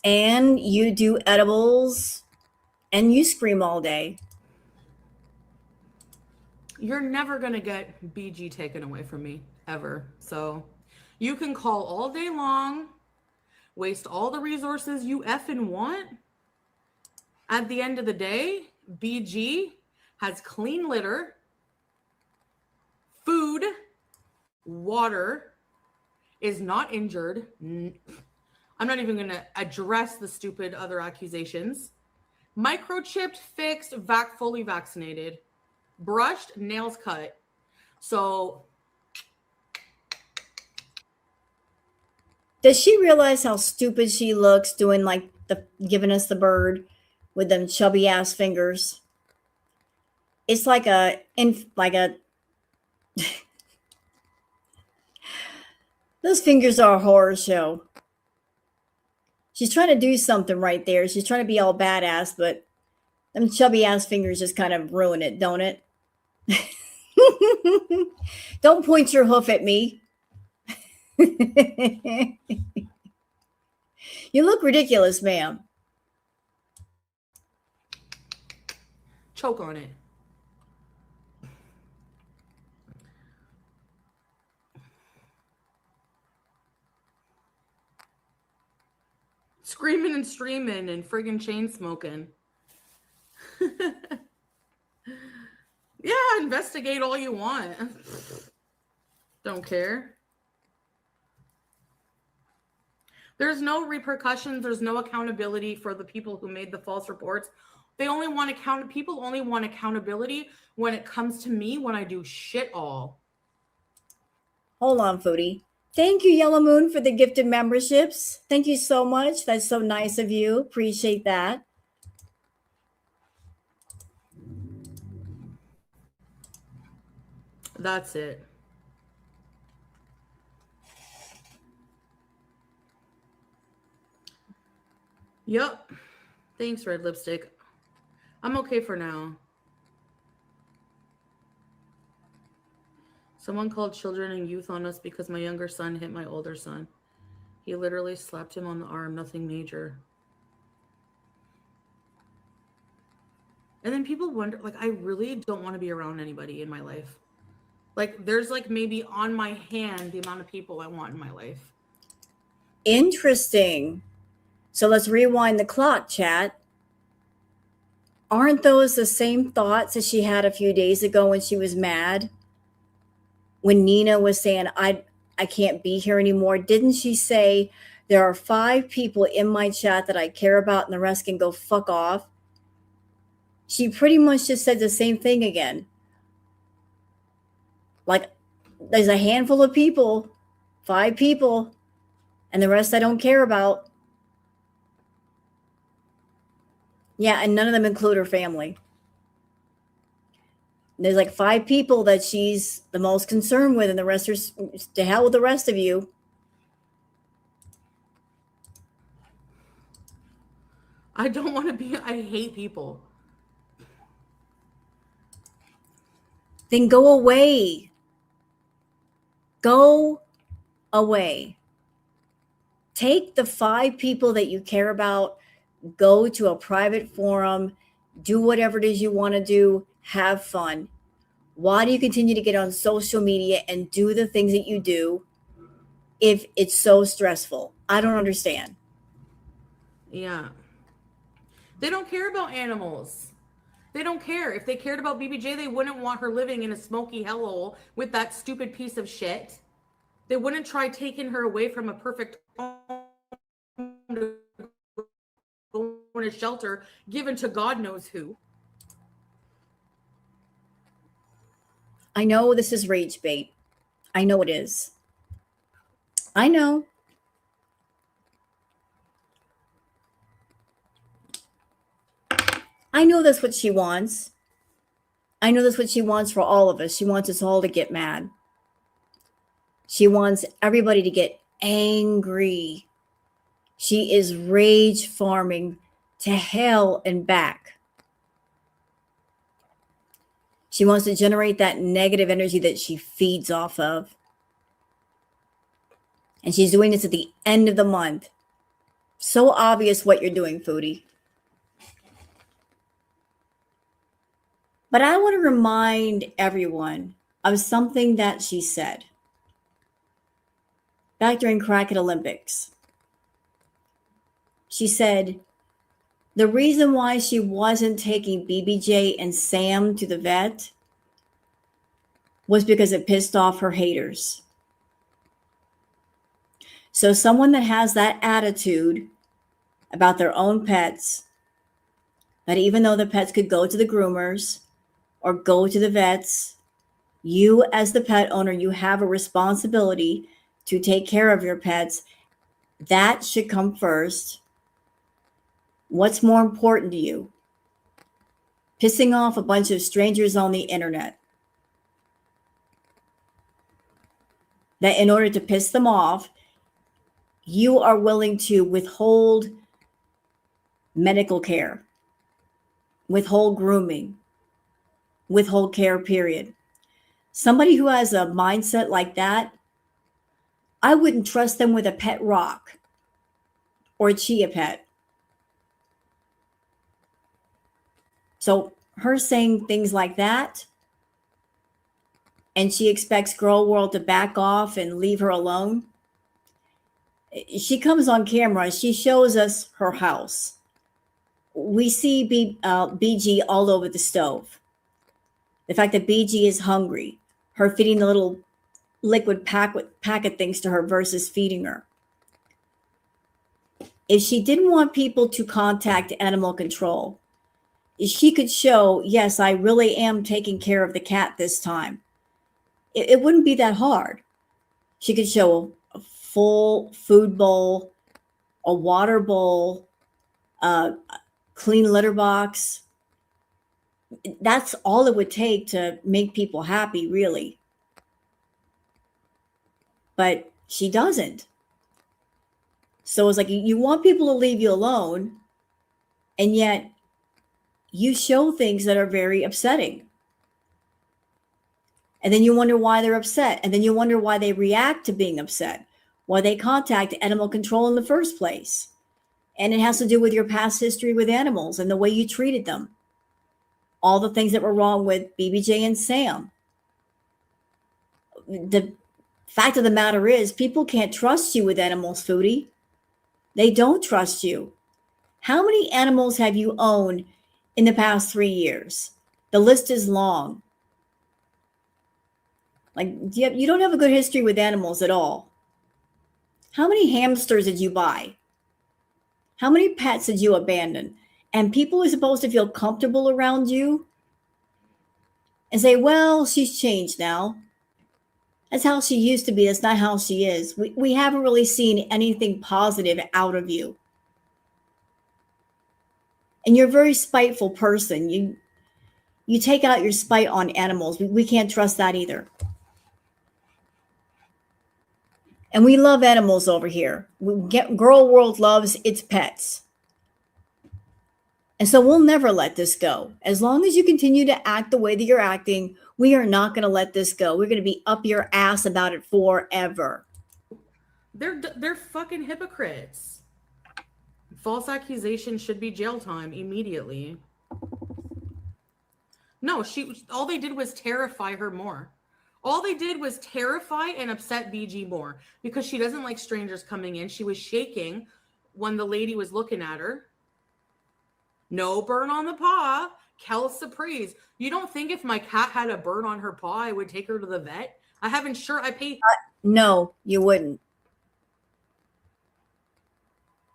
And you do edibles and you scream all day. You're never going to get BG taken away from me, ever. So you can call all day long, waste all the resources you effing want. At the end of the day, BG has clean litter, food, water, is not injured. I'm not even going to address the stupid other accusations. Microchipped, fixed, fully vaccinated, brushed, nails cut. So does she realize how stupid she looks doing like giving us the bird with them chubby ass fingers? It's like those fingers are a horror show. She's trying to do something right there. She's trying to be all badass, but them chubby ass fingers just kind of ruin it, don't it? Don't point your hoof at me. You look ridiculous, ma'am. choke on it. Screaming and streaming and friggin' chain smoking. Yeah, investigate all you want. Don't care. There's no repercussions. There's no accountability for the people who made the false reports. People only want accountability when it comes to me when I do shit all. Hold on, Foodie. Thank you, Yellow Moon, for the gifted memberships. Thank you so much. That's so nice of you. Appreciate that. That's it. Yep. Thanks, Red Lipstick. I'm okay for now. Someone called children and youth on us because my younger son hit my older son. He literally slapped him on the arm, nothing major. And then people wonder, like, I really don't want to be around anybody in my life. Like, there's like maybe on my hand the amount of people I want in my life. Interesting. So let's rewind the clock, chat. Aren't those the same thoughts that she had a few days ago when she was mad? When Nina was saying, I can't be here anymore. Didn't she say, there are 5 people in my chat that I care about and the rest can go fuck off? She pretty much just said the same thing again. Like, there's a handful of people, 5 people, and the rest I don't care about. Yeah, and none of them include her family. There's like 5 people that she's the most concerned with, and the rest are to hell with the rest of you. I don't want to be, I hate people. Then go away. Go away. Take the 5 people that you care about, go to a private forum, do whatever it is you want to do, have fun. Why do you continue to get on social media and do the things that you do? if it's so stressful? I don't understand. Yeah. They don't care about animals. They don't care. If they cared about BBJ, they wouldn't want her living in a smoky hellhole with that stupid piece of shit. They wouldn't try taking her away from a perfect home to go in a shelter given to God knows who. I know this is rage bait. I know it is. I know. I know that's what she wants. I know that's what she wants for all of us. She wants us all to get mad. She wants everybody to get angry. She is rage farming to hell and back. She wants to generate that negative energy that she feeds off of. And she's doing this at the end of the month. So obvious what you're doing, Foodie. But I want to remind everyone of something that she said back during Cracked Olympics. She said the reason why she wasn't taking BBJ and Sam to the vet was because it pissed off her haters. So someone that has that attitude about their own pets, that even though the pets could go to the groomers or go to the vets, you as the pet owner, you have a responsibility to take care of your pets. That should come first. What's more important to you? Pissing off a bunch of strangers on the internet. That in order to piss them off, you are willing to withhold medical care, withhold grooming, withhold care, period. Somebody who has a mindset like that, I wouldn't trust them with a pet rock or a chia pet. So her saying things like that, and she expects Girl World to back off and leave her alone. She comes on camera, she shows us her house. We see BG all over the stove. The fact that BG is hungry, her feeding the little liquid packet things to her versus feeding her. If she didn't want people to contact animal control, she could show, yes, I really am taking care of the cat this time. It wouldn't be that hard. She could show a full food bowl, a water bowl, a clean litter box. That's all it would take to make people happy, really. But she doesn't. So it's like you want people to leave you alone, and yet you show things that are very upsetting. And then you wonder why they're upset. And then you wonder why they react to being upset, why they contact animal control in the first place. And it has to do with your past history with animals and the way you treated them. All the things that were wrong with BBJ and Sam. The fact of the matter is, people can't trust you with animals, Foodie. They don't trust you. How many animals have you owned in the past 3 years? The list is long. Like, you don't have a good history with animals at all. How many hamsters did you buy? How many pets did you abandon? And people are supposed to feel comfortable around you and say, well, she's changed now. That's how she used to be. That's not how she is. We haven't really seen anything positive out of you. And you're a very spiteful person. You take out your spite on animals. We can't trust that either. And we love animals over here. Girl World loves its pets. And so we'll never let this go. As long as you continue to act the way that you're acting, we are not going to let this go. We're going to be up your ass about it forever. They're fucking hypocrites. False accusation should be jail time immediately. No, all they did was terrify her more. All they did was terrify and upset BG more because she doesn't like strangers coming in. She was shaking when the lady was looking at her. No burn on the paw. Kel surprise. You don't think if my cat had a burn on her paw, I would take her to the vet? I have insurance. I pay. No, you wouldn't.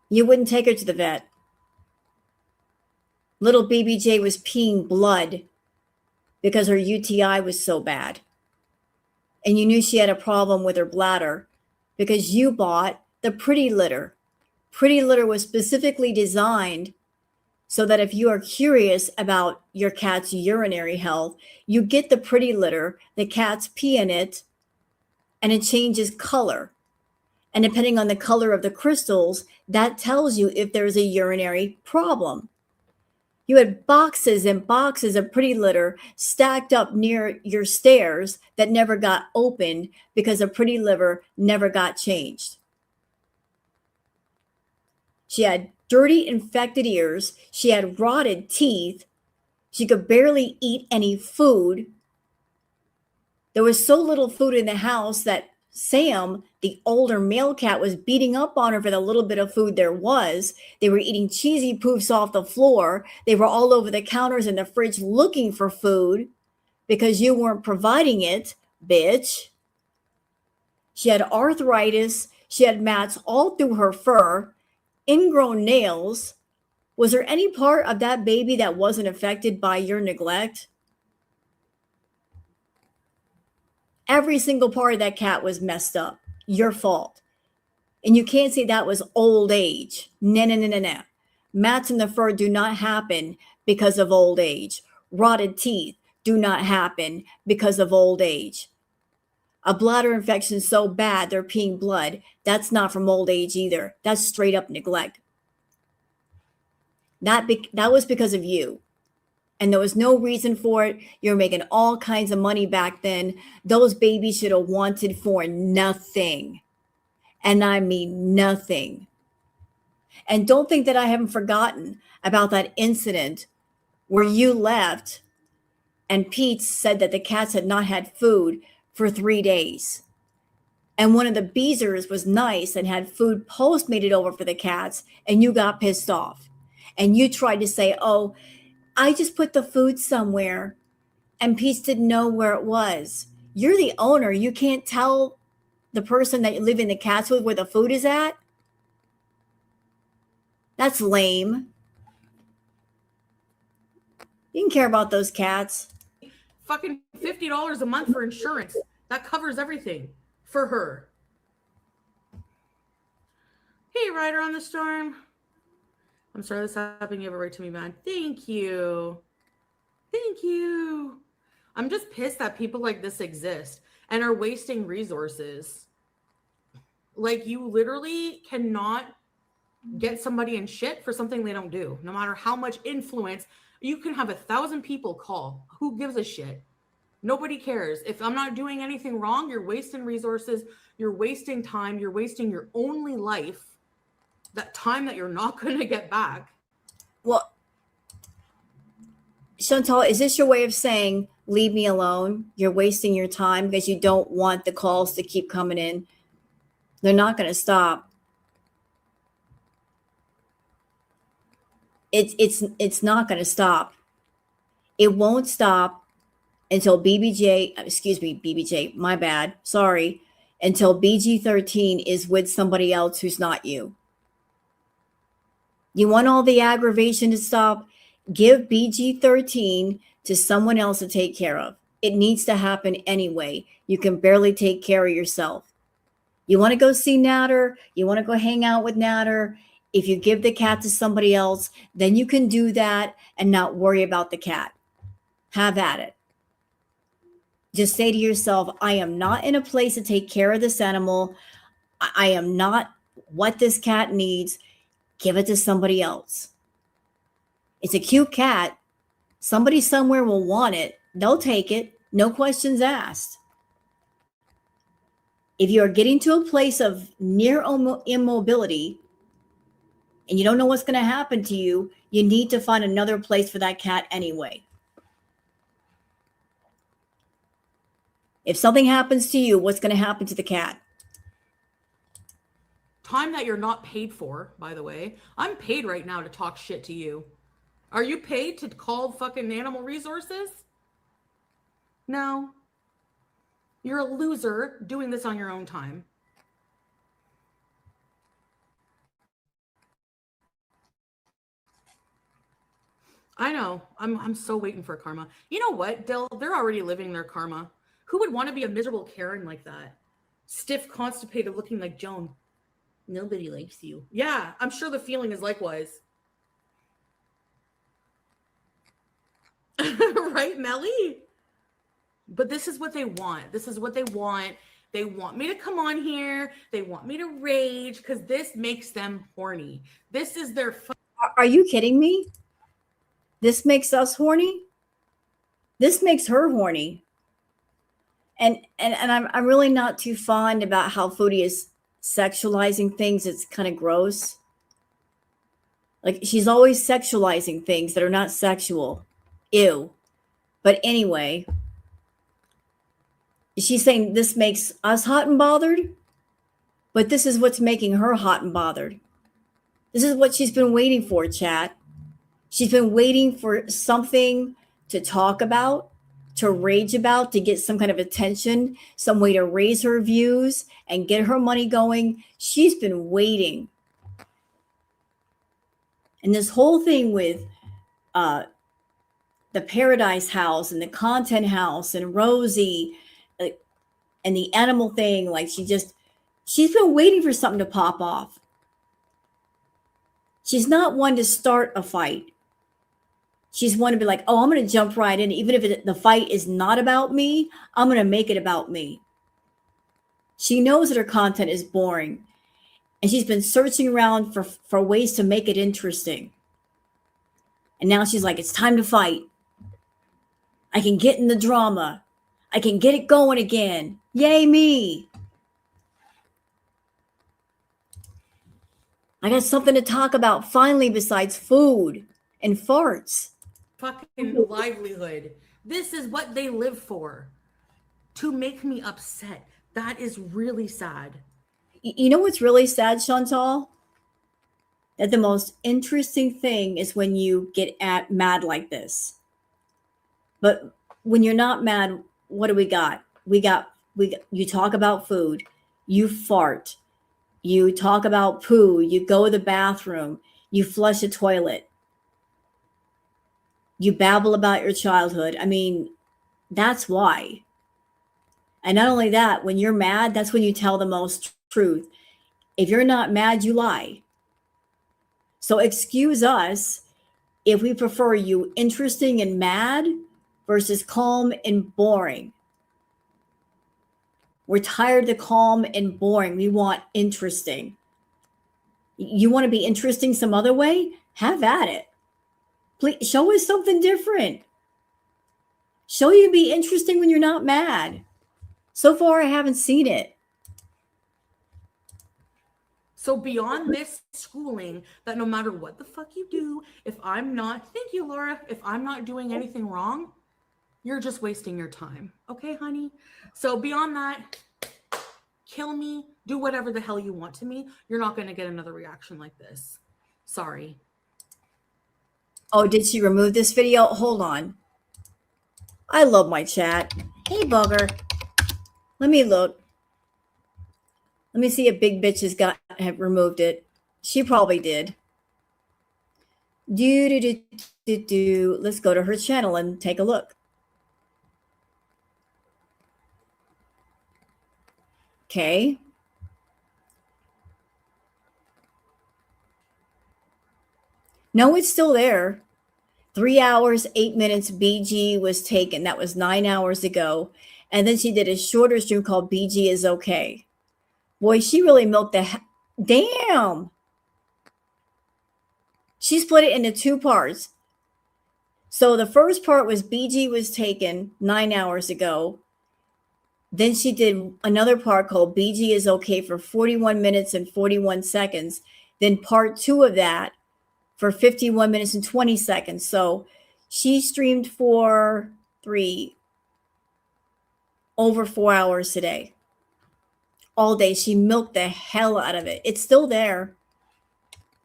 You wouldn't take her to the vet. Little BBJ was peeing blood because her UTI was so bad. And you knew she had a problem with her bladder because you bought the Pretty Litter. Pretty Litter was specifically designed so that if you are curious about your cat's urinary health, you get the Pretty Litter, the cats pee in it, and it changes color. And depending on the color of the crystals, that tells you if there's a urinary problem. You had boxes and boxes of Pretty Litter stacked up near your stairs that never got opened because a Pretty Litter never got changed. She had dirty, infected ears. She had rotted teeth. She could barely eat any food. There was so little food in the house that Sam, the older male cat, was beating up on her for the little bit of food there was. They were eating cheesy poofs off the floor. They were all over the counters in the fridge looking for food because you weren't providing it, bitch. She had arthritis. She had mats all through her fur, ingrown nails. Was there any part of that baby that wasn't affected by your neglect? Every single part of that cat was messed up. Your fault. And you can't say that was old age. No. Mats in the fur do not happen because of old age. Rotted teeth do not happen because of old age. A bladder infection so bad they're peeing blood, that's not from old age either. That's straight up neglect. That was because of you. And there was no reason for it. You're making all kinds of money back then. Those babies should have wanted for nothing. And I mean nothing. And don't think that I haven't forgotten about that incident where you left and Pete said that the cats had not had food for 3 days. And one of the Beezers was nice and had food postmated over for the cats, and you got pissed off. And you tried to say, oh, I just put the food somewhere, and Pete didn't know where it was. You're the owner. You can't tell the person that you live in the cats with where the food is at? That's lame. You didn't care about those cats. Fucking $50 a month for insurance. That covers everything for her. Hey, Rider on the Storm. I'm sorry this happened. You have a right to me, man. Thank you. Thank you. I'm just pissed that people like this exist and are wasting resources. Like, you literally cannot get somebody in shit for something they don't do. No matter how much influence, you can have 1,000 people call. Who gives a shit? Nobody cares. If I'm not doing anything wrong, you're wasting resources. You're wasting time. You're wasting your only life. That time that you're not going to get back. Well, Chantal, is this your way of saying, leave me alone? You're wasting your time because you don't want the calls to keep coming in. They're not going to stop. It's not going to stop. It won't stop until BBJ, my bad, sorry, until BG13 is with somebody else who's not you. You want all the aggravation to stop? Give BG13 to someone else to take care of. It needs to happen anyway. You can barely take care of yourself. You want to go see Natter? You want to go hang out with Natter? If you give the cat to somebody else, then you can do that and not worry about the cat. Have at it. Just say to yourself, I am not in a place to take care of this animal. I am not what this cat needs. Give it to somebody else. It's a cute cat. Somebody somewhere will want it. They'll take it. No questions asked. If you are getting to a place of near immobility and you don't know what's going to happen to you, you need to find another place for that cat anyway. If something happens to you, what's going to happen to the cat? Time that you're not paid for, by the way. I'm paid right now to talk shit to you. Are you paid to call fucking animal resources? No. You're a loser doing this on your own time. I know. I'm so waiting for karma. You know what, Dill? They're already living their karma. Who would want to be a miserable Karen like that? Stiff, constipated, looking like Joan. Nobody likes you. Yeah, I'm sure the feeling is likewise. Right, Melly? But this is what they want. This is what they want. They want me to come on here. They want me to rage because this makes them horny. This is their Are you kidding me? This makes us horny? This makes her horny. And I'm really not too fond about how Foodie is sexualizing things. It's kind of gross. Like, she's always sexualizing things that are not sexual. Ew. But anyway, she's saying this makes us hot and bothered, but this is what's making her hot and bothered. This is what she's been waiting for, chat. She's been waiting for something to talk about, to rage about, to get some kind of attention, some way to raise her views and get her money going. She's been waiting. And this whole thing with the Paradise House and the Content House and Rosie and the animal thing, like she's been waiting for something to pop off. She's not one to start a fight. She's one to be like, oh, I'm going to jump right in. Even if the fight is not about me, I'm going to make it about me. She knows that her content is boring. And she's been searching around for ways to make it interesting. And now she's like, it's time to fight. I can get in the drama. I can get it going again. Yay, me. I got something to talk about finally besides food and farts. Fucking livelihood. This is what they live for. To make me upset. That is really sad. You know what's really sad, Chantal? That the most interesting thing is when you get mad like this. But when you're not mad, what do we got? We got you talk about food, you fart, you talk about poo, you go to the bathroom, you flush a toilet, you babble about your childhood. I mean, that's why. And not only that, when you're mad, that's when you tell the most truth. If you're not mad, you lie. So excuse us if we prefer you interesting and mad versus calm and boring. We're tired of calm and boring. We want interesting. You want to be interesting some other way? Have at it. Please show us something different. Show you be interesting when you're not mad. So far, I haven't seen it. So beyond this schooling, that no matter what the fuck you do, if I'm not, thank you, Laura, if I'm not doing anything wrong, you're just wasting your time. Okay, honey? So beyond that, kill me, do whatever the hell you want to me. You're not going to get another reaction like this. Sorry. Oh, did she remove this video? Hold on. I love my chat. Hey, bugger. Let me look. Let me see if Big Bitch have removed it. She probably did. Let's go to her channel and take a look. Okay. No, it's still there. 3 hours, 8 minutes, BG was taken. That was 9 hours ago. And then she did a shorter stream called BG is okay. Boy, she really milked the damn. She split it into 2 parts. So the first part was BG was taken 9 hours ago. Then she did another part called BG is okay for 41 minutes and 41 seconds. Then part 2 of that for 51 minutes and 20 seconds. So she streamed for over 4 hours today. All day. She milked the hell out of it. It's still there.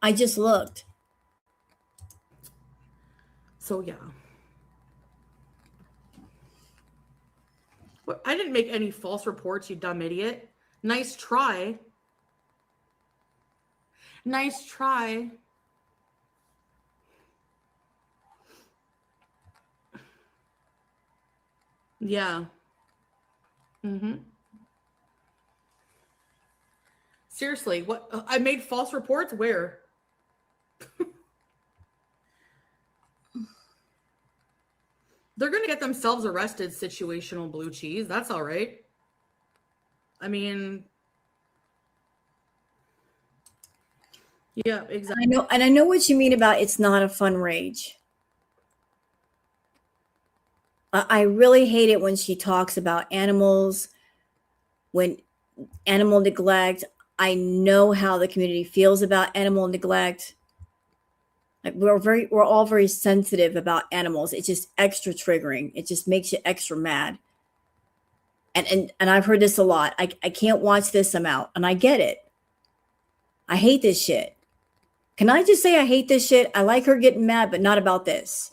I just looked. So yeah. Well, I didn't make any false reports, you dumb idiot. Nice try. Nice try. Yeah. Seriously, what? I made false reports? Where? They're going to get themselves arrested, situational blue cheese. That's all right. I mean, yeah, exactly. I know, and I know what you mean about it's not a fun rage. I really hate it when she talks about animals, when animal neglect. I know how the community feels about animal neglect. Like we're all very sensitive about animals. It's just extra triggering. It just makes you extra mad. And I've heard this a lot. I can't watch this, I'm out. And I get it. I hate this shit. Can I just say I hate this shit? I like her getting mad, but not about this.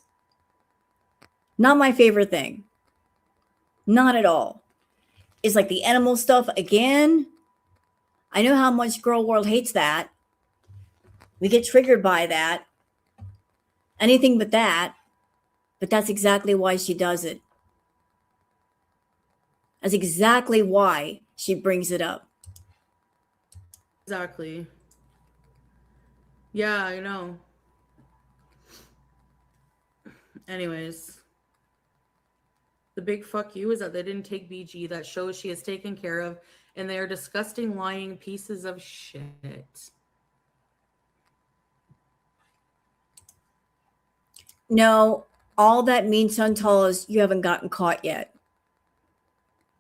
Not my favorite thing. Not at all. It's like the animal stuff again. I know how much girl world hates that. We get triggered by that. Anything but that. But that's exactly why she does it. That's exactly why she brings it up. Exactly. Yeah, I know. Anyways. The big fuck you is that they didn't take BG. That shows she is taken care of. And they are disgusting, lying pieces of shit. No, all that means, Chantal, is you haven't gotten caught yet.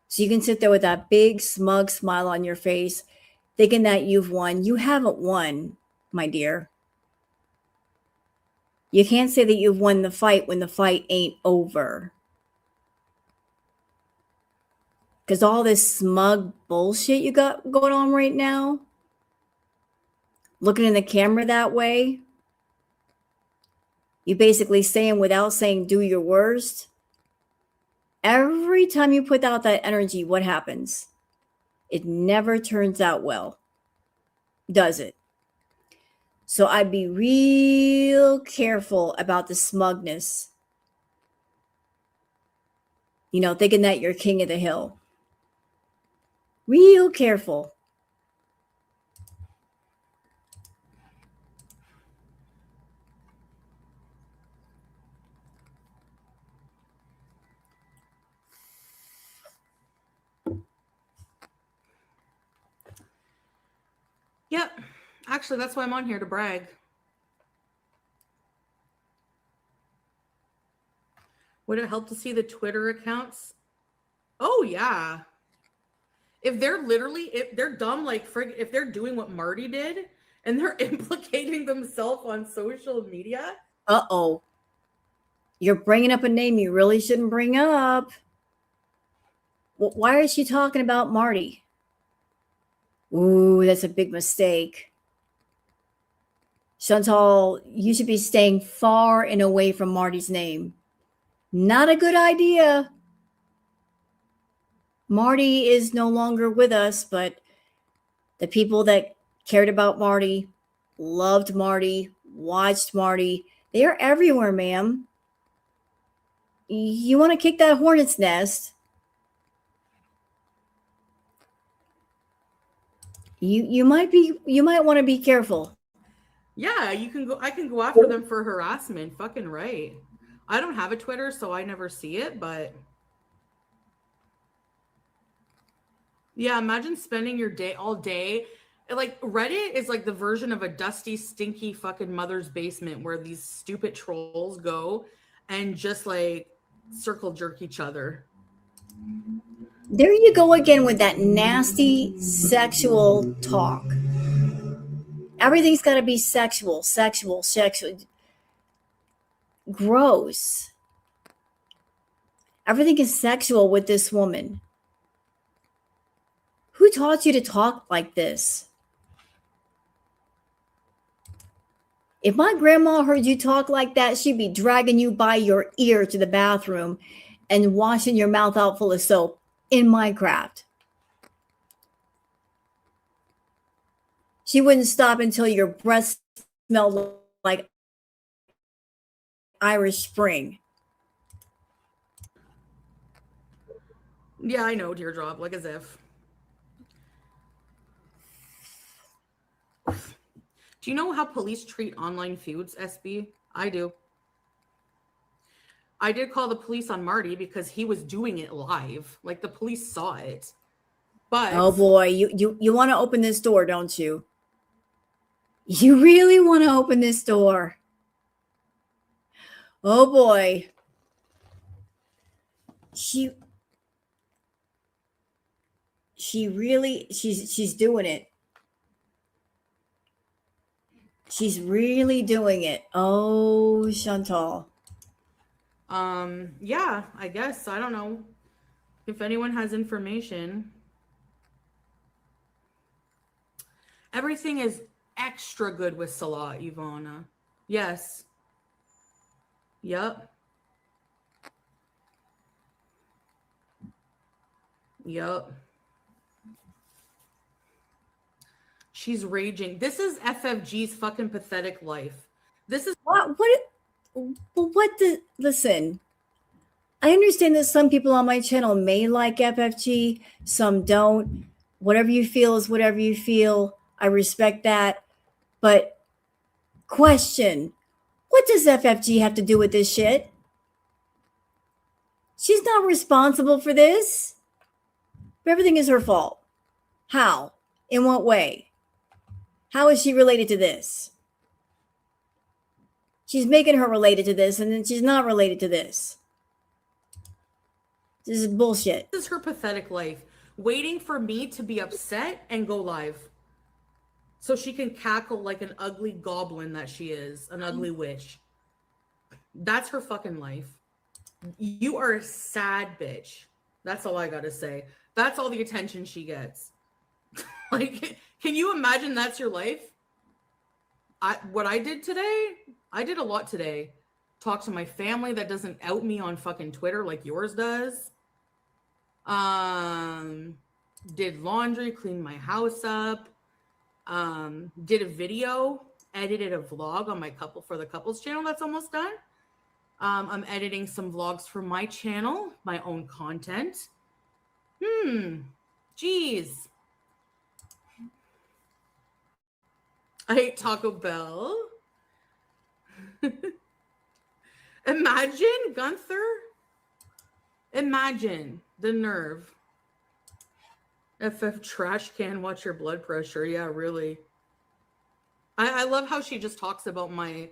So you can sit there with that big smug smile on your face, thinking that you've won. You haven't won, my dear. You can't say that you've won the fight when the fight ain't over. Because all this smug bullshit you got going on right now, looking in the camera that way, you basically saying without saying do your worst. Every time you put out that energy, what happens? It never turns out well, does it? So I'd be real careful about the smugness. You know, thinking that you're king of the hill. Real careful. Yep. Actually, that's why I'm on here, to brag. Would it help to see the Twitter accounts? Oh, yeah. If they're dumb, like, if they're doing what Marty did and they're implicating themselves on social media. Uh-oh. You're bringing up a name you really shouldn't bring up. Why is she talking about Marty? Ooh, that's a big mistake. Chantal, you should be staying far and away from Marty's name. Not a good idea. Marty is no longer with us, but the people that cared about Marty, loved Marty, watched Marty, they are everywhere, ma'am. You want to kick that hornet's nest? You might want to be careful. Yeah, I can go after them for harassment. Fucking right. I don't have a Twitter, so I never see it, but yeah, imagine spending your day all day. Like, Reddit is like the version of a dusty, stinky fucking mother's basement where these stupid trolls go and just like circle jerk each other. There you go again with that nasty sexual talk. Everything's got to be sexual. Gross. Everything is sexual with this woman. Who taught you to talk like this? If my grandma heard you talk like that, she'd be dragging you by your ear to the bathroom and washing your mouth out full of soap in Minecraft. She wouldn't stop until your breath smelled like Irish Spring. Yeah, I know, Teardrop, like as if. Do you know how police treat online feuds, SB? I do. I did call the police on Marty because he was doing it live. Like the police saw it. But oh boy, you want to open this door, don't you? You really want to open this door. Oh boy. She's doing it. She's really doing it. Oh, Chantal. Yeah, I guess. I don't know if anyone has information. Everything is extra good with Salah, Ivana. Yes. Yep. Yep. She's raging. This is FFG's fucking pathetic life. This is Listen, I understand that some people on my channel may like FFG, some don't. Whatever you feel is whatever you feel. I respect that. But question, what does FFG have to do with this shit? She's not responsible for this. Everything is her fault. How? In what way? How is she related to this? She's making her related to this, and then she's not related to this. This is bullshit. This is her pathetic life. Waiting for me to be upset and go live. So she can cackle like an ugly goblin that she is. An ugly witch. That's her fucking life. You are a sad bitch. That's all I gotta say. That's all the attention she gets. Like, can you imagine that's your life? What I did today, I did a lot today. Talk to my family that doesn't out me on fucking Twitter like yours does. Did laundry, cleaned my house up. Did a video, edited a vlog on for the couples channel that's almost done. I'm editing some vlogs for my channel, my own content. Geez. I ate Taco Bell. Imagine, Gunther. Imagine the nerve. FF trash can, watch your blood pressure. Yeah, really. I love how she just talks about my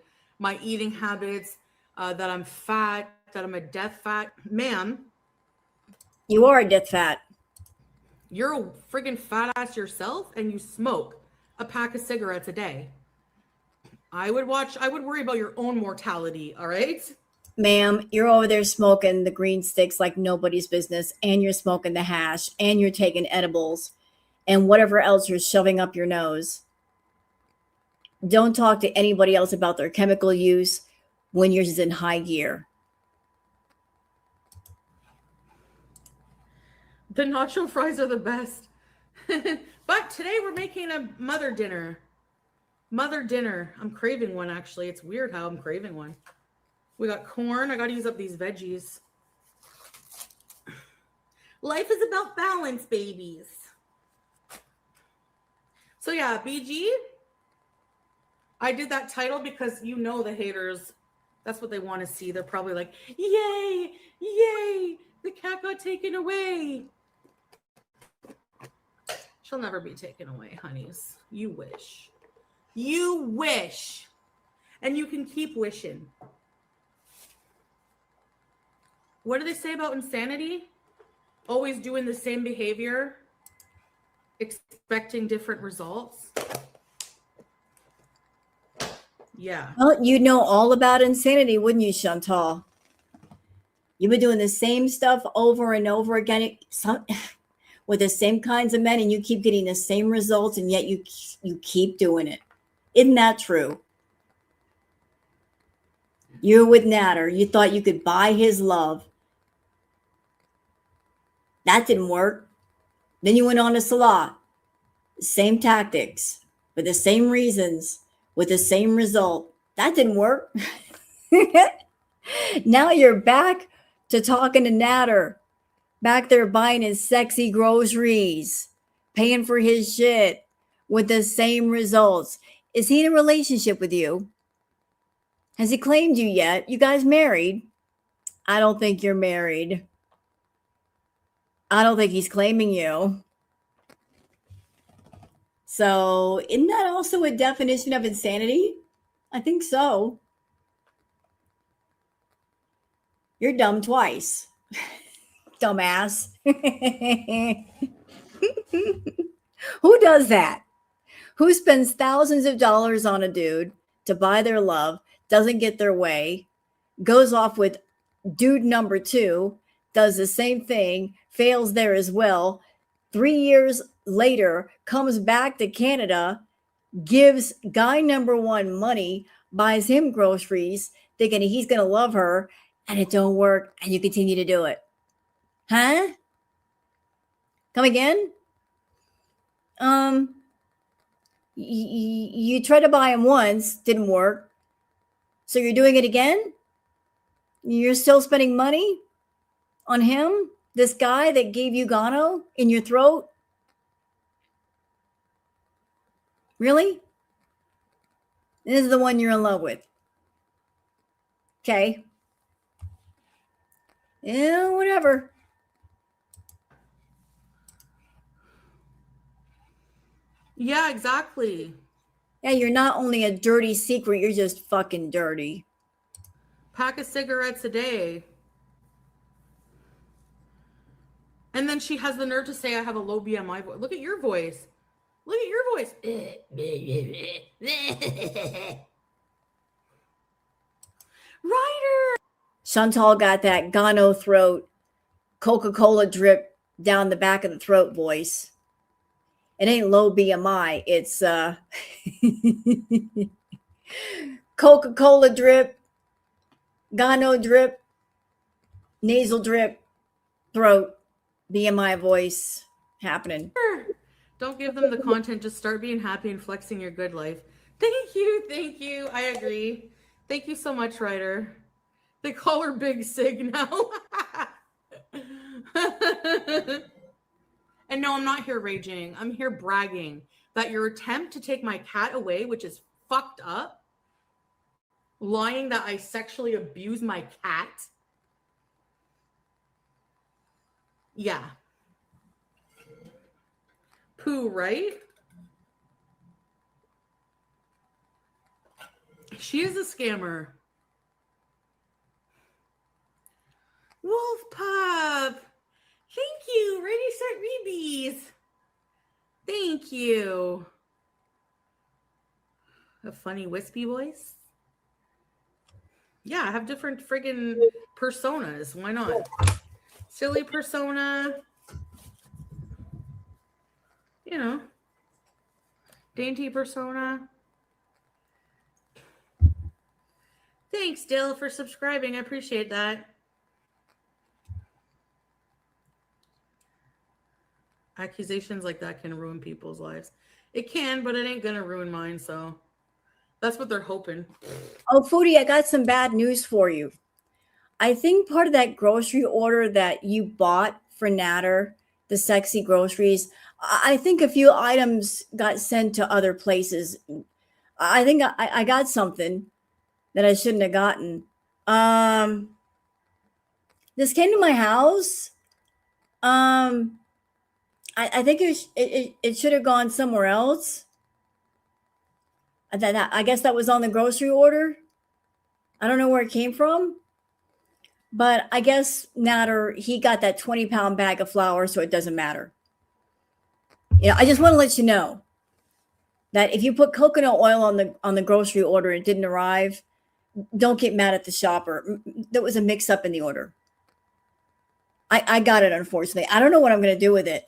eating habits, that I'm fat, that I'm a death fat. Ma'am. You are a death fat. You're a friggin' fat ass yourself, and you smoke a pack of cigarettes a day. I would worry about your own mortality, all right? Ma'am, you're over there smoking the green sticks like nobody's business, and you're smoking the hash, and you're taking edibles, and whatever else you're shoving up your nose. Don't talk to anybody else about their chemical use when yours is in high gear. The nacho fries are the best. But today we're making a mother dinner. I'm craving one, actually. It's weird how I'm craving one. We got corn. I got to use up these veggies. Life is about balance, babies. So yeah, BG, I did that title because you know the haters, that's what they want to see. They're probably like, yay, yay, the cat got taken away. She'll never be taken away, honeys. You wish. You wish. And you can keep wishing. What do they say about insanity? Always doing the same behavior, expecting different results. Yeah. Well, you'd know all about insanity, wouldn't you, Chantal? You've been doing the same stuff over and over again. with the same kinds of men, and you keep getting the same results, and yet you keep doing it. Isn't that true? You're with Natter. You thought you could buy his love. That didn't work. Then you went on to Salah. Same tactics, for the same reasons, with the same result. That didn't work. Now you're back to talking to Natter. Back there buying his sexy groceries, paying for his shit with the same results. Is he in a relationship with you? Has he claimed you yet? You guys married? I don't think you're married. I don't think he's claiming you. So, isn't that also a definition of insanity? I think so. You're dumb twice. Dumbass. Who does that? Who spends thousands of dollars on a dude to buy their love, doesn't get their way, goes off with dude number 2, does the same thing, fails there as well, 3 years later comes back to Canada, gives guy number 1 money, buys him groceries, thinking he's going to love her, and it don't work, and you continue to do it. Huh? Come again? You tried to buy him once, didn't work. So you're doing it again? You're still spending money on him? This guy that gave you Gano in your throat? Really? This is the one you're in love with. Okay. Yeah, whatever. Yeah, exactly. Yeah, you're not only a dirty secret, you're just fucking dirty. Pack of cigarettes a day. And then she has the nerve to say I have a low BMI voice. Look at your voice. Look at your voice. Ryder. Chantal got that Gano throat, Coca-Cola drip down the back of the throat voice. It ain't low BMI. It's Coca-Cola drip, Gano drip, nasal drip, throat, BMI voice happening. Don't give them the content. Just start being happy and flexing your good life. Thank you. Thank you. I agree. Thank you so much, Ryder. They call her Big Sig now. And no, I'm not here raging. I'm here bragging that your attempt to take my cat away, which is fucked up, lying that I sexually abused my cat. Yeah. Pooh, right? She is a scammer. Wolf Pup. Thank you. Ready, set, rebees. Thank you. A funny wispy voice. Yeah, I have different friggin' personas. Why not? Silly persona. You know. Dainty persona. Thanks, Dill, for subscribing. I appreciate that. Accusations like that can ruin people's lives. It can, but it ain't gonna ruin mine, so that's what they're hoping. Oh, Foodie, I got some bad news for you. I think part of that grocery order that you bought for Natter, the sexy groceries, I think a few items got sent to other places. I think I got something that I shouldn't have gotten. This came to my house. I think it should have gone somewhere else. I guess that was on the grocery order. I don't know where it came from. But I guess Natter, he got that 20-pound bag of flour, so it doesn't matter. You know, I just want to let you know that if you put coconut oil on the grocery order and it didn't arrive, don't get mad at the shopper. There was a mix-up in the order. I got it, unfortunately. I don't know what I'm going to do with it.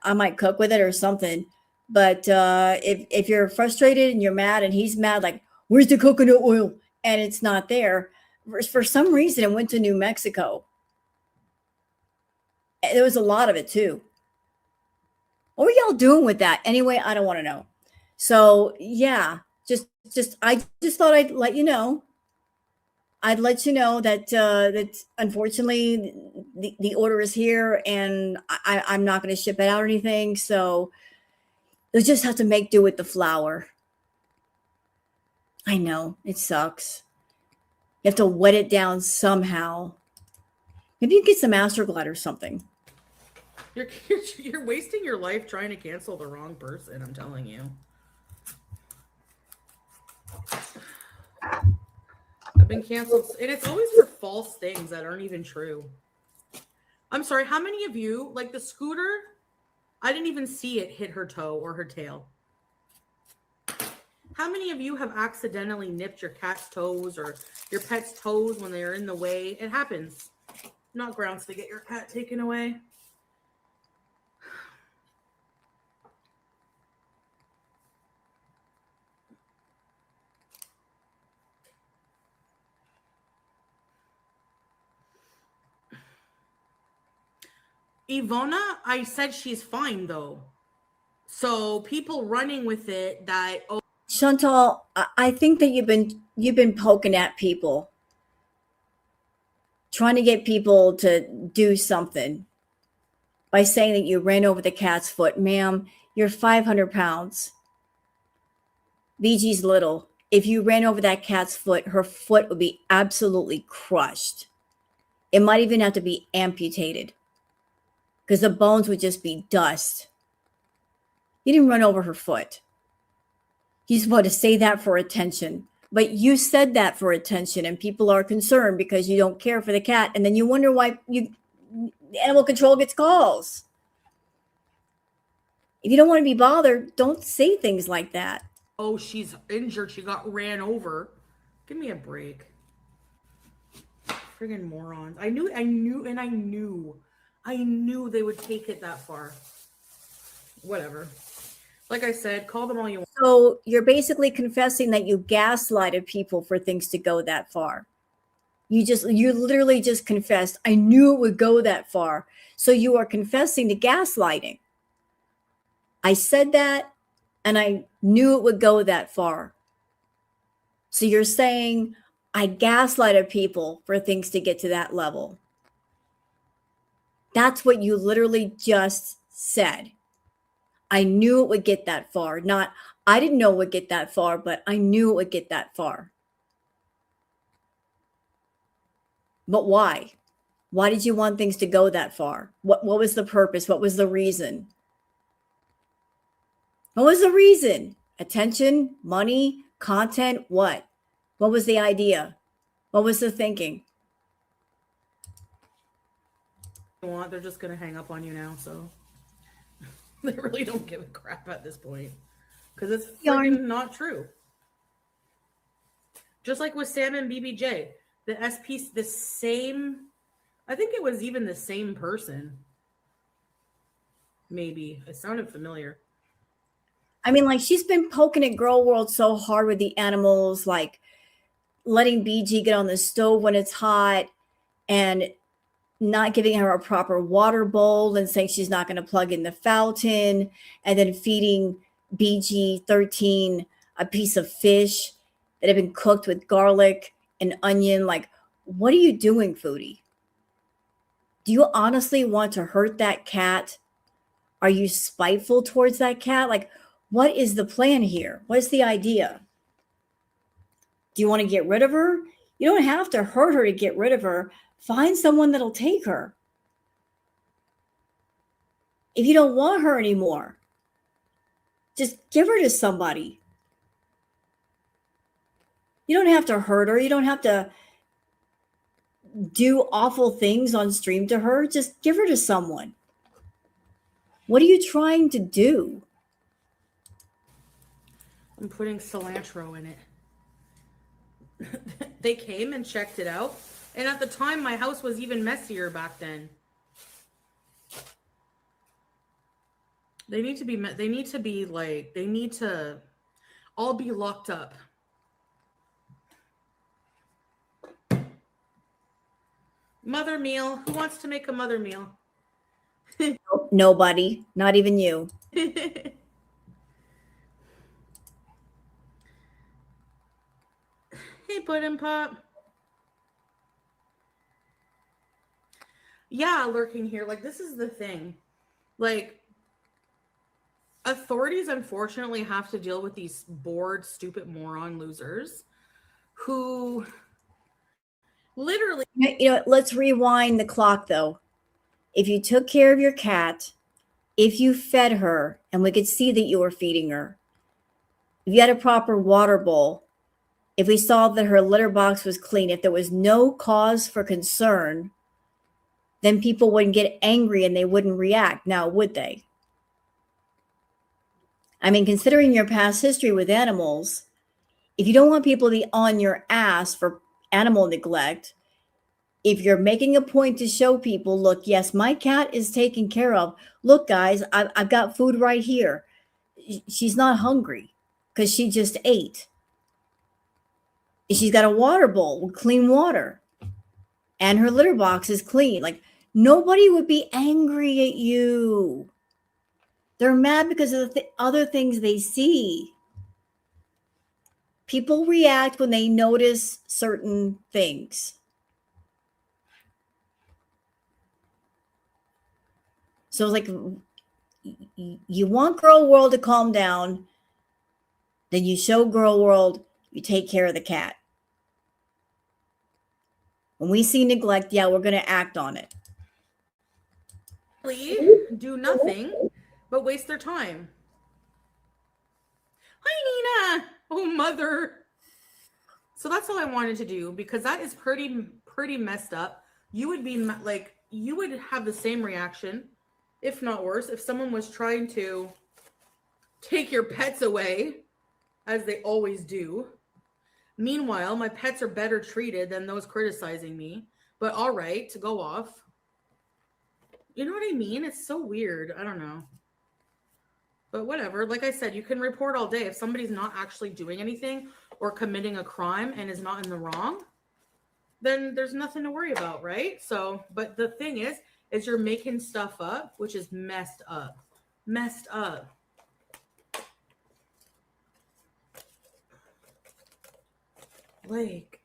I might cook with it or something. But if you're frustrated and you're mad and he's mad, like, where's the coconut oil? And it's not there. For some reason, it went to New Mexico. There was a lot of it too. What were y'all doing with that? Anyway, I don't want to know. So yeah, I just thought I'd let you know. I'd let you know that that unfortunately the order is here and I'm not going to ship it out or anything. So you'll just have to make do with the flour. I know it sucks. You have to wet it down somehow. Maybe you get some Astroglide or something. You're wasting your life trying to cancel the wrong person, I'm telling you. I've been canceled, and it's always for false things that aren't even true. I'm sorry, how many of you, like the scooter, I didn't even see it hit her toe or her tail. How many of you have accidentally nipped your cat's toes or your pet's toes when they're in the way? It happens. Not grounds to get your cat taken away. Ivona, I said she's fine though. So people running with it that, oh, Chantal, I think that you've been poking at people, trying to get people to do something by saying that you ran over the cat's foot. Ma'am, you're 500 pounds. BG's little. If you ran over that cat's foot, her foot would be absolutely crushed. It might even have to be amputated because the bones would just be dust. You didn't run over her foot. You just want to say that for attention. But you said that for attention, and people are concerned because you don't care for the cat. And then you wonder why animal control gets calls. If you don't want to be bothered, don't say things like that. oh, she's injured. She got ran over. Give me a break. Friggin' morons. I knew they would take it that far. Whatever. Like I said, call them all you want. So you're basically confessing that you gaslighted people for things to go that far. You literally just confessed, I knew it would go that far. So you are confessing to gaslighting. I said that and I knew it would go that far. So you're saying I gaslighted people for things to get to that level. That's what you literally just said. I knew it would get that far. Not, I didn't know it would get that far, but I knew it would get that far. But why? Why did you want things to go that far? What was the purpose? What was the reason? What was the reason? Attention, money, content, what? What was the idea? What was the thinking? They're just going to hang up on you now, so they really don't give a crap at this point because it's freaking not true. Just like with Sam and BBJ, the SP, the same, I think it was even the same person. Maybe it sounded familiar. I mean, like, she's been poking at Girl World so hard with the animals, like letting BG get on the stove when it's hot and not giving her a proper water bowl and saying she's not going to plug in the fountain, and then feeding BG13 a piece of fish that had been cooked with garlic and onion. Like, what are you doing, Foodie? Do you honestly want to hurt that cat? Are you spiteful towards that cat? Like, what is the plan here? What's the idea? Do you want to get rid of her? You don't have to hurt her to get rid of her. Find someone that'll take her. If you don't want her anymore, just give her to somebody. You don't have to hurt her. You don't have to do awful things on stream to her. Just give her to someone. What are you trying to do? I'm putting cilantro in it. They came and checked it out. And at the time, my house was even messier back then. They need to all be locked up. Mother meal. Who wants to make a mother meal? Nobody, not even you. Hey, Puddin' Pop. Yeah, lurking here. Like, this is the thing. Like, authorities unfortunately have to deal with these bored, stupid moron losers who literally... You know, let's rewind the clock, though. If you took care of your cat, if you fed her, and we could see that you were feeding her, if you had a proper water bowl, if we saw that her litter box was clean, if there was no cause for concern, then people wouldn't get angry and they wouldn't react. Now, would they? I mean, considering your past history with animals, if you don't want people to be on your ass for animal neglect, if you're making a point to show people, look, yes, my cat is taken care of. Look, guys, I've got food right here. She's not hungry because she just ate. She's got a water bowl with clean water. And her litter box is clean. Like, nobody would be angry at you. They're mad because of the other things they see. People react when they notice certain things. So it's like, you want Girl World to calm down, then you show Girl World you take care of the cat. When we see neglect, yeah, we're going to act on it. Do nothing but waste their time. Hi, Nina. Oh, mother. So that's all I wanted to do, because that is pretty messed up. You would be like, you would have the same reaction, if not worse, if someone was trying to take your pets away, as they always do. Meanwhile, my pets are better treated than those criticizing me. But all right, to go off. You know what I mean? It's so weird. I don't know. But whatever. Like I said, you can report all day. If somebody's not actually doing anything or committing a crime and is not in the wrong, then there's nothing to worry about, right? So, but the thing is you're making stuff up, which is messed up. Messed up. Like,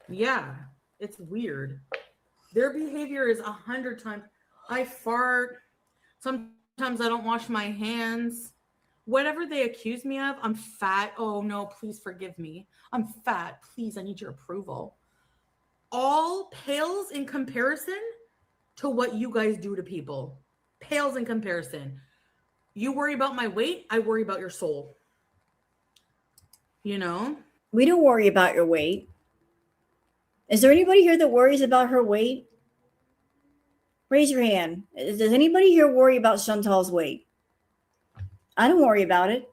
yeah, it's weird. Their behavior is 100 times. I fart. Sometimes I don't wash my hands. Whatever they accuse me of, I'm fat. Oh no, please forgive me. I'm fat. Please, I need your approval. All pales in comparison to what you guys do to people. Pales in comparison. You worry about my weight, I worry about your soul. You know? We don't worry about your weight. Is there anybody here that worries about her weight? Raise your hand. Does anybody here worry about Chantal's weight? I don't worry about it.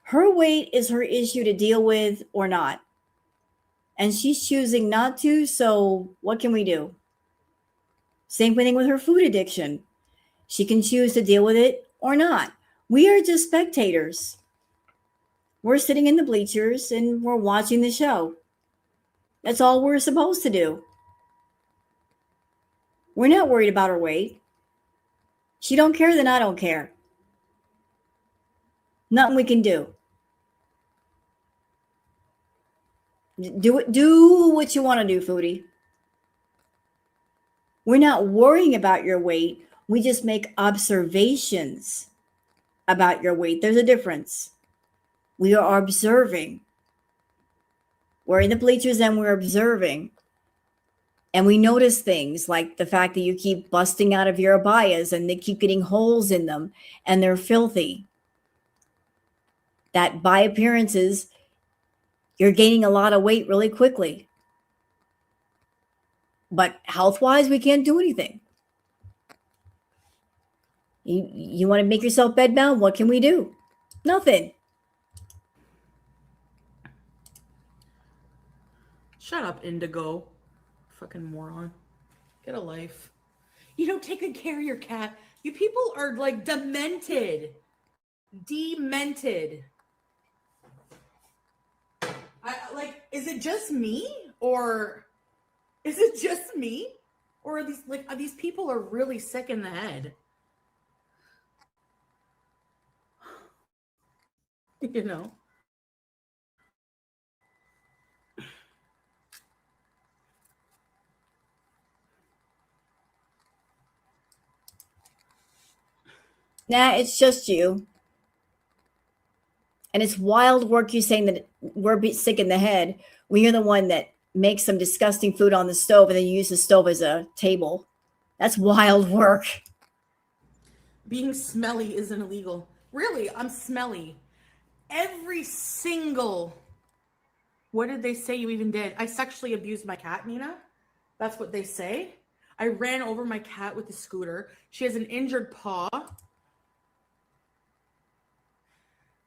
Her weight is her issue to deal with or not. And she's choosing not to, so what can we do? Same thing with her food addiction. She can choose to deal with it or not. We are just spectators. We're sitting in the bleachers and we're watching the show. That's all we're supposed to do. We're not worried about her weight. She don't care, then I don't care. Nothing we can do. Do what you want to do, Foodie. We're not worrying about your weight. We just make observations about your weight. There's a difference. We are observing. We're in the bleachers and we're observing. And we notice things like the fact that you keep busting out of your abayas and they keep getting holes in them and they're filthy. That by appearances, you're gaining a lot of weight really quickly. But health-wise, we can't do anything. You want to make yourself bedbound? What can we do? Nothing. Shut up, Indigo. Fucking moron. Get a life. You don't take good care of your cat. You people are like demented. Demented. Is it just me? Or is it just me? Or are these people are really sick in the head? You know? Nah, it's just you. And it's wild work you saying that we're sick in the head when you're the one that makes some disgusting food on the stove and then you use the stove as a table. That's wild work. Being smelly isn't illegal. Really, I'm smelly. Every single... What did they say you even did? I sexually abused my cat, Nina. That's what they say. I ran over my cat with the scooter. She has an injured paw.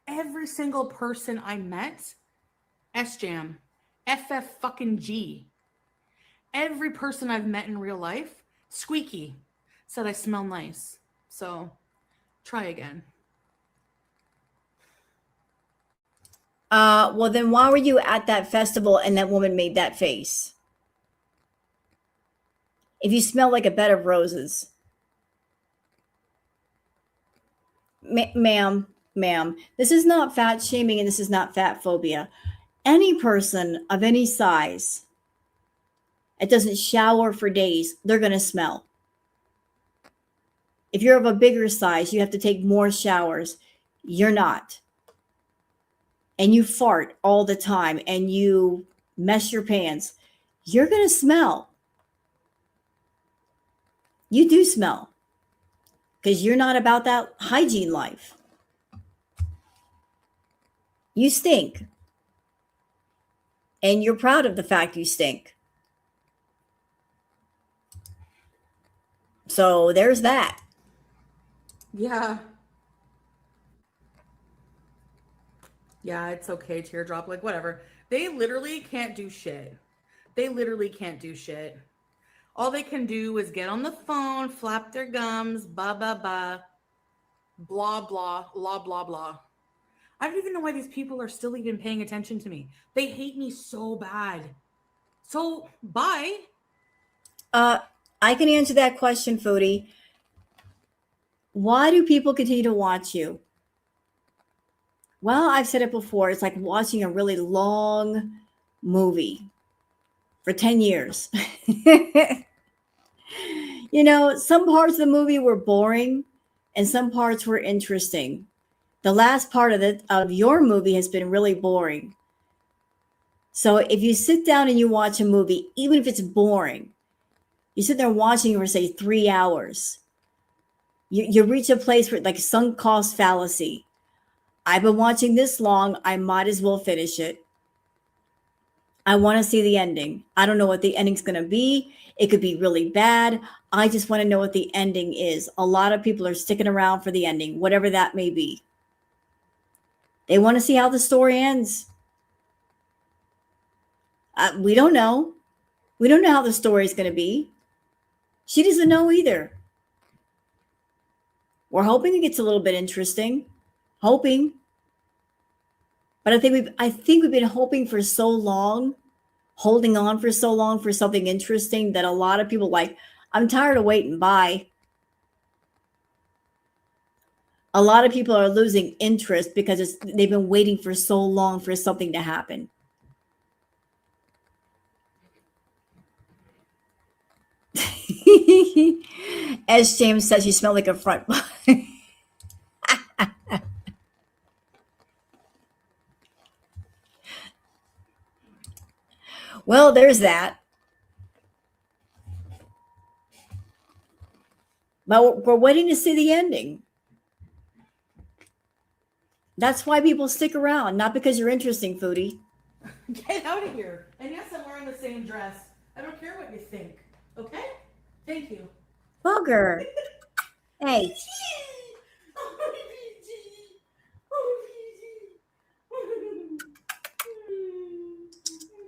Every single person I met, S-Jam, FF fucking G. Every person I've met in real life, Squeaky, said I smell nice. So, try again. Well, then why were you at that festival and that woman made that face? If you smell like a bed of roses. Ma'am, this is not fat shaming and this is not fat phobia. Any person of any size that doesn't shower for days, they're going to smell. If you're of a bigger size, you have to take more showers. You're not. And you fart all the time and you mess your pants, you're going to smell. You do smell because you're not about that hygiene life. You stink. And you're proud of the fact you stink. So there's that. Yeah. Yeah, it's okay, teardrop, like whatever. They literally can't do shit. They literally can't do shit. All they can do is get on the phone, flap their gums, blah, blah, blah, blah, blah, blah, blah, blah. I don't even know why these people are still even paying attention to me. They hate me so bad. So, bye. I can answer that question, Foodie. Why do people continue to watch you? Well, I've said it before. It's like watching a really long movie for 10 years. You know, some parts of the movie were boring and some parts were interesting. The last part of your movie has been really boring. So if you sit down and you watch a movie, even if it's boring, you sit there watching it for say 3 hours, you reach a place where like sunk cost fallacy. I've been watching this long, I might as well finish it. I want to see the ending. I don't know what the ending's going to be. It could be really bad. I just want to know what the ending is. A lot of people are sticking around for the ending, whatever that may be. They want to see how the story ends. We don't know. We don't know how the story is going to be. She doesn't know either. We're hoping it gets a little bit interesting. Hoping. But I think we've been hoping for so long, holding on for so long for something interesting that a lot of people like, I'm tired of waiting. Bye. A lot of people are losing interest because they've been waiting for so long for something to happen. As James says, you smell like a front. Well, there's that. But we're waiting to see the ending. That's why people stick around, not because you're interesting, Foodie. Get out of here. And yes, I'm wearing the same dress. I don't care what you think. Okay? Thank you. Bugger. Hey.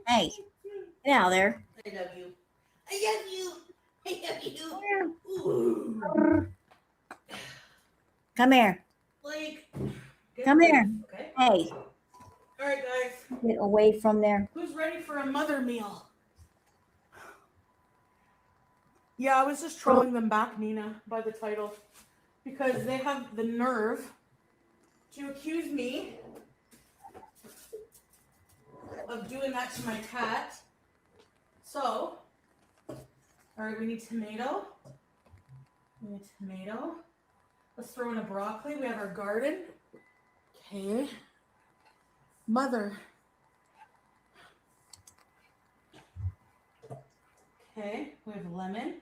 Hey. Get out of there. I love you. I love you. I love you. Come here. Like, Come here. Okay. Hey, All right, guys. get away from there. Who's ready for a mother meal? Yeah, I was just trolling them back, Nina, by the title, because they have the nerve to accuse me of doing that to my cat. So, all right, we need tomato. We need tomato. Let's throw in a broccoli. We have our garden. Okay. Mother. Okay, we have lemon.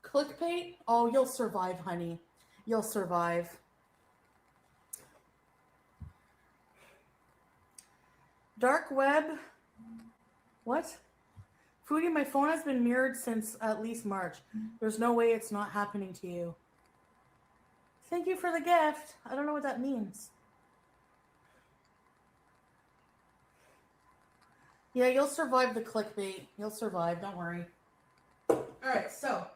Clickbait. Oh, you'll survive, honey. You'll survive. Dark web. What? Foodie, my phone has been mirrored since at least March. There's no way it's not happening to you. Thank you for the gift. I don't know what that means. Yeah, you'll survive the clickbait. You'll survive. Don't worry. All right, so.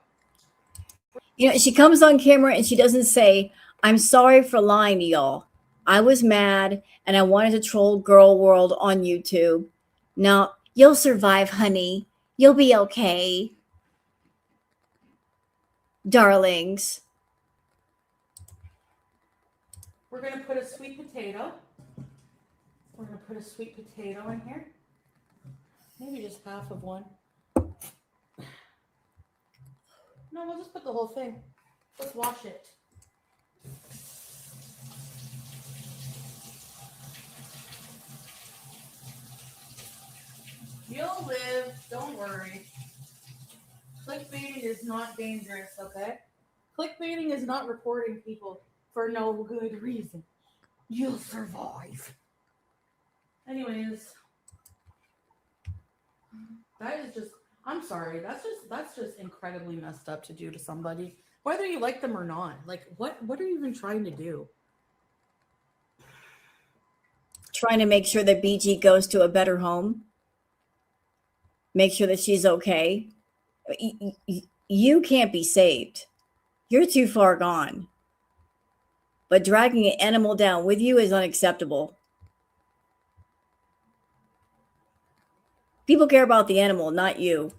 You know, she comes on camera and she doesn't say, I'm sorry for lying to y'all. I was mad and I wanted to troll Girl World on YouTube. No, you'll survive, honey. You'll be okay. Darlings. We're going to put a sweet potato. We're going to put a sweet potato in here. Maybe just half of one. No, we'll just put the whole thing. Let's wash it. You'll live. Don't worry. Clickbaiting is not dangerous, okay? Clickbaiting is not reporting people for no good reason. You'll survive. Anyways, that is just, I'm sorry. That's just incredibly messed up to do to somebody, whether you like them or not. Like, what are you even trying to do? Trying to make sure that BG goes to a better home. Make sure that she's okay. You can't be saved. You're too far gone. But dragging an animal down with you is unacceptable. People care about the animal, not you.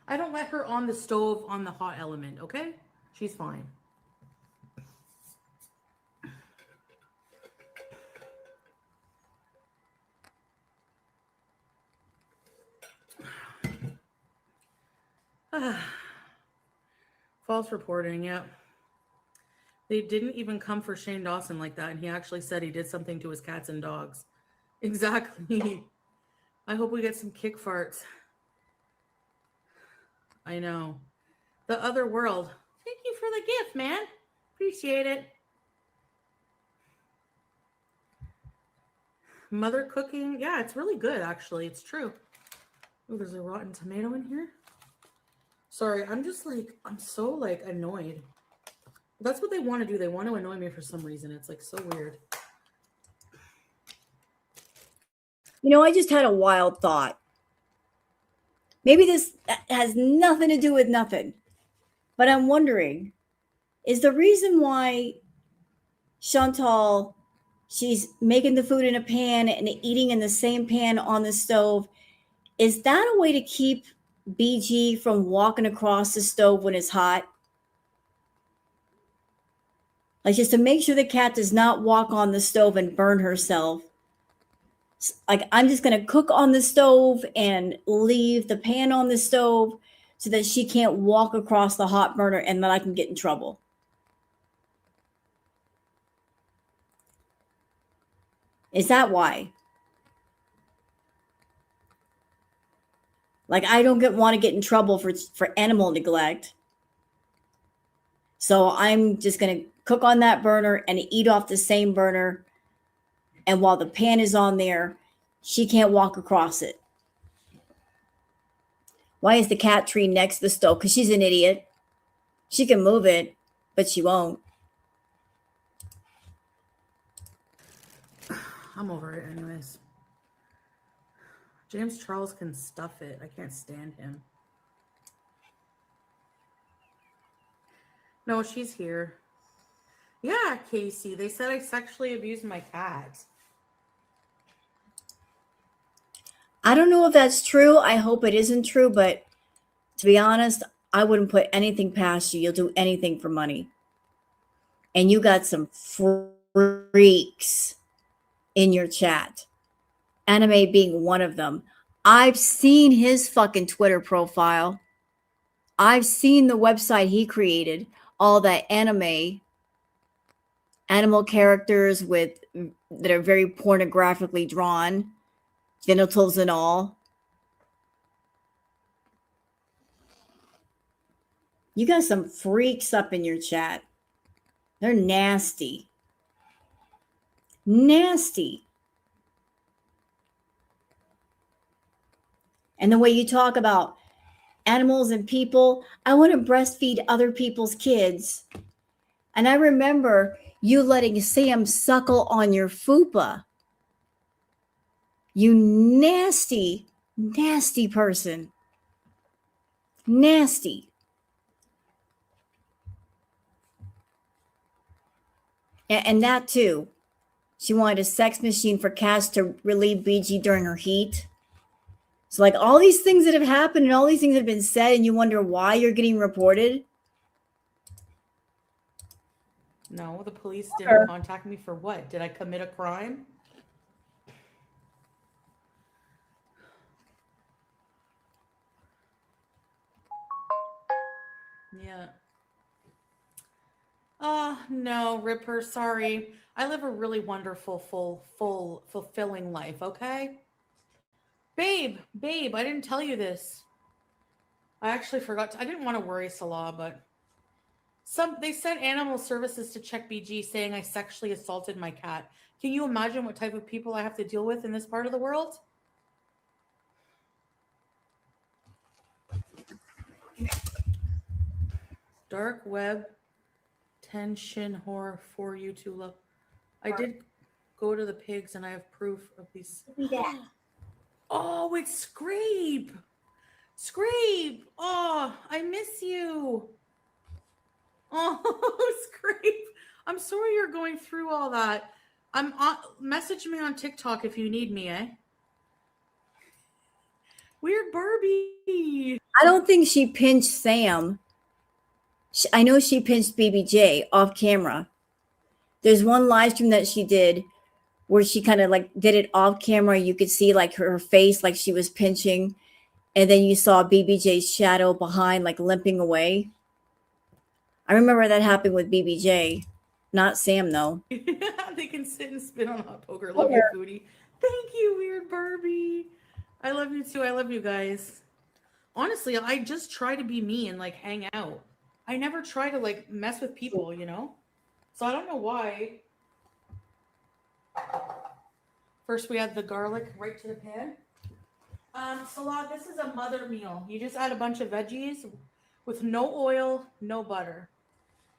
I don't let her on the stove on the hot element, okay? She's fine. False reporting, yeah. They didn't even come for Shane Dawson like that, and he actually said he did something to his cats and dogs. Exactly. I hope we get some kick farts. I know. The other world. Thank you for the gift, man. Appreciate it. Mother cooking. Yeah, it's really good, actually. It's true. Oh, there's a rotten tomato in here. Sorry, I'm just like, I'm so like annoyed. That's what they want to do. They want to annoy me for some reason. It's like so weird. You know, I just had a wild thought. Maybe this has nothing to do with nothing. But I'm wondering, is the reason why Chantal, she's making the food in a pan and eating in the same pan on the stove, is that a way to keep BG from walking across the stove when it's hot? Like just to make sure the cat does not walk on the stove and burn herself. Like I'm just going to cook on the stove and leave the pan on the stove so that she can't walk across the hot burner and then I can get in trouble. Is that why? Like I don't want to get in trouble for animal neglect. So I'm just going to cook on that burner and eat off the same burner. And while the pan is on there, she can't walk across it. Why is the cat tree next to the stove? Because she's an idiot. She can move it, but she won't. I'm over it anyways. James Charles can stuff it. I can't stand him. No, she's here. Yeah, Casey. They said I sexually abused my cat. I don't know if that's true. I hope it isn't true, but to be honest, I wouldn't put anything past you. You'll do anything for money. And you got some freaks in your chat. Anime being one of them. I've seen his fucking Twitter profile. I've seen the website he created. All that animal characters that are very pornographically drawn, genitals and all. You got some freaks up in your chat. They're nasty. Nasty. And the way you talk about animals and people, I want to breastfeed other people's kids. And I remember you letting Sam suckle on your fupa. You nasty, nasty person. Nasty. And that too. She wanted a sex machine for cats to relieve BG during her heat. So like all these things that have happened and all these things that have been said, and you wonder why you're getting reported. No, the police didn't contact me for what? Did I commit a crime? Yeah. No, Ripper, sorry. I live a really wonderful, fulfilling life, okay? Babe, I didn't tell you this. I actually forgot I didn't want to worry Salah, but they sent animal services to check BG saying I sexually assaulted my cat. Can you imagine what type of people I have to deal with in this part of the world? Dark web tension horror for you to love. I did go to the pigs and I have proof of these. Oh, it's Scrape. Scrape. Oh, I miss you. Oh, Scrape. I'm sorry you're going through all that. Message me on TikTok if you need me, eh? Weird Barbie. I don't think she pinched Sam. I know she pinched BBJ off camera. There's one live stream that she did where she kind of like did it off camera. You could see like her face, like she was pinching. And then you saw BBJ's shadow behind, like limping away. I remember that happened with BBJ. Not Sam, though. They can sit and spin on hot poker. Love you, Foodie. Thank you, Weird Barbie. I love you too. I love you guys. Honestly, I just try to be me and like hang out. I never try to like mess with people, you know? So I don't know why. First, we add the garlic right to the pan. Salah, this is a mother meal. You just add a bunch of veggies with no oil, no butter.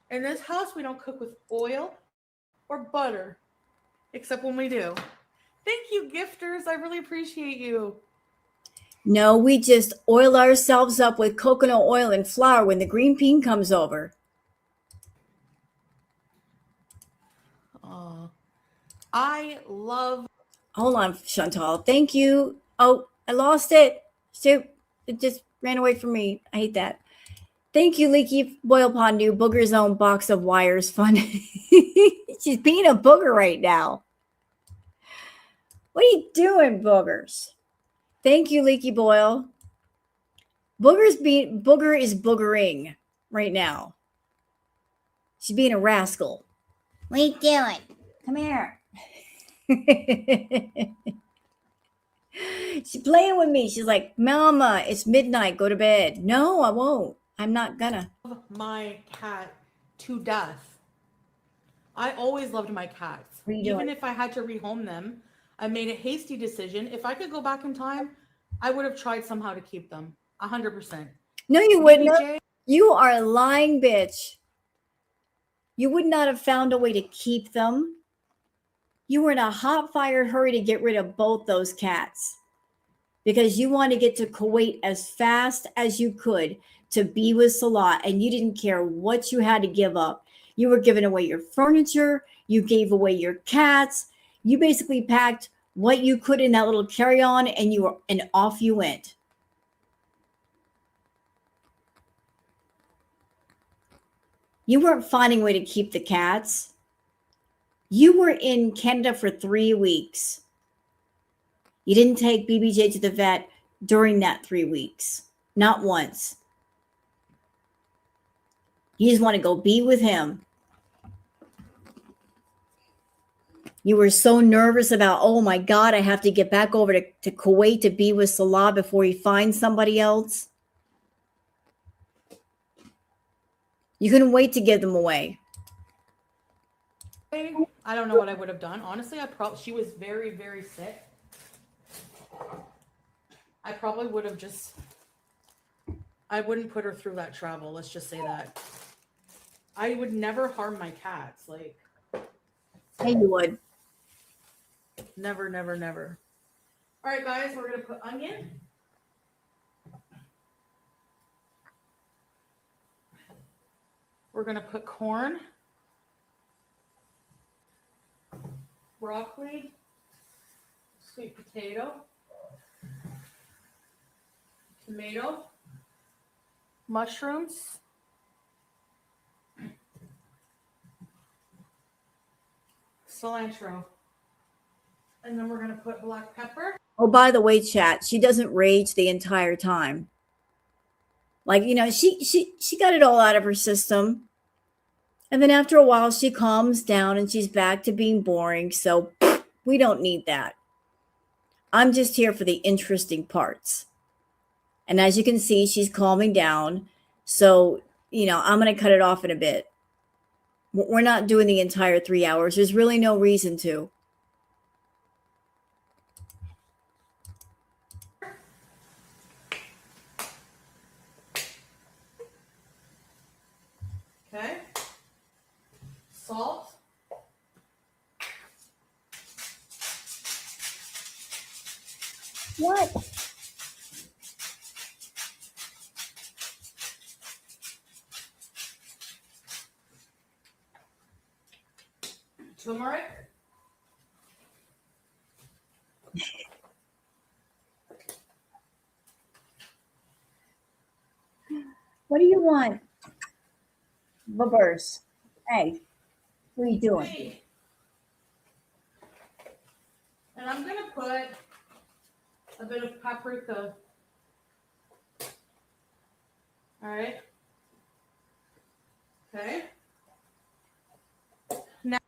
In this house, we don't cook with oil or butter, except when we do. Thank you, gifters. I really appreciate you. No, we just oil ourselves up with coconut oil and flour when the green bean comes over. I love... Hold on, Chantal. Thank you. Oh, I lost it. Shoot. It just ran away from me. I hate that. Thank you, Leaky Boil Pondu. Booger's own box of wires. Fun. She's being a booger right now. What are you doing, boogers? Thank you, Leaky Boil. Booger is boogering right now. She's being a rascal. What are you doing? Come here. She's playing with me. She's like, Mama, it's midnight. Go to bed. No, I won't. I'm not gonna. My cat to death. I always loved my cats. Even if I had to rehome them, I made a hasty decision. If I could go back in time, I would have tried somehow to keep them. 100%. No, you wouldn't. You are a lying bitch. You would not have found a way to keep them. You were in a hot fired hurry to get rid of both those cats. because you want to get to Kuwait as fast as you could to be with Salah, and you didn't care what you had to give up. You were giving away your furniture, you gave away your cats, you basically packed what you could in that little carry-on, and off you went. You weren't finding a way to keep the cats. You were in Canada for 3 weeks. You didn't take BBJ to the vet during that 3 weeks. Not once. You just want to go be with him. You were so nervous about, oh my God, I have to get back over to Kuwait to be with Salah before he finds somebody else. You couldn't wait to give them away. I don't know what I would have done. Honestly, she was very, very sick. I probably would have I wouldn't put her through that travel. Let's just say that. I would never harm my cats. Like, Hey, you would. Never, never, never. All right, guys, we're going to put onion. We're going to put corn. Broccoli. Sweet potato. Tomato. Mushrooms. Cilantro. And then we're going to put black pepper. Oh, by the way, chat, she doesn't rage the entire time. Like, you know, she got it all out of her system. And then after a while, she calms down and she's back to being boring. So we don't need that. I'm just here for the interesting parts. And as you can see, she's calming down. So, you know, I'm going to cut it off in a bit. We're not doing the entire 3 hours. There's really no reason to. Okay. Salt. What? Turmeric. What do you want? Bubbers. Hey, what are you doing? Hey. And I'm going to put a bit of paprika. All right. Okay. Now,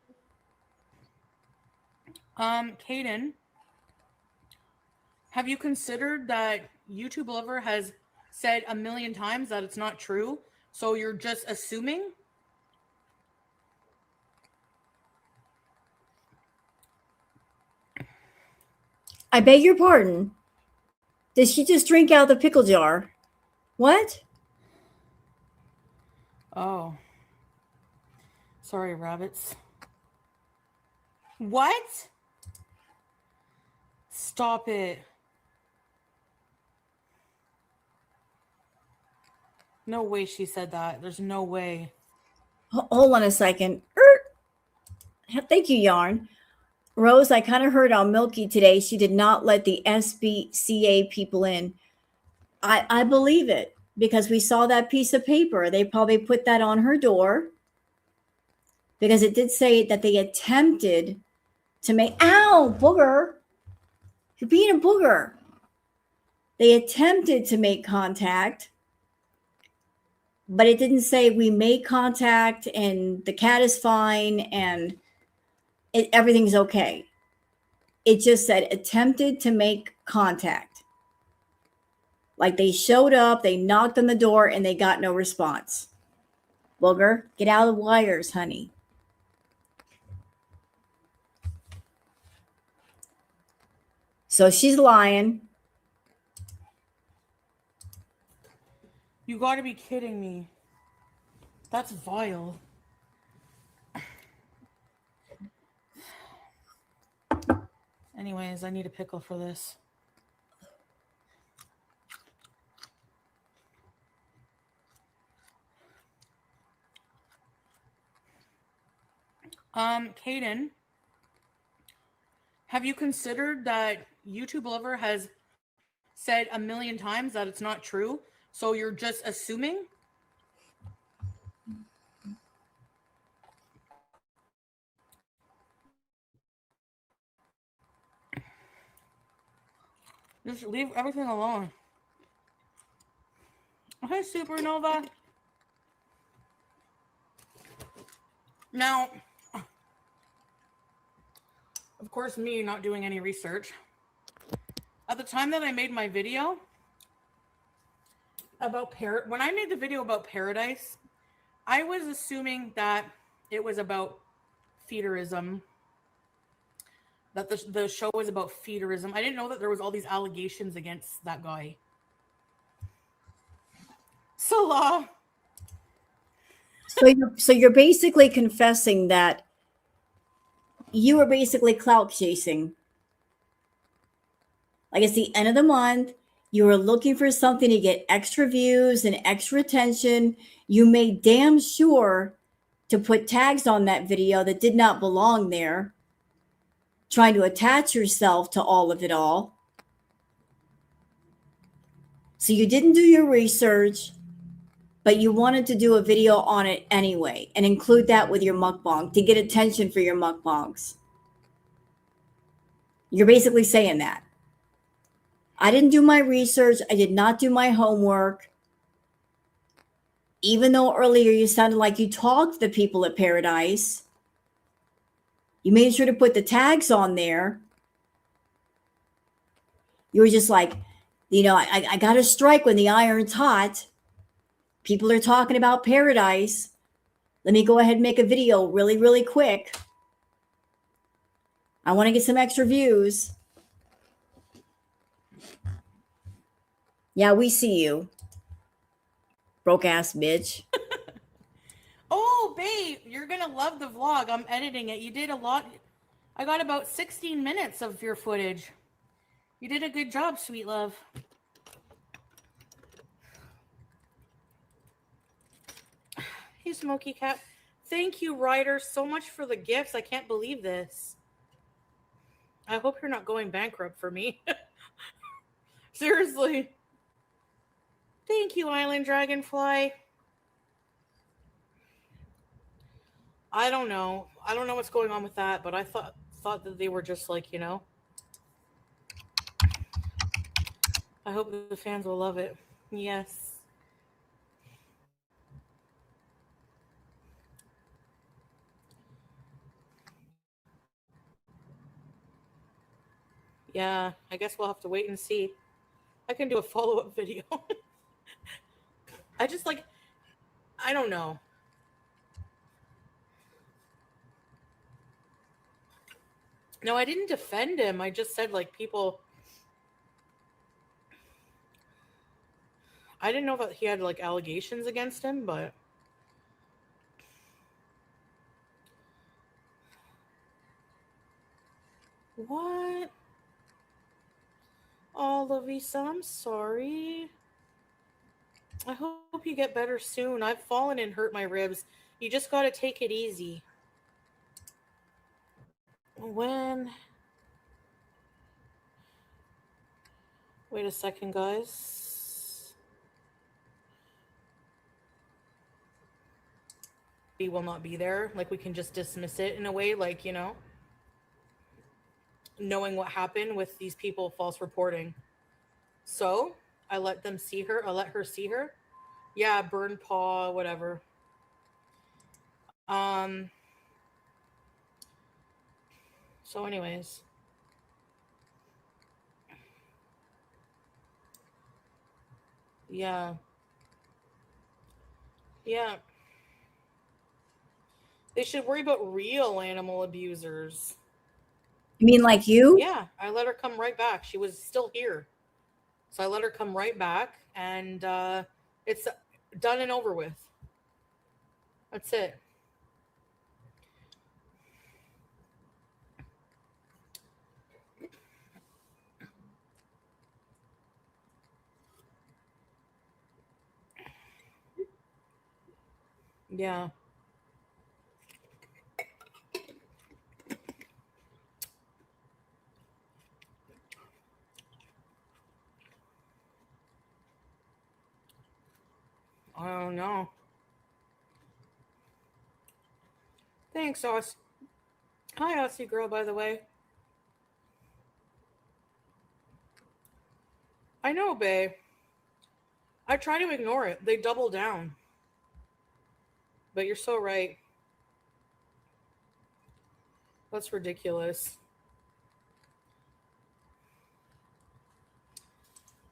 Kaden, have you considered that YouTube Lover has said 1,000,000 times that it's not true? So you're just assuming? I beg your pardon. Did she just drink out the pickle jar? What? Oh. Sorry, rabbits. What? Stop it. No way she said that. There's no way. Hold on a second. Thank you, Yarn. Rose, I kind of heard on Milky today she did not let the SBCA people in. I believe it because we saw that piece of paper. They probably put that on her door because it did say that they attempted to make, ow, booger. You're being a booger. They attempted to make contact, but it didn't say we made contact and the cat is fine and everything's okay. It just said attempted to make contact. Like they showed up, they knocked on the door, and they got no response. Booger, get out of the wires, honey. So she's lying. You gotta be kidding me. That's vile. Anyways, I need a pickle for this. Kaden, have you considered that YouTube Lover has said a million times that it's not true? So you're just assuming? Just leave everything alone. Okay, Supernova. Now, of course, me not doing any research. At the time that I made my video about when I made the video about paradise, I was assuming that it was about feederism. That the show was about feederism. I didn't know that there was all these allegations against that guy. Salah. So you're basically confessing that you were basically clout chasing. Like it's the end of the month, you were looking for something to get extra views and extra attention. You made damn sure to put tags on that video that did not belong there, trying to attach yourself to all of it all. So you didn't do your research, but you wanted to do a video on it anyway and include that with your mukbang to get attention for your mukbangs. You're basically saying that. I didn't do my research. I did not do my homework. Even though earlier you sounded like you talked to the people at Paradise, you made sure to put the tags on there. You were just like, you know, I got to strike when the iron's hot. People are talking about Paradise. Let me go ahead and make a video really, really quick. I want to get some extra views. Yeah, we see you. Broke ass bitch. Oh, babe, you're going to love the vlog. I'm editing it. You did a lot. I got about 16 minutes of your footage. You did a good job, sweet love. Hey, Smoky Cat. Thank you, Ryder, so much for the gifts. I can't believe this. I hope you're not going bankrupt for me. Seriously. Thank you, Island Dragonfly. I don't know. I don't know what's going on with that, but I thought that they were just like, you know. I hope the fans will love it. Yes. Yeah, I guess we'll have to wait and see. I can do a follow-up video. I just like, I don't know. No, I didn't defend him. I just said like people. I didn't know that he had like allegations against him, but. What? Oh, Lavisa, I'm sorry. I hope you get better soon. I've fallen and hurt my ribs. You just gotta take it easy. When? Wait a second, guys. We will not be there. Like, we can just dismiss it in a way, like, you know, knowing what happened with these people false reporting. So, I let them see her. I let her see her. Yeah, burn paw, whatever. So anyways. Yeah. Yeah. They should worry about real animal abusers. You mean like you? Yeah, I let her come right back. She was still here. So I let her come right back, and it's done and over with. That's it. Yeah. no. Thanks, Aussie. Hi, Aussie girl, by the way. I know, babe. I try to ignore it. They double down. But you're so right. That's ridiculous.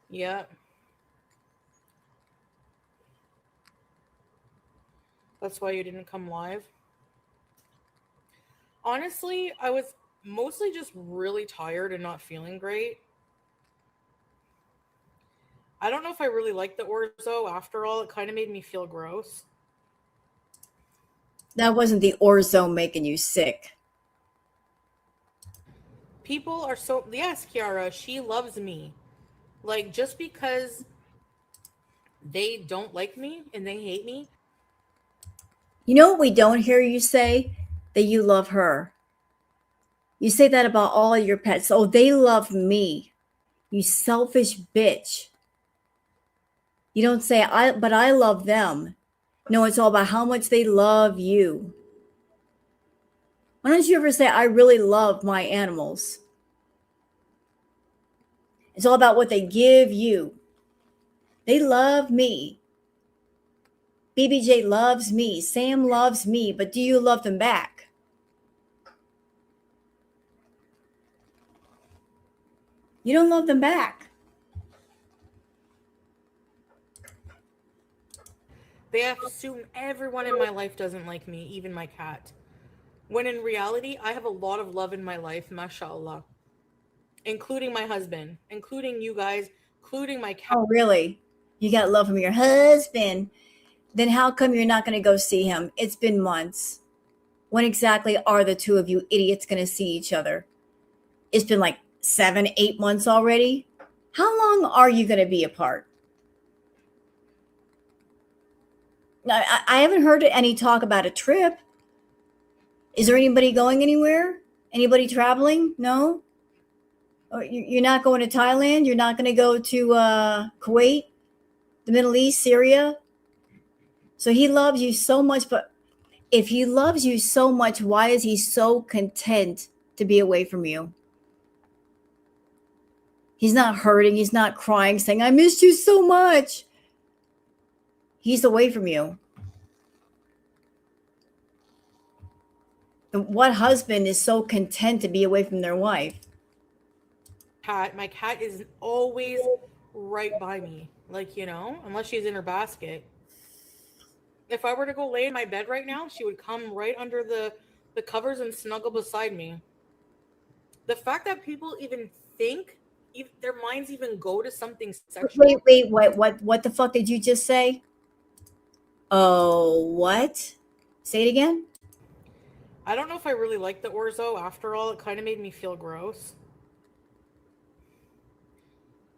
Yeah. That's why you didn't come live. Honestly, I was mostly just really tired and not feeling great. I don't know if I really liked the orzo. After all, it kind of made me feel gross. That wasn't the orzo making you sick. People are so... Yes, Kiara, she loves me. Like, just because they don't like me and they hate me. You know what we don't hear you say? That you love her. You say that about all your pets. Oh, they love me. You selfish bitch. You don't say, but I love them. No, it's all about how much they love you. Why don't you ever say, I really love my animals? It's all about what they give you. They love me. BBJ loves me. Sam loves me. But do you love them back? You don't love them back. They assume everyone in my life doesn't like me, even my cat. When in reality, I have a lot of love in my life, mashallah. Including my husband, including you guys, including my cat. Oh, really? You got love from your husband. Then how come you're not going to go see him? It's been months. When exactly are the two of you idiots going to see each other? It's been like 7, 8 months already. How long are you going to be apart? Now, I haven't heard any talk about a trip. Is there anybody going anywhere? Anybody traveling? No? Or you're not going to Thailand? You're not going to go to Kuwait, the Middle East, Syria? So he loves you so much, but if he loves you so much, why is he so content to be away from you? He's not hurting. He's not crying, saying, I missed you so much. He's away from you. And what husband is so content to be away from their wife? My cat is always right by me. Like, you know, unless she's in her basket. If I were to go lay in my bed right now, she would come right under the covers and snuggle beside me. The fact that people even think, their minds even go to something sexual. Wait, what the fuck did you just say? Oh, what? Say it again? I don't know if I really liked the orzo. After all, it kind of made me feel gross.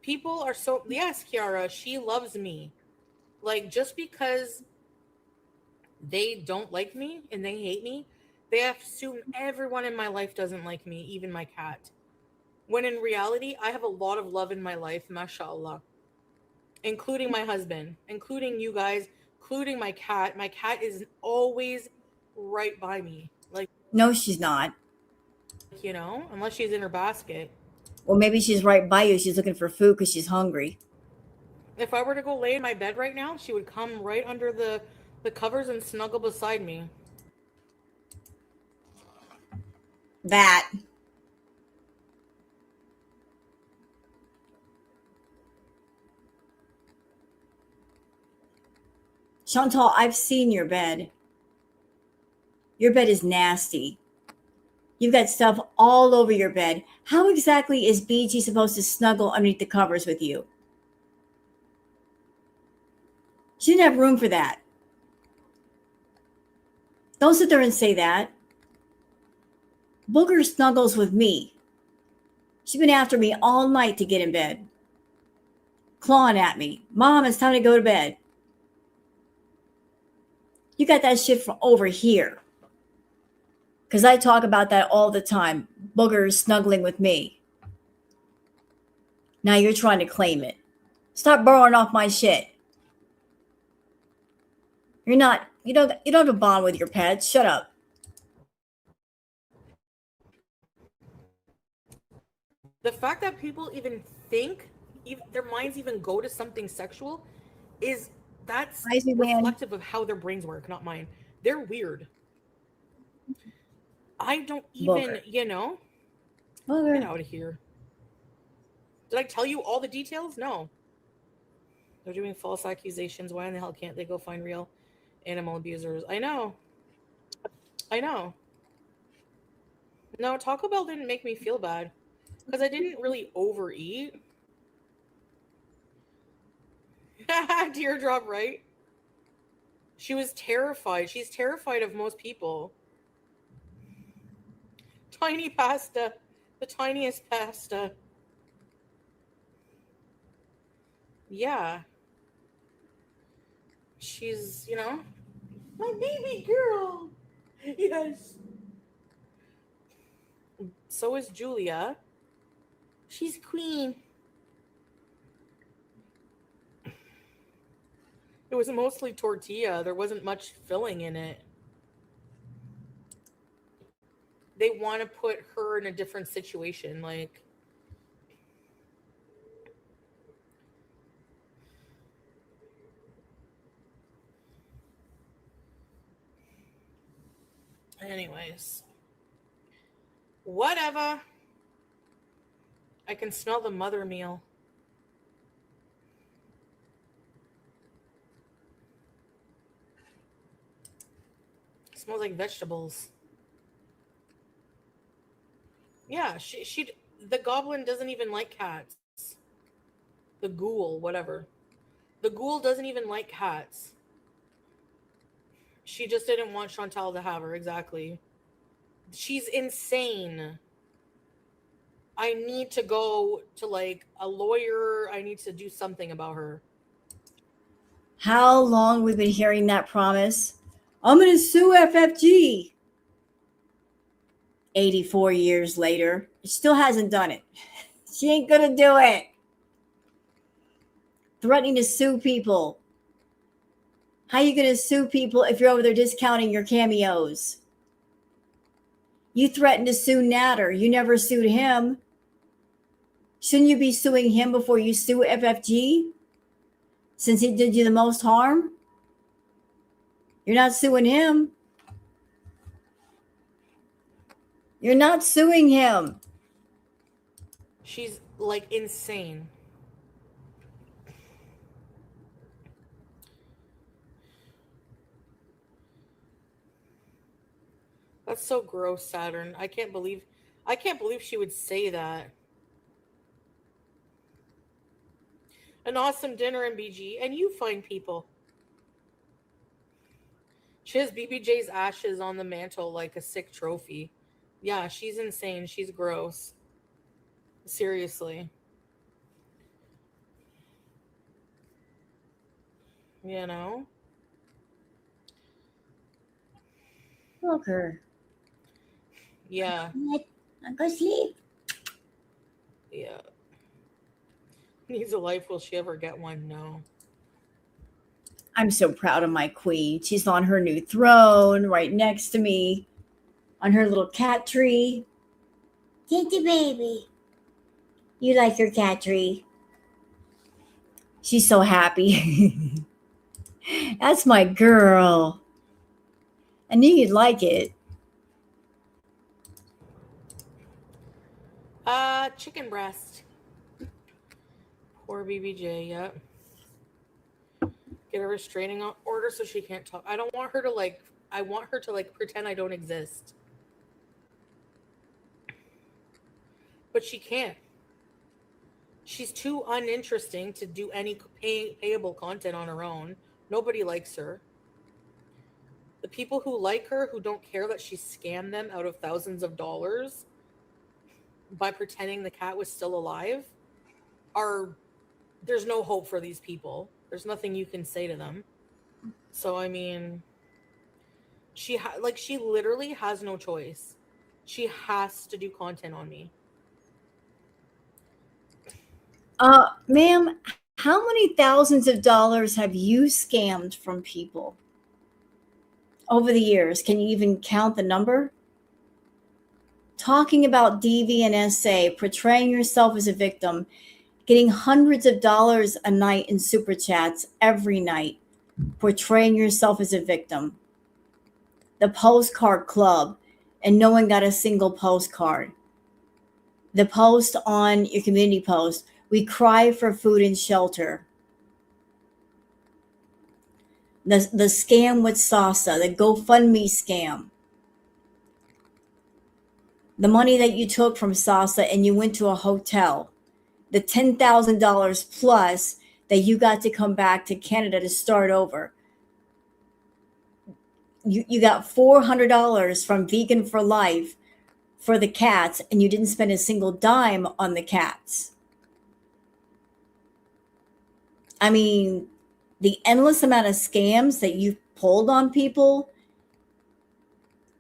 People are so... Yes, Kiara, she loves me. Like, just because they don't like me and they hate me, they assume everyone in my life doesn't like me, even my cat. When in reality, I have a lot of love in my life, mashallah. Including my husband, including you guys, including my cat. My cat is always right by me. Like, No, she's not. you know, unless she's in her basket. Well, maybe she's right by you. She's looking for food because she's hungry. If I were to go lay in my bed right now, she would come right under the covers and snuggle beside me. That. Chantal, I've seen your bed. Your bed is nasty. You've got stuff all over your bed. How exactly is BG supposed to snuggle underneath the covers with you? She didn't have room for that. Don't sit there and say that. Booger snuggles with me. She's been after me all night to get in bed. Clawing at me. Mom, it's time to go to bed. You got that shit from over here. Because I talk about that all the time. Boogers snuggling with me. Now you're trying to claim it. Stop borrowing off my shit. You're not, you don't have a bond with your pets. Shut up. The fact that people even think, even their minds even go to something sexual, that's Crazy man. reflective of how their brains work, not mine. They're weird. I don't even, Booger. get out of here. Did I tell you all the details? No. They're doing false accusations. Why in the hell can't they go find real animal abusers? I know. No, Taco Bell didn't make me feel bad because I didn't really overeat. Teardrop, right? She was terrified. She's terrified of most people. Tiny pasta. The tiniest pasta. Yeah. She's, my baby girl. Yes. So is Julia. She's queen. It was mostly tortilla. There wasn't much filling in it. They want to put her in a different situation. Like, anyways. Whatever. I can smell the mother meal. It smells like vegetables. Yeah, the goblin doesn't even like cats. The ghoul, whatever. The ghoul doesn't even like cats. She just didn't want Chantal to have her, exactly. She's insane. I need to go to like a lawyer. I need to do something about her. How long we've been hearing that promise? I'm going to sue FFG. 84 years later, it still hasn't done it. She ain't going to do it. Threatening to sue people. How are you going to sue people if you're over there discounting your cameos? You threatened to sue Natter. You never sued him. Shouldn't you be suing him before you sue FFG? Since he did you the most harm? You're not suing him. You're not suing him. She's like insane. That's so gross, Saturn. I can't believe she would say that. An awesome dinner in BG, and you find people. She has BBJ's ashes on the mantle like a sick trophy. Yeah, she's insane. She's gross. Seriously. You know? Look her. Yeah. I'll go sleep. Yeah. Needs a life. Will she ever get one? No. I'm so proud of my queen. She's on her new throne right next to me on her little cat tree. Thank you, baby. You like your cat tree? She's so happy. That's my girl. I knew you'd like it. Chicken breast. Poor BBJ, yep. Get a restraining order so she can't talk. I don't want her to I want her to pretend I don't exist. But she can't. She's too uninteresting to do any payable content on her own. Nobody likes her. The people who like her, who don't care that she scammed them out of thousands of dollars by pretending the cat was still alive, there's no hope for these people. There's nothing you can say to them. So, I mean, she literally has no choice. She has to do content on me. Ma'am, how many thousands of dollars have you scammed from people? over the years. Can you even count the number? Talking about DV and SA, portraying yourself as a victim, getting hundreds of dollars a night in super chats every night, portraying yourself as a victim. The postcard club and knowing that a single postcard. The post on your community post, we cry for food and shelter. The scam with Sasa, the GoFundMe scam. The money that you took from Sasa and you went to a hotel. The $10,000 plus that you got to come back to Canada to start over. You got $400 from Vegan for Life for the cats, and you didn't spend a single dime on the cats. I mean, the endless amount of scams that you've pulled on people,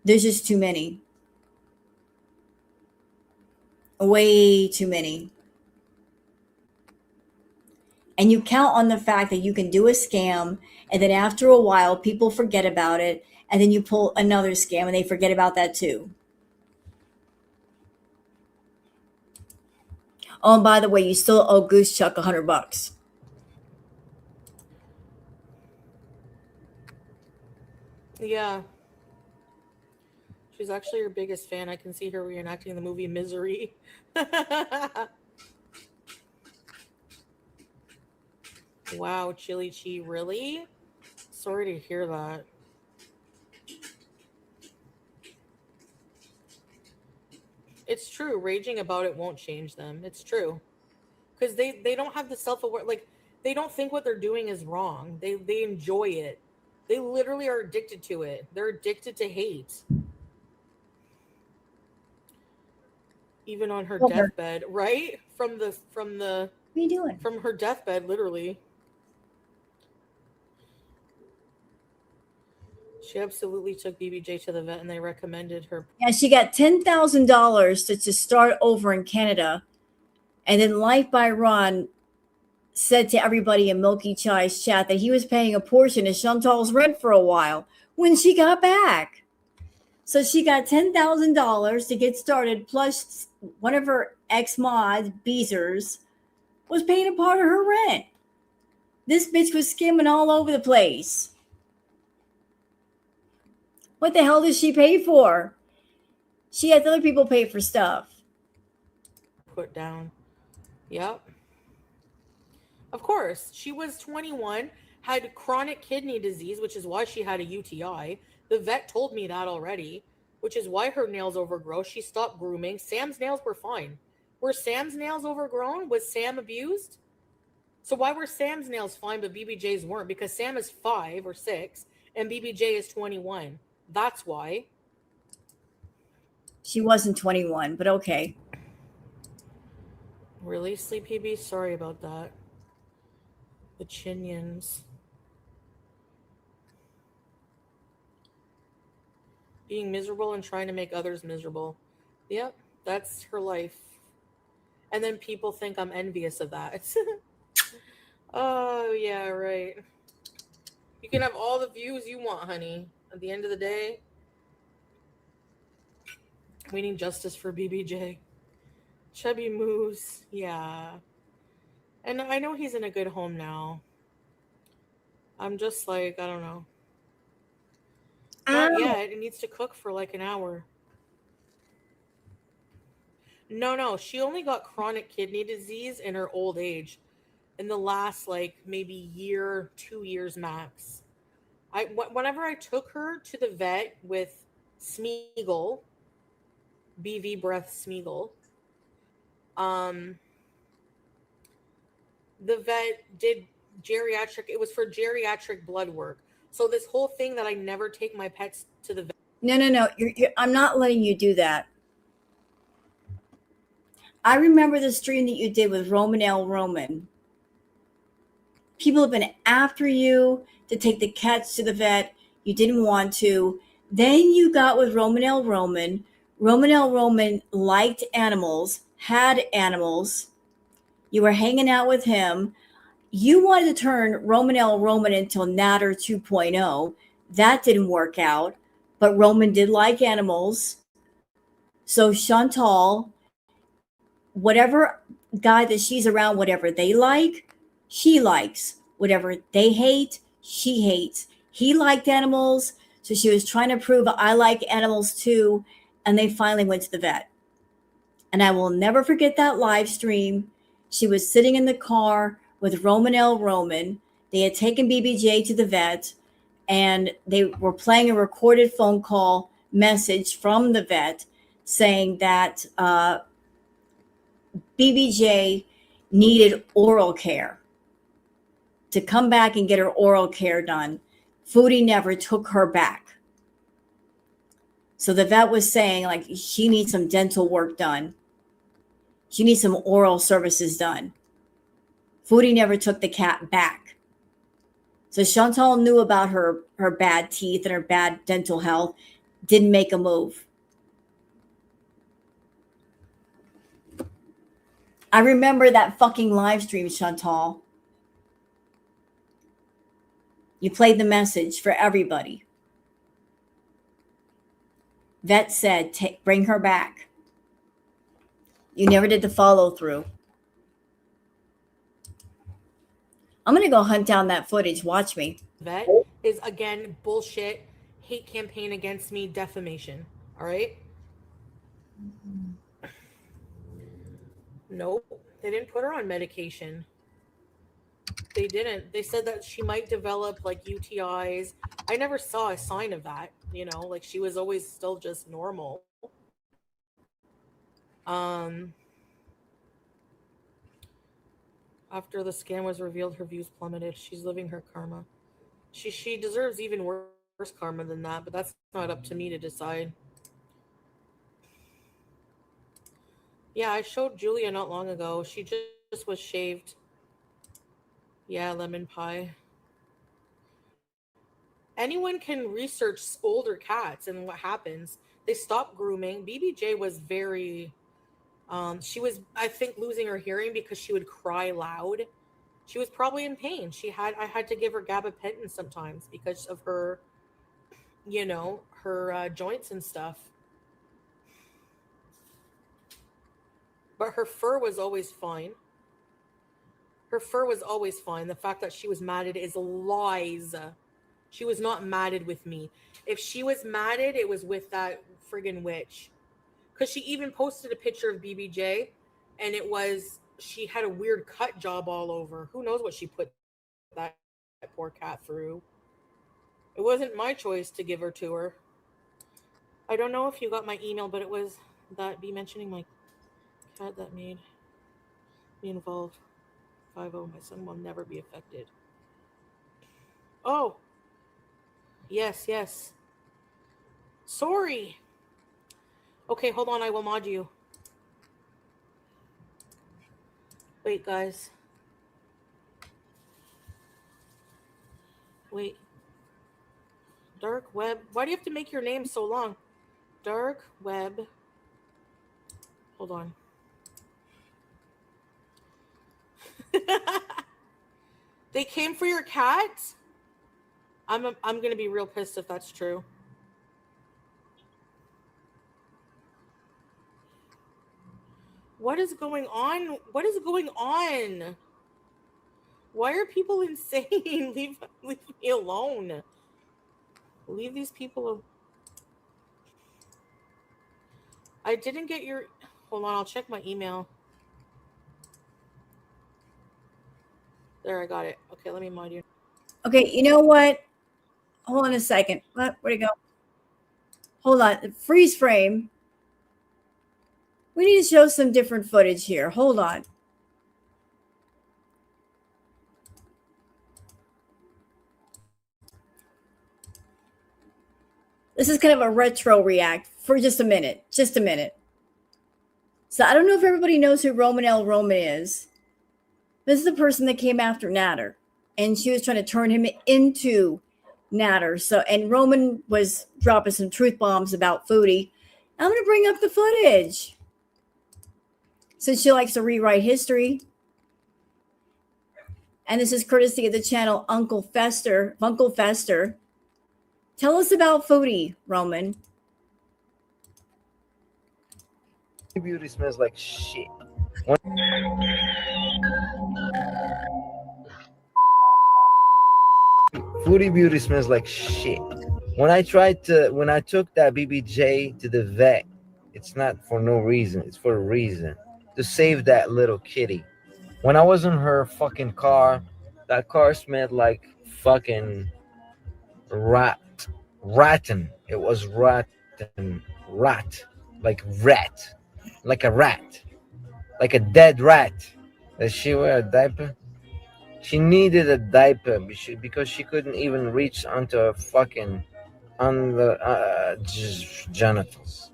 there's just too many. Way too many. And you count on the fact that you can do a scam, and then after a while, people forget about it, and then you pull another scam, and they forget about that too. Oh, and by the way, you still owe Goose Chuck $100. Yeah. She's actually your biggest fan. I can see her reenacting the movie Misery. Wow, Chili Chi, really? Sorry to hear that. It's true. Raging about it won't change them. It's true. Because they don't have the self-aware, like, they don't think what they're doing is wrong. They enjoy it. They literally are addicted to it. They're addicted to hate. Even on her deathbed, right? From the What are you doing? From her deathbed, literally. She absolutely took BBJ to the vet and they recommended her. Yeah, she got $10,000 to start over in Canada. And then Life by Ron said to everybody in Milky Chai's chat that he was paying a portion of Chantal's rent for a while when she got back. So she got $10,000 to get started, plus one of her ex-mods, Beezers, was paying a part of her rent. This bitch was skimming all over the place. What the hell does she pay for? She has other people pay for stuff. Put down. Yep. Of course. She was 21, had chronic kidney disease, which is why she had a UTI. The vet told me that already, which is why her nails overgrow. She stopped grooming. Sam's nails were fine. Were Sam's nails overgrown? Was Sam abused? So why were Sam's nails fine, but BBJ's weren't? Because Sam is 5 or 6 and BBJ is 21. That's why. She wasn't 21, but okay. Really, Sleepy B? Sorry about that. The Chinians. Being miserable and trying to make others miserable. Yep, that's her life. And then people think I'm envious of that. Oh, yeah, right. You can have all the views you want, honey. At the end of the day, we need justice for BBJ. Chubby Moose, yeah. And I know he's in a good home now. I'm just like, I don't know. Not yet. It needs to cook for like an hour. No. She only got chronic kidney disease in her old age. In the last, like, maybe year, 2 years max. Whenever I took her to the vet with Smeagol, BV Breath Smeagol, the vet did geriatric. It was for geriatric blood work. So this whole thing that I never take my pets to the vet. No. I'm not letting you do that. I remember the stream that you did with Roman L. Roman. People have been after you to take the cats to the vet. You didn't want to. Then you got with Roman L. Roman. Roman L. Roman liked animals, had animals. You were hanging out with him. You wanted to turn Roman L. Roman into Natter 2.0. That didn't work out, but Roman did like animals. So Chantal, whatever guy that she's around, whatever they like, she likes. Whatever they hate, she hates. He liked animals, so she was trying to prove I like animals too, and they finally went to the vet. And I will never forget that live stream. She was sitting in the car with Roman L. Roman. They had taken BBJ to the vet, and they were playing a recorded phone call message from the vet saying that BBJ needed oral care to come back and get her oral care done. Foodie never took her back. So the vet was saying, like, she needs some dental work done. She needs some oral services done. Foodie never took the cat back. So Chantal knew about her bad teeth and her bad dental health, didn't make a move. I remember that fucking live stream, Chantal. You played the message for everybody. Vet said, bring her back. You never did the follow through. I'm going to go hunt down that footage. Watch me. Vet is, again, bullshit, hate campaign against me, defamation. All right? Nope. They didn't put her on medication. They didn't. They said that she might develop like UTIs. I never saw a sign of that, you know, like she was always still just normal. After the scam was revealed, her views plummeted. She's living her karma. She deserves even worse karma than that, but that's not up to me to decide. Yeah, I showed Julia not long ago. She just was shaved. Yeah, lemon pie. Anyone can research older cats and what happens. They stop grooming. BBJ was very... she was, I think, losing her hearing because she would cry loud. She was probably in pain. I had to give her gabapentin sometimes because of her, you know, her joints and stuff. But her fur was always fine. Her fur was always fine. The fact that she was matted is lies. She was not matted with me. If she was matted, it was with that friggin' witch. Because she even posted a picture of BBJ, and it was, she had a weird cut job all over. Who knows what she put that poor cat through. It wasn't my choice to give her to her. I don't know if you got my email, but it was that be mentioning my cat that made me involved. 5-0, my son will never be affected. Oh. Yes. Sorry. Okay, hold on. I will mod you. Wait, guys. Wait. Dark web. Why do you have to make your name so long? Dark web. Hold on. They came for your cat? I'm going to be real pissed if that's true. What is going on? What is going on? Why are people insane? Leave me alone. Leave these people alone. I didn't get your... Hold on, I'll check my email. There, I got it. Okay, let me mod you. Okay, you know what? Hold on a second. Where'd it go? Hold on. Freeze frame. We need to show some different footage here. Hold on. This is kind of a retro react for just a minute. Just a minute. So I don't know if everybody knows who Roman L. Roman is. This is the person that came after Natter. And she was trying to turn him into Natter. So, and Roman was dropping some truth bombs about Foodie. I'm going to bring up the footage. Since she likes to rewrite history. And this is courtesy of the channel Uncle Fester. Tell us about Foodie, Roman. Beauty smells like shit. Foodie beauty smells like shit. When I took that BBJ to the vet, it's not for no reason. It's for a reason. To save that little kitty. When I was in her fucking car, that car smelled like fucking rotten. It was rotten. Rat. Like rat. Like a rat. Like a dead rat. Does she wear a diaper? She needed a diaper because she couldn't even reach onto her fucking genitals.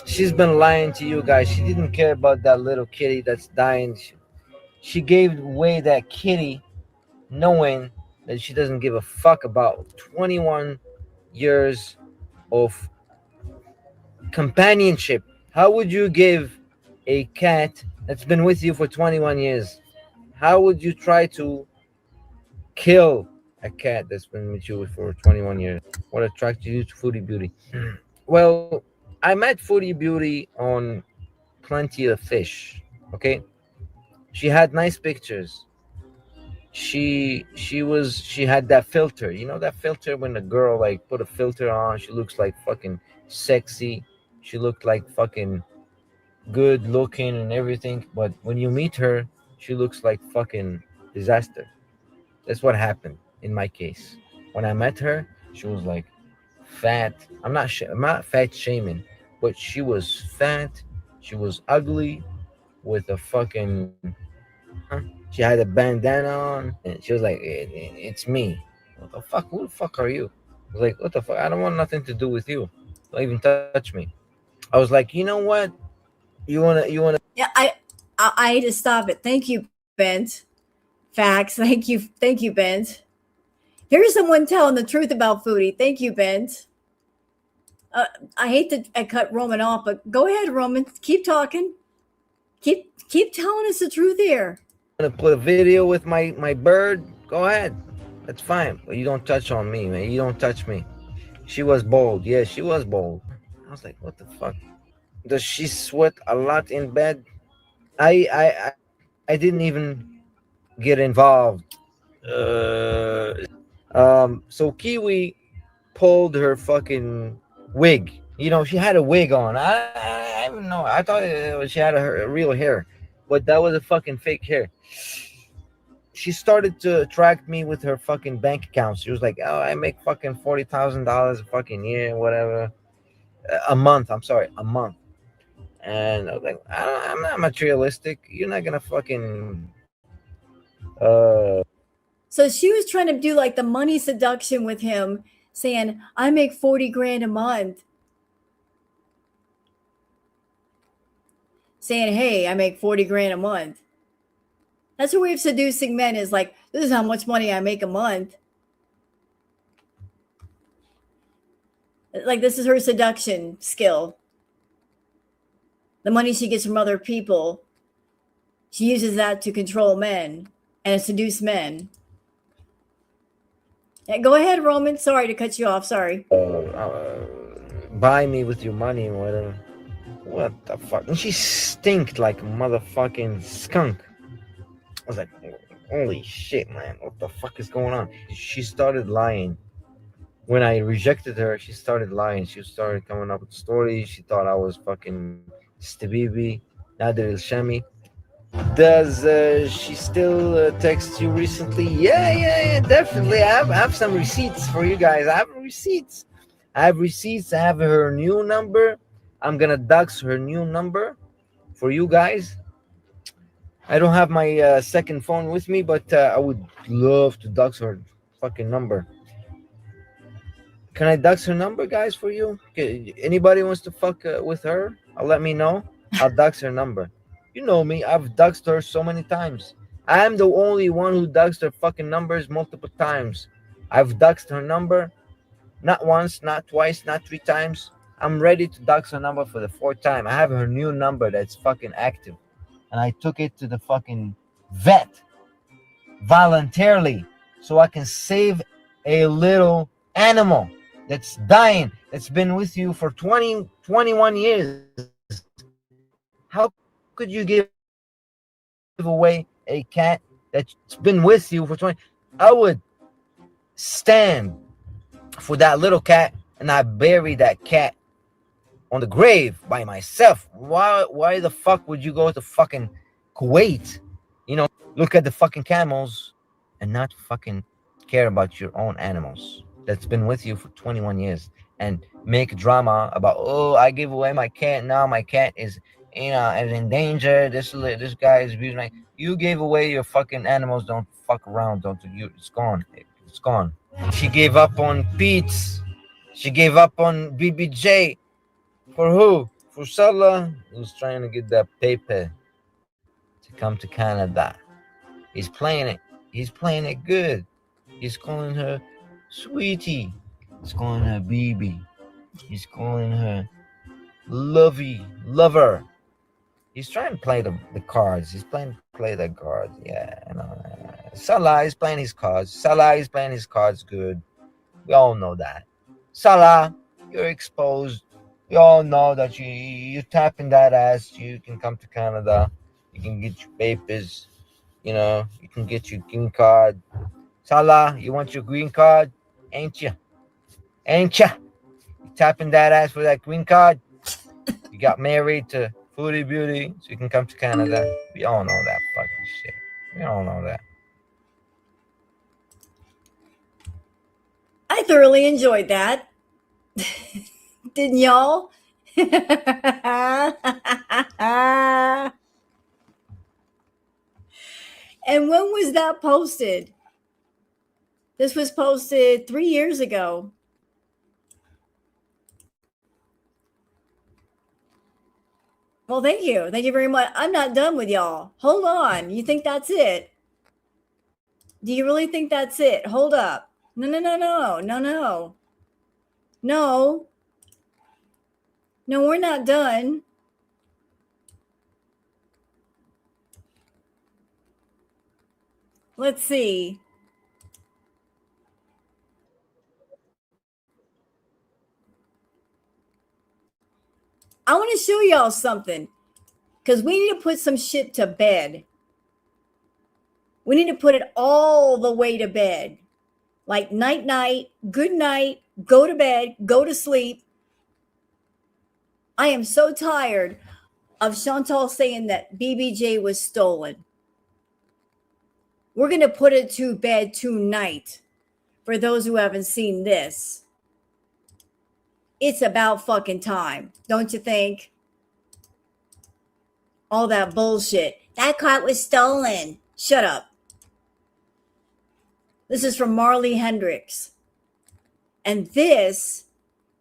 She's been lying to you guys. She didn't care about that little kitty that's dying. She gave away that kitty knowing that she doesn't give a fuck about 21 years of companionship. How would you give a cat that's been with you for 21 years? How would you try to kill a cat that's been with you for 21 years? What attracted you to Foodie Beauty? Well, I met Foodie Beauty on Plenty of Fish. Okay, she had nice pictures. She had that filter. You know that filter when the girl like put a filter on, she looks like fucking sexy. She looked like fucking good looking and everything. But when you meet her, she looks like fucking disaster. That's what happened in my case. When I met her, she was like fat. I'm not fat shaming, but she was fat. She was ugly with a fucking. She had a bandana on, and she was like, "It's me." What the fuck? Who the fuck are you? I was like, "What the fuck? I don't want nothing to do with you. Don't even touch me." I was like, "You know what? You wanna." Yeah, I had to stop it. Thank you, Bent. Facts. Thank you, Bent. Here's someone telling the truth about Foodie. Thank you, Bent. I hate to cut Roman off, but go ahead, Roman. Keep talking. Keep telling us the truth here. Gonna put a video with my bird, go ahead, that's fine, but you don't touch on me, man. You don't touch me. She was bold. Yeah, she was bold. I was like, what the fuck? Does she sweat a lot in bed? I didn't even get involved. So Kiwi pulled her fucking wig. You know, she had a wig on. I don't know. I thought she had a real hair, but that was a fucking fake hair. She started to attract me with her fucking bank account. She was like, "Oh, I make fucking $40,000 a fucking year, whatever, a month." I'm sorry, a month. And I was like, I'm not materialistic. You're not gonna fucking. So she was trying to do like the money seduction with him, saying, "I make 40 grand a month." Saying, "Hey, I make 40 grand a month." That's her way of seducing men, is like, this is how much money I make a month. Like, this is her seduction skill. The money she gets from other people, she uses that to control men and seduce men. Yeah, go ahead, Roman. Sorry to cut you off. Sorry. Buy me with your money or whatever. What the fuck? And she stinked like a motherfucking skunk. I was like, holy shit, man. What the fuck is going on? She started lying. When I rejected her, she started lying. She started coming up with stories. She thought I was fucking Stabibi, Nader El Shami. Does she still text you recently? Yeah, definitely. I have some receipts for you guys. I have receipts. I have her new number. I'm gonna dox her new number for you guys. I don't have my second phone with me, but I would love to dox her fucking number. Can I dox her number, guys, for you? Anybody wants to fuck with her? Let me know. I'll dox her number. You know me. I've doxed her so many times. I'm the only one who doxed her fucking numbers multiple times. I've doxed her number. Not once, not twice, not 3 times. I'm ready to dox her number for the 4th time. I have her new number that's fucking active. And I took it to the fucking vet voluntarily so I can save a little animal. that's dying, that's been with you for 20, 21 years. How could you give away a cat that's been with you for 20? I would stand for that little cat and I bury that cat on the grave by myself. Why the fuck would you go to fucking Kuwait, look at the fucking camels and not fucking care about your own animals that's been with you for 21 years and make drama about, oh, I gave away my cat, now my cat is is in danger, this guy is abusing my. You gave away your fucking animals, don't fuck around, don't you, it's gone, it's gone. She gave up on Pete's, she gave up on BBJ. For who? For Salah, who's trying to get that paper to come to Canada. He's playing it. He's playing it good. He's calling her sweetie. He's calling her baby. He's calling her lover. He's trying to play the cards. He's playing to play the cards. Yeah, I know. Salah is playing his cards. Salah is playing his cards good. We all know that. Salah, you're exposed. We all know that you tapping that ass. You can come to Canada. You can get your papers. You can get your green card. Salah, you want your green card? Ain't you? Ain't you? You tapping that ass for that green card? You got married to Foodie Beauty, so you can come to Canada. We all know that fucking shit. We all know that. I thoroughly enjoyed that. Didn't y'all? And when was that posted? This was posted 3 years ago. Well, thank you. Thank you very much. I'm not done with y'all. Hold on. You think that's it? Do you really think that's it? Hold up. No. No, we're not done. Let's see. I want to show y'all something because we need to put some shit to bed. We need to put it all the way to bed. Like night, good night, go to bed, go to sleep. I am so tired of Chantal saying that BBJ was stolen. We're going to put it to bed tonight. For those who haven't seen this, it's about fucking time, don't you think? All that bullshit. That cat was stolen. Shut up. This is from Marley Hendricks. And this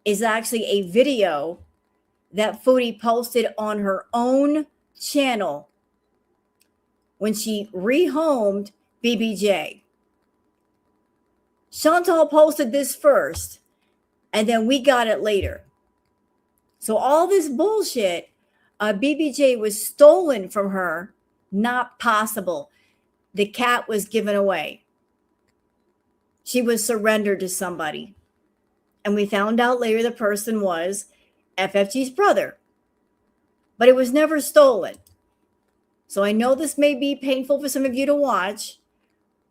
is actually a video that Foodie posted on her own channel when she rehomed BBJ. Chantal posted this first, and then we got it later. So all this bullshit, BBJ was stolen from her, not possible. The cat was given away. She was surrendered to somebody. And we found out later the person was FFG's brother. But it was never stolen. So I know this may be painful for some of you to watch,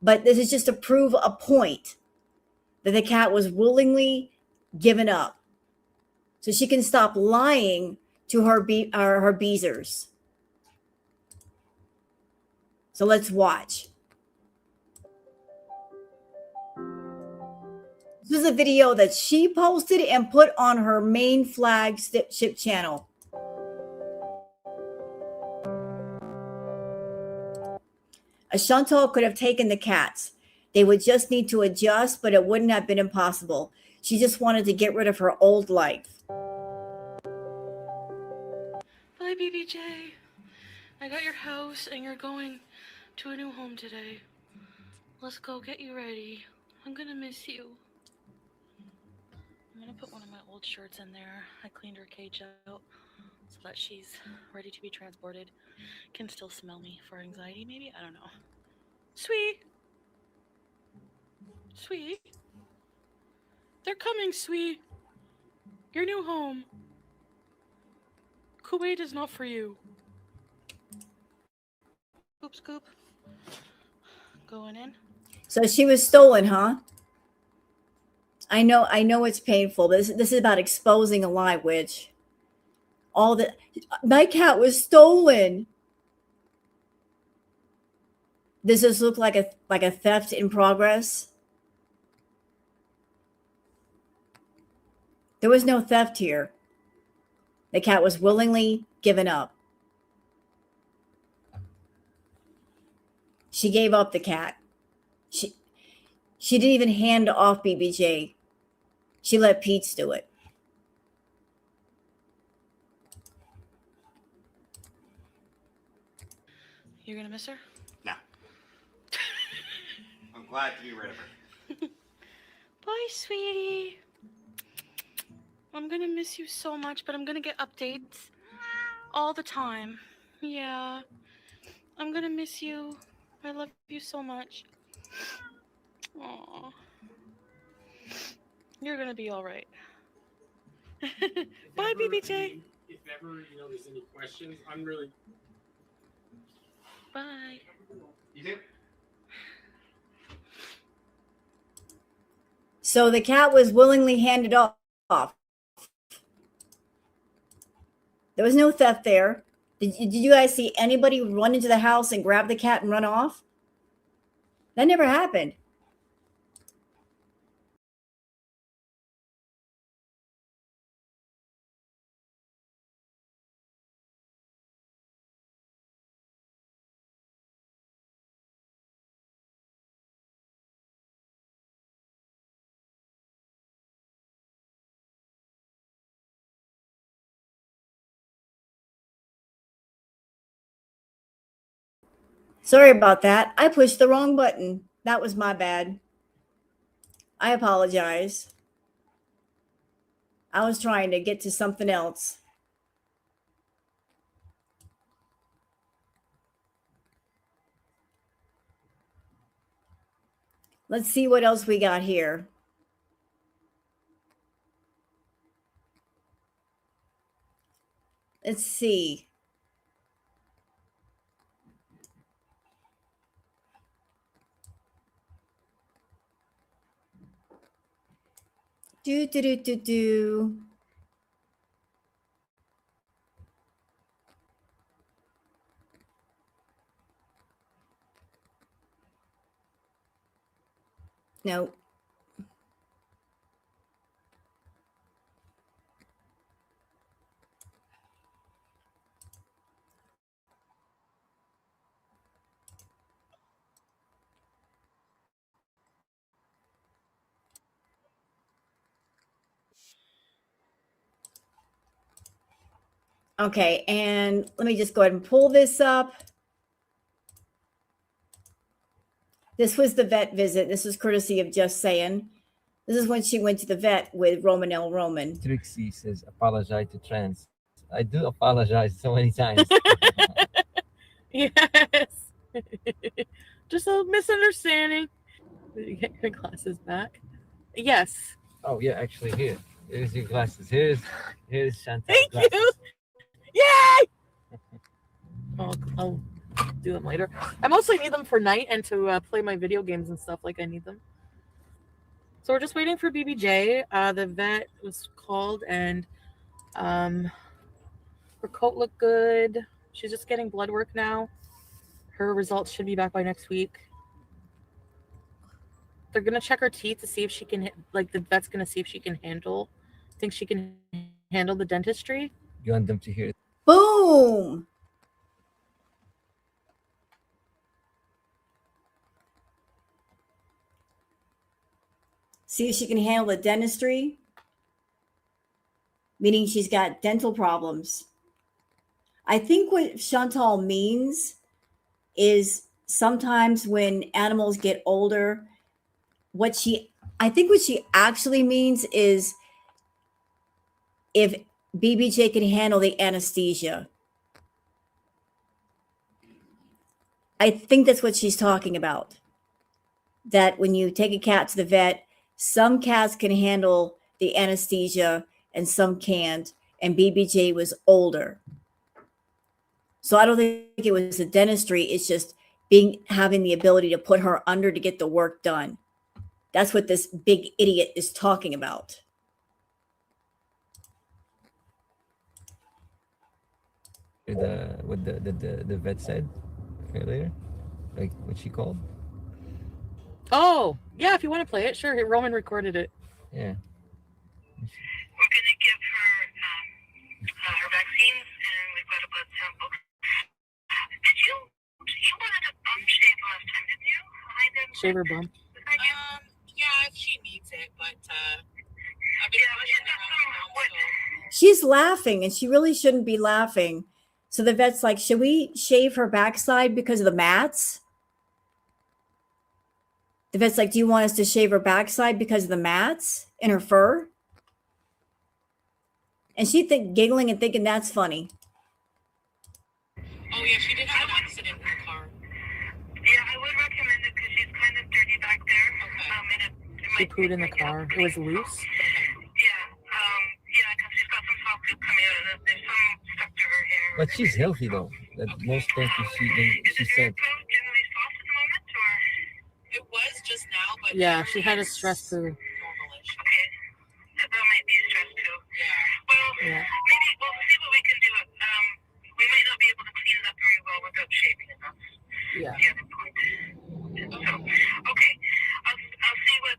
but this is just to prove a point that the cat was willingly given up. So she can stop lying to her beezers. So let's watch. This is a video that she posted and put on her main flagship channel. Chantal could have taken the cats. They would just need to adjust, but it wouldn't have been impossible. She just wanted to get rid of her old life. Bye, BBJ. I got your house and you're going to a new home today. Let's go get you ready. I'm gonna miss you. I'm gonna put one of my old shirts in there. I cleaned her cage out so that she's ready to be transported. Can still smell me for anxiety, maybe? I don't know. Sweet. Sweet. They're coming, sweet. Your new home. Kuwait is not for you. Scoop, scoop. Going in. So she was stolen, huh? I know it's painful, but this is about exposing a lie, witch. My cat was stolen. Does this look like a theft in progress? There was no theft here. The cat was willingly given up. She gave up the cat. She didn't even hand off BBJ. She let Pete do it. You're gonna miss her? No. I'm glad to be rid of her. Bye, sweetie. I'm gonna miss you so much, but I'm gonna get updates all the time. Yeah. I'm gonna miss you. I love you so much. Aww. You're gonna be alright. Bye, BBJ. If ever, there's any questions, I'm really... Bye. You do? So the cat was willingly handed off. There was no theft there. Did you guys see anybody run into the house and grab the cat and run off? That never happened. Sorry about that. I pushed the wrong button. That was my bad. I apologize. I was trying to get to something else. Let's see what else we got here. Let's see. Do. No. Okay, and let me just go ahead and pull this up. This was the vet visit. This was courtesy of Just Saying. This is when she went to the vet with Roman L. Roman. Trixie says, apologize to trans. I do apologize so many times. Yes. Just a misunderstanding. Get your glasses back. Yes. Oh, yeah, actually, here's your glasses. Here's Chantal's Thank glasses. you. Yay! I'll do them later. I mostly need them for night and to play my video games and stuff like I need them. So we're just waiting for BBJ. The vet was called and her coat looked good. She's just getting blood work now. Her results should be back by next week. They're going to check her teeth to see if she can, the vet's going to see if she can handle the dentistry. You want them to hear it? Boom! See if she can handle the dentistry, meaning she's got dental problems. I think what Chantal means is sometimes when animals get older, what she actually means is if BBJ can handle the anesthesia. I think that's what she's talking about. That when you take a cat to the vet, Some cats can handle the anesthesia and some can't. And BBJ was older. So I don't think it was the dentistry. It's just having the ability to put her under to get the work done. That's what this big idiot is talking about. What the vet said earlier, like what she called. Oh, yeah, if you want to play it, sure. Roman recorded it. Yeah. We're going to give her vaccines, and we've got a blood sample. Did you wanted a bum shave last time, didn't you? Shave her bum. Yeah, if she needs it, but I've been She's laughing, and she really shouldn't be laughing. So the vet's like, should we shave her backside because of the mats? The vet's like, do you want us to shave her backside because of the mats in her fur? And she giggling and thinking that's funny. Oh yeah, she did have an accident in the car. Yeah, I would recommend it because she's kind of dirty back there. Okay. She pooed in the car. It was loose. Yeah, because she's got some soft tube coming out. There's some stuck to her hair. But she's healthy though. That most things she said. Generally soft at the moment, or it was just now, but Yeah, she had a stress poo. normalish. Okay, that might be stress too. Yeah. Well, Yeah. maybe we'll see what we can do. We might not be able to clean it up very well without shaving it. That's Yeah. the other point. So, okay, I'll see what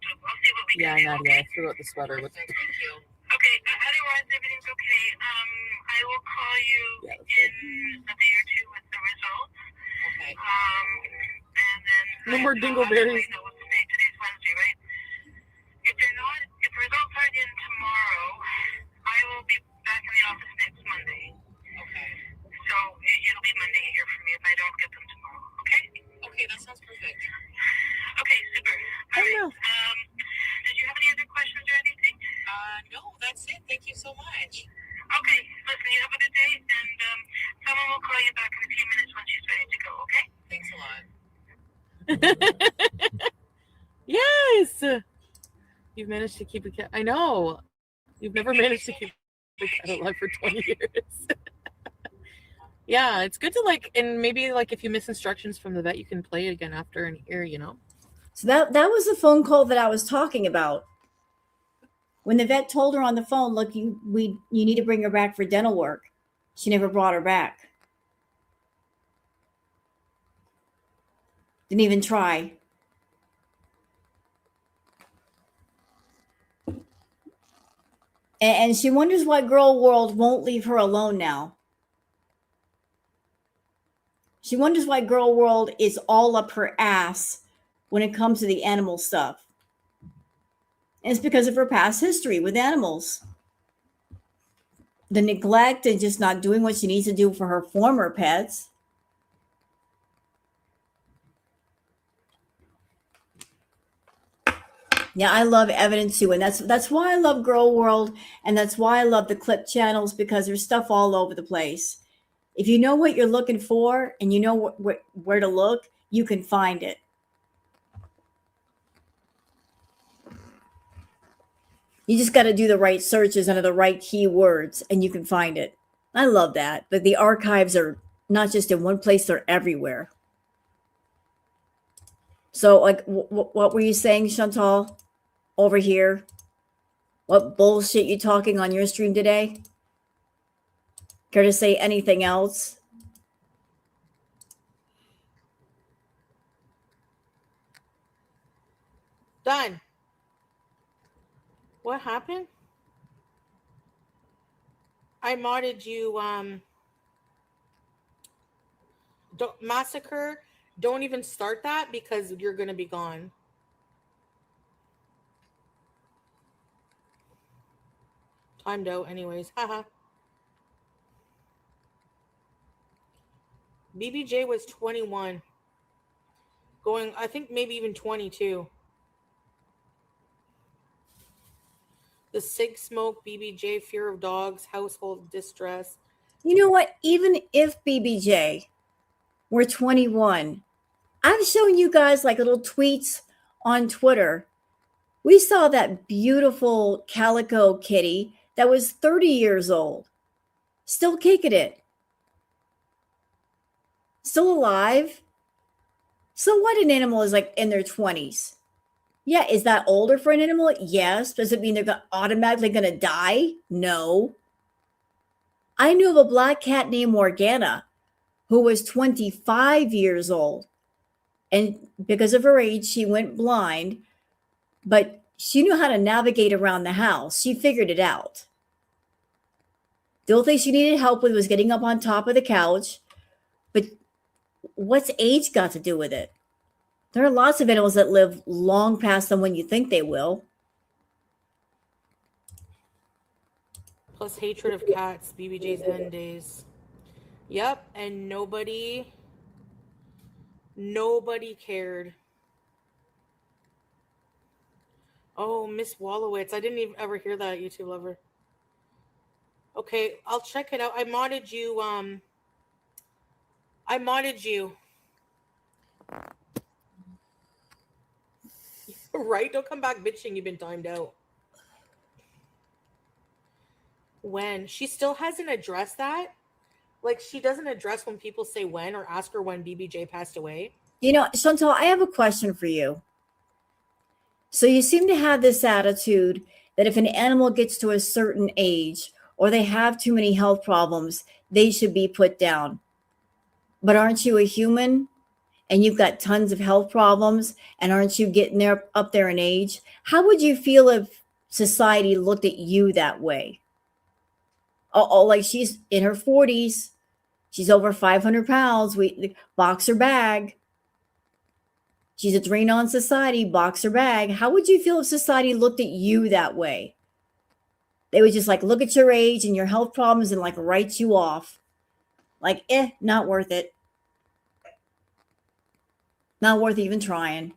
we can Yeah, do. Nadia, I threw out the sweater. With Thank you. Okay, otherwise everything's okay. I will call you Yeah, that's in a day or two with the results. Okay. And then No more dingleberries. Know what's the date? Today's Wednesday, right? If the results aren't in tomorrow, I will be back in the office next Monday. Okay. So it'll be Monday you hear from me if I don't get them tomorrow. Okay? Okay, that sounds perfect. Okay, super. All right. Did you have any other questions or anything? No, that's it. Thank you so much. Okay, listen, you have a good day, and someone will call you back in a few minutes when she's ready to go, okay? Thanks a lot. Yes! You've managed to keep a cat. I know. You've never managed to keep a cat alive for 20 years. Yeah, it's good to and maybe if you miss instructions from the vet, you can play it again after and hear, So that was the phone call that I was talking about. When the vet told her on the phone, look, you need to bring her back for dental work. She never brought her back. Didn't even try. And she wonders why Girl World won't leave her alone now. She wonders why Girl World is all up her ass when it comes to the animal stuff. And it's because of her past history with animals. The neglect and just not doing what she needs to do for her former pets. Yeah, I love evidence too. And that's why I love Girl World. And that's why I love the clip channels, because there's stuff all over the place. If you know what you're looking for and you know where to look, you can find it. You just got to do the right searches under the right keywords and you can find it. I love that. But the archives are not just in one place, they're everywhere. So what were you saying, Chantal, over here? What bullshit you talking on your stream today? Care to say anything else? Done. What happened? I modded you. Don't massacre. Don't even start that because you're gonna be gone. Timed out, anyways. Haha. BBJ was 21. Going, I think maybe even 22. The Sig Smoke, BBJ, Fear of Dogs, Household Distress. You know what? Even if BBJ were 21, I've shown you guys little tweets on Twitter We saw that beautiful calico kitty that was 30 years old, still kicking it, still alive. So what, an animal is like in their 20s? Yeah, is that older for an animal? Yes. Does it mean they're automatically going to die? No. I knew of a black cat named Morgana who was 25 years old. And because of her age, she went blind, but she knew how to navigate around the house. She figured it out. The only thing she needed help with was getting up on top of the couch. But what's age got to do with it? There are lots of animals that live long past them when you think they will. Plus hatred of cats, BBJ's end days. Yep, and nobody cared. Oh, Miss Wallowitz. I didn't even ever hear that, YouTube lover. Okay, I'll check it out. I modded you. Right? Don't come back bitching. You've been timed out. When? She still hasn't addressed that? Like, she doesn't address when people say when or ask her when BBJ passed away? You know, Chantal, I have a question for you. So you seem to have this attitude that if an animal gets to a certain age or they have too many health problems, they should be put down. But aren't you a human and you've got tons of health problems, and aren't you getting there up there in age? How would you feel if society looked at you that way? Oh, like she's in her 40s. She's over 500 pounds. Box her bag. She's a drain on society, box her bag. How would you feel if society looked at you that way? They would just like look at your age and your health problems and like write you off. Like, not worth it. Not worth even trying.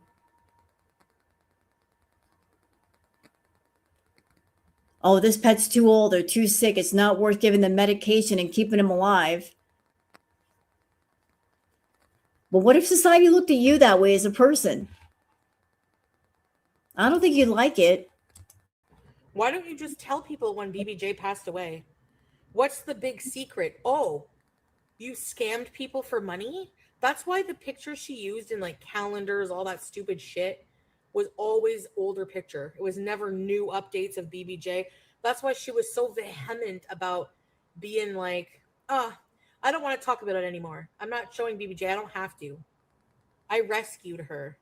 Oh, this pet's too old or too sick. It's not worth giving them medication and keeping them alive. But what if society looked at you that way as a person? I don't think you'd like it. Why don't you just tell people when BBJ passed away? What's the big secret? Oh, you scammed people for money? That's why the picture she used in like calendars, all that stupid shit, was always older picture. It was never new updates of BBJ. That's why she was so vehement about being like, I don't want to talk about it anymore. I'm not showing BBJ. I don't have to. I rescued her.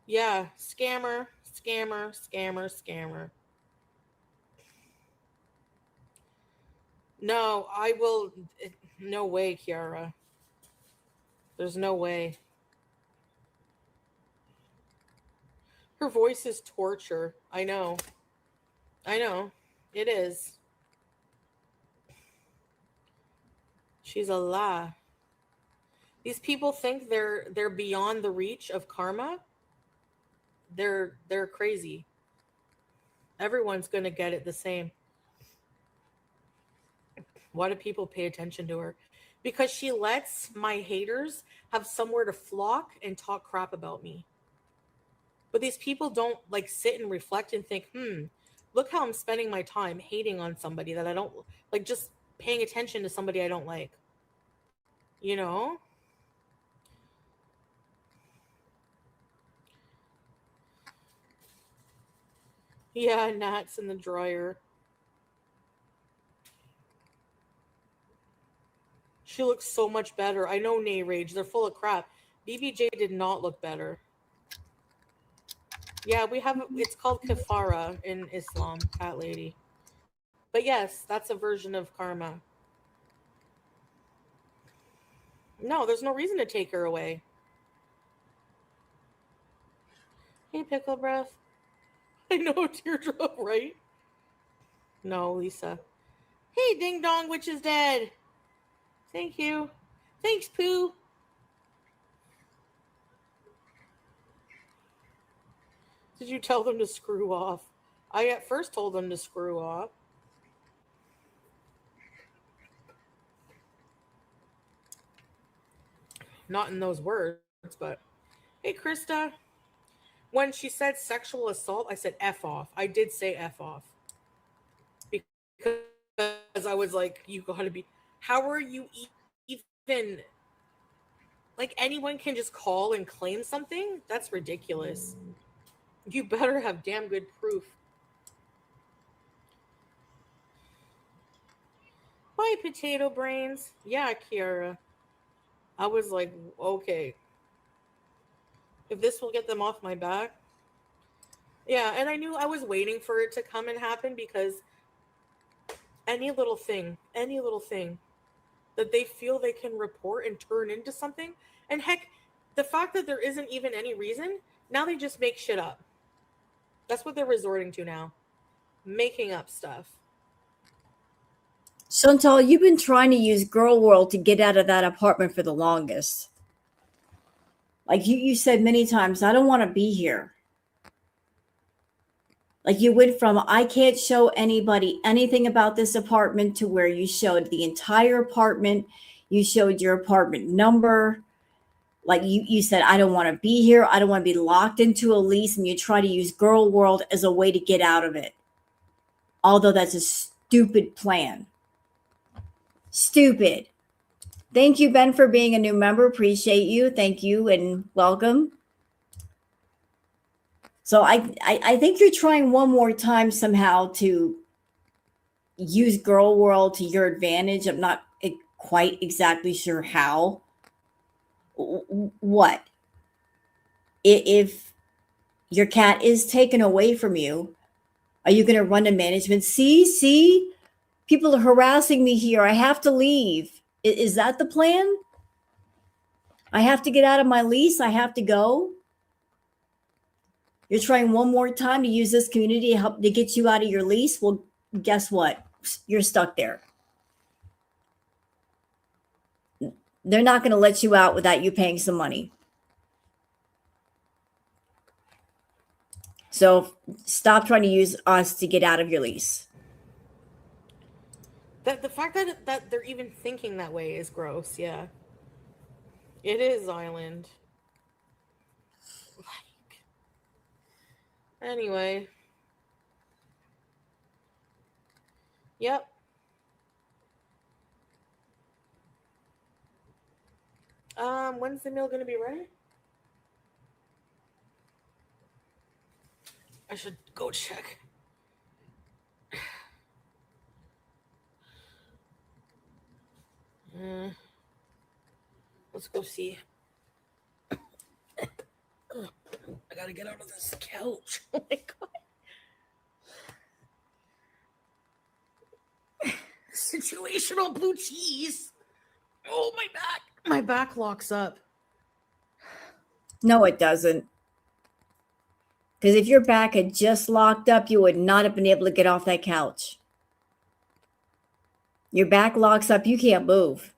Yeah, scammer. No, I will. No way, Kiara. There's no way. Her voice is torture. I know. It is. She's a lie. These people think they're beyond the reach of karma. They're crazy. Everyone's gonna get it the same. Why do people pay attention to her? Because she lets my haters have somewhere to flock and talk crap about me. But these people don't like sit and reflect and think, look how I'm spending my time hating on somebody that I don't like, just paying attention to somebody I don't like. You know? Yeah, gnats in the dryer. She looks so much better. I know, Nay Rage. They're full of crap. BBJ did not look better. Yeah, it's called kafara in Islam, cat lady. But yes, that's a version of karma. No, there's no reason to take her away. Hey, Pickle Breath. I know, teardrop, right? No, Lisa. Hey, Ding Dong, Witch is dead. Thank you. Thanks, Pooh. Did you tell them to screw off? I at first told them to screw off. Not in those words, but Hey, Krista. When she said sexual assault, I said F off. I did say F off. Because I was like, you gotta be. How are you even. Like, anyone can just call and claim something? That's ridiculous. You better have damn good proof. Bye, potato brains. Yeah, Kiara. I was like, okay. If this will get them off my back. Yeah, and I knew I was waiting for it to come and happen because any little thing that they feel they can report and turn into something, and heck, the fact that there isn't even any reason, now they just make shit up. That's what they're resorting to now. Making up stuff. Chantal, you've been trying to use Girl World to get out of that apartment for the longest. Like you said many times, I don't want to be here. Like you went from, I can't show anybody anything about this apartment to where you showed the entire apartment. You showed your apartment number. Like you said, I don't want to be here. I don't want to be locked into a lease. And you try to use Girl World as a way to get out of it. Although that's a stupid plan. Stupid. Thank you, Ben, for being a new member. Appreciate you. Thank you and welcome. So I think you're trying one more time somehow to use Girl World to your advantage. I'm not quite exactly sure how. What? If your cat is taken away from you, are you going to run to management? See, people are harassing me here. I have to leave. Is that the plan? I have to get out of my lease. I have to go. You're trying one more time to use this community to help to get you out of your lease. Well, guess what? You're stuck there. They're not going to let you out without you paying some money. So stop trying to use us to get out of your lease. The fact that they're even thinking that way is gross. Yeah, it is, Island. Like, anyway. Yep. When's the meal gonna be ready? I should go check. Let's go see. I gotta get out of this couch. Oh my god. Situational blue cheese. Oh, my back. My back locks up. No, it doesn't. Because if your back had just locked up, you would not have been able to get off that couch. Your back locks up, you can't move.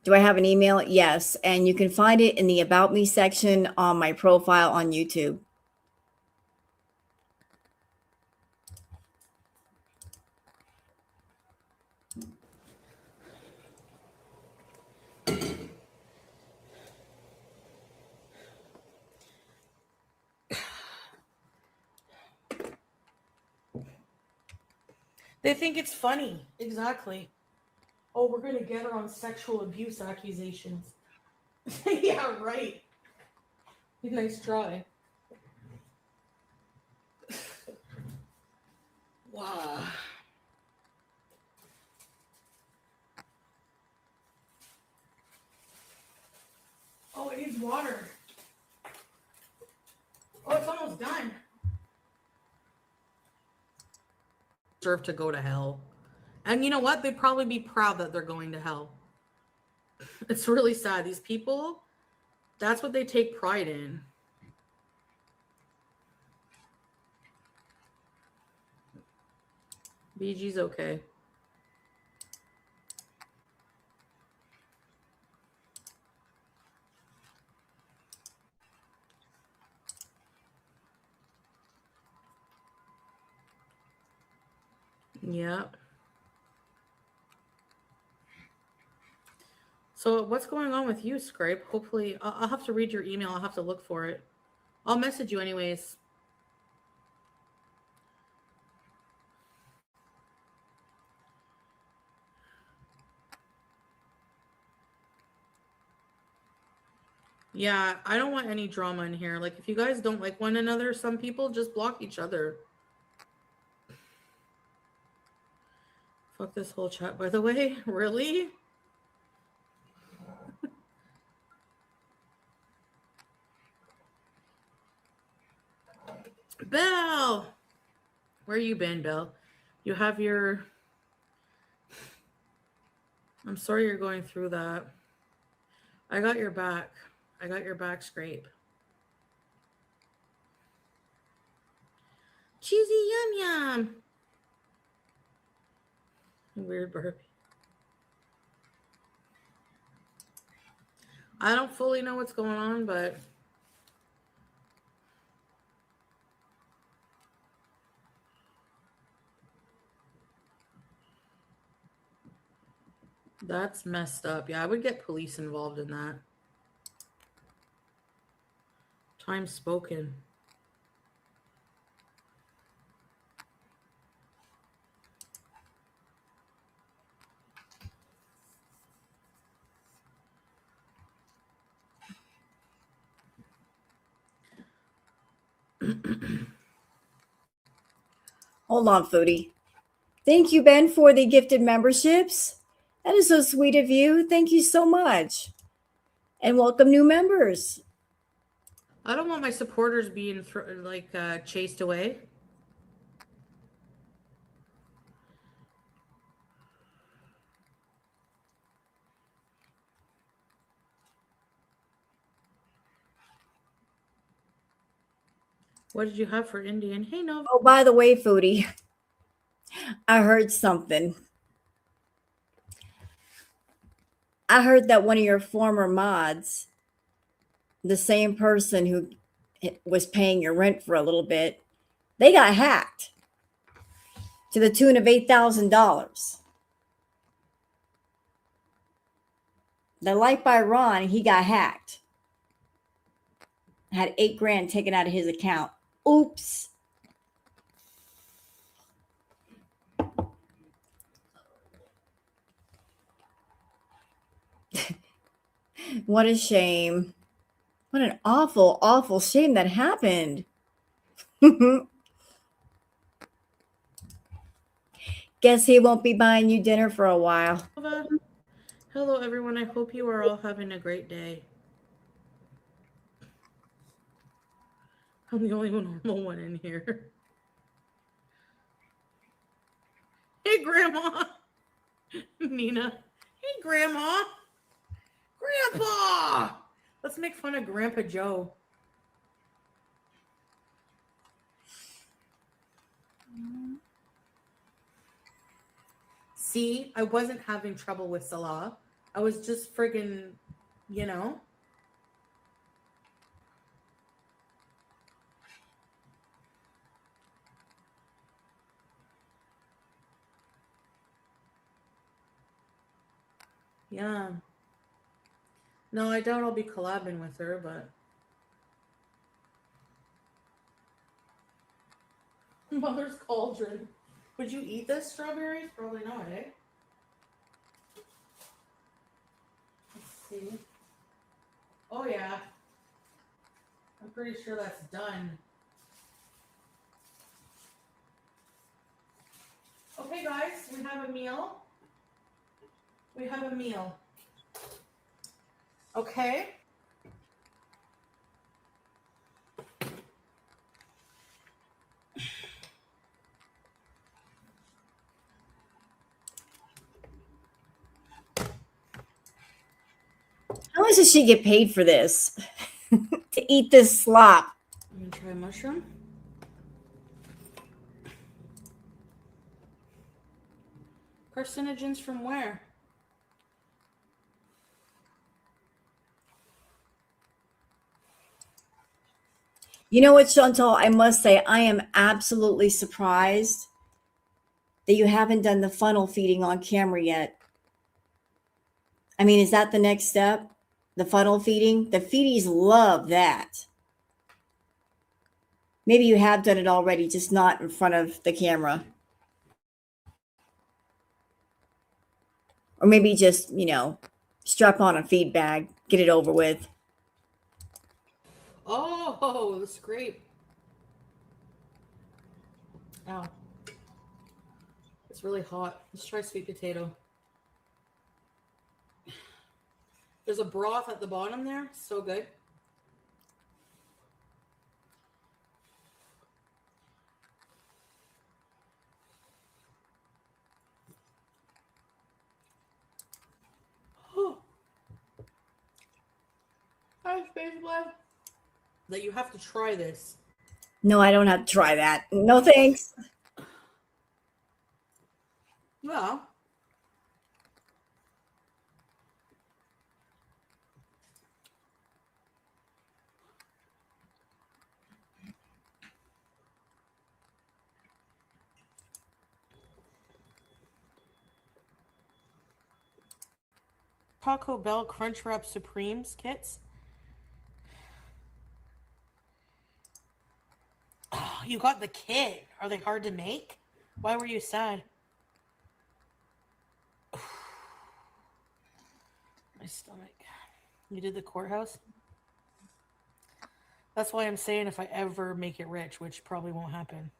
Do I have an email? Yes. And you can find it in the About Me section on my profile on YouTube. They think it's funny. Exactly. Oh, we're going to get her on sexual abuse accusations. Yeah, right. Nice try. Wow. Oh, it needs water. Oh, it's almost done. Deserve to go to hell. And you know what? They'd probably be proud that they're going to hell. It's really sad. These people, that's what they take pride in. BG's okay. Yep. So what's going on with you, Scrape? Hopefully, I'll have to read your email. I'll have to look for it. I'll message you anyways. Yeah, I don't want any drama in here. Like, if you guys don't like one another, some people just block each other. Fuck this whole chat, by the way. Really? Belle! Where you been, Belle? You have your... I'm sorry you're going through that. I got your back. I got your back, Scrape. Cheesy yum yum. Weird Barbie. I don't fully know what's going on, but that's messed up. Yeah, I would get police involved in that. Time spoken. Hold on, Foodie. Thank you, Ben, for the gifted memberships. That is so sweet of you. Thank you so much. And welcome new members. I don't want my supporters being chased away. What did you have for Indian? Hey, no. Oh, by the way, Foodie, I heard something. I heard that one of your former mods, the same person who was paying your rent for a little bit, they got hacked to the tune of $8,000. The Light by Ron, he got hacked. Had $8,000 taken out of his account. Oops. What a shame. What an awful, awful shame that happened. Guess he won't be buying you dinner for a while. Hello, everyone. I hope you are all having a great day. I'm the only normal one in here. Hey, Grandma. Nina. Hey, Grandma. Grandpa. Let's make fun of Grandpa Joe. See, I wasn't having trouble with Salah. I was just friggin', you know. Yeah. No, I doubt I'll be collabing with her, but. Mother's Cauldron. Would you eat this strawberries? Probably not, eh? Let's see. Oh, yeah. I'm pretty sure that's done. Okay, guys, we have a meal. We have a meal. Okay. How much does she get paid for this? To eat this slop? I'm gonna try mushroom. Carcinogens from where? You know what, Chantal? I must say, I am absolutely surprised that you haven't done the funnel feeding on camera yet. I mean, is that the next step? The funnel feeding? The feedies love that. Maybe you have done it already, just not in front of the camera. Or maybe just, strap on a feed bag, get it over with. Oh, the scrape. Ow. It's really hot. Let's try sweet potato. There's a broth at the bottom there. So good. Hi, Space Blood. That you have to try this. No, I don't have to try that. No, thanks. Yeah. Taco Bell Crunchwrap Supremes kits. Oh, you got the kit. Are they hard to make? Why were you sad? My stomach. You did the courthouse? That's why I'm saying if I ever make it rich, which probably won't happen.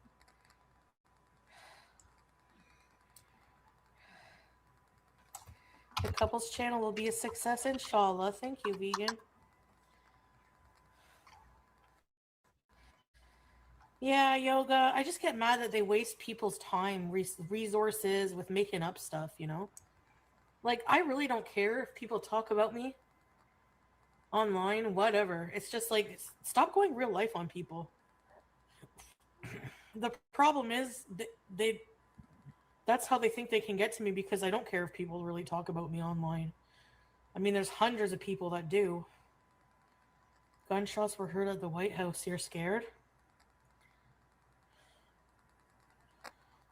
The couples channel will be a success, inshallah. Thank you, vegan. Yeah, yoga. I just get mad that they waste people's time, resources with making up stuff, Like, I really don't care if people talk about me online, whatever. It's just like, stop going real life on people. The problem is that's how they think they can get to me, because I don't care if people really talk about me online. I mean, there's hundreds of people that do. Gunshots were heard at the White House. You're scared?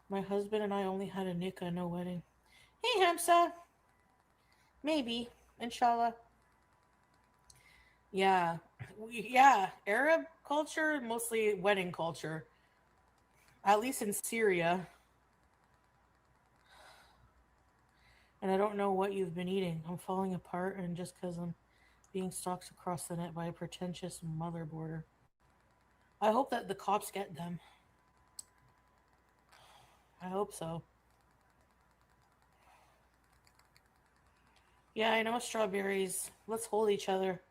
My husband and I only had a nikah, no wedding. Hey, Hamza. Maybe. Inshallah. Yeah. Arab culture, mostly wedding culture. At least in Syria. And I don't know what you've been eating. I'm falling apart, and just because I'm being stalked across the net by a pretentious motherboarder. I hope that the cops get them. I hope so. Yeah, I know strawberries. Let's hold each other.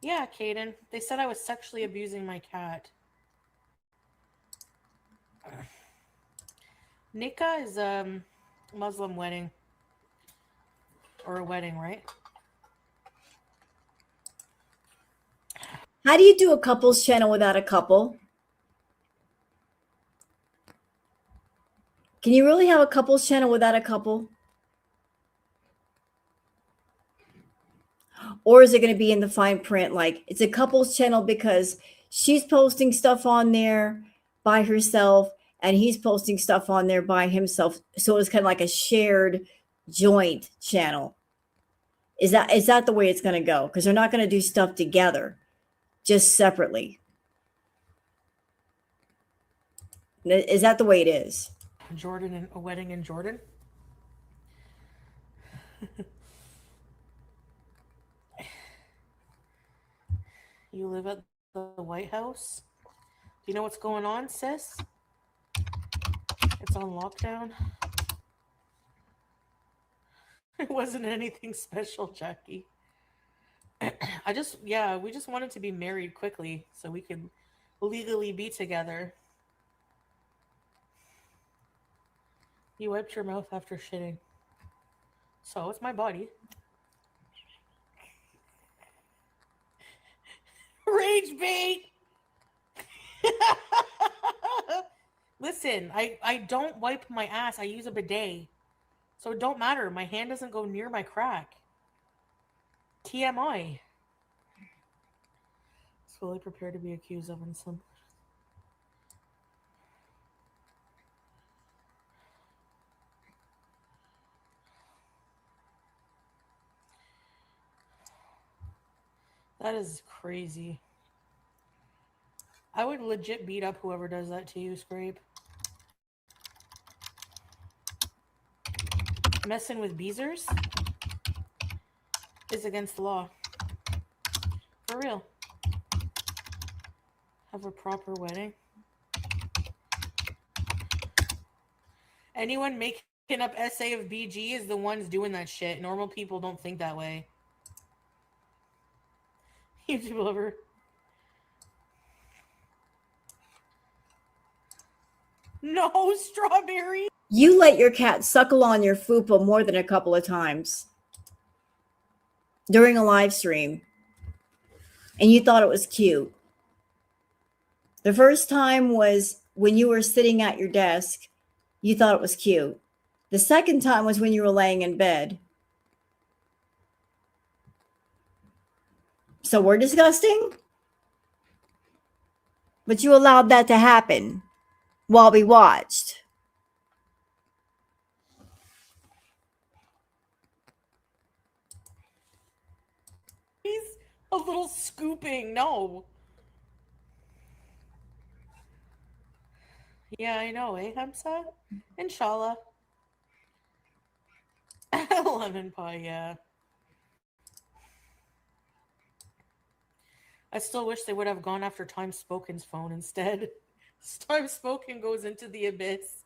Yeah, Caden. They said I was sexually abusing my cat. Nikah is a Muslim wedding. Or a wedding, right? How do you do a couples channel without a couple? Can you really have a couples channel without a couple? Or is it going to be in the fine print? Like, it's a couples channel because she's posting stuff on there by herself and he's posting stuff on there by himself. So it's kind of like a shared joint channel. Is that the way it's going to go? Because they're not going to do stuff together, just separately. Is that the way it is? Jordan and a wedding in Jordan? You live at the White House? Do you know what's going on, sis? It's on lockdown. It wasn't anything special, Jackie. we just wanted to be married quickly so we could legally be together. You wiped your mouth after shitting. So it's my body. Rage bait! Listen, I don't wipe my ass. I use a bidet. So it don't matter. My hand doesn't go near my crack. TMI. Fully prepared to be accused of some. That is crazy. I would legit beat up whoever does that to you, Scrape. Messing with beezers is against the law. For real. Have a proper wedding. Anyone making up SA of BG is the ones doing that shit. Normal people don't think that way. YouTube lover. No, strawberry. You let your cat suckle on your fupa more than a couple of times during a live stream, and you thought it was cute. The first time was when you were sitting at your desk. You thought it was cute. The second time was when you were laying in bed. So we're disgusting? But you allowed that to happen while we watched. He's a little scooping. No. Yeah, I know, eh, Hamza? Inshallah. Lemon pie, yeah. I still wish they would have gone after Time Spoken's phone instead. Time Spoken goes into the abyss.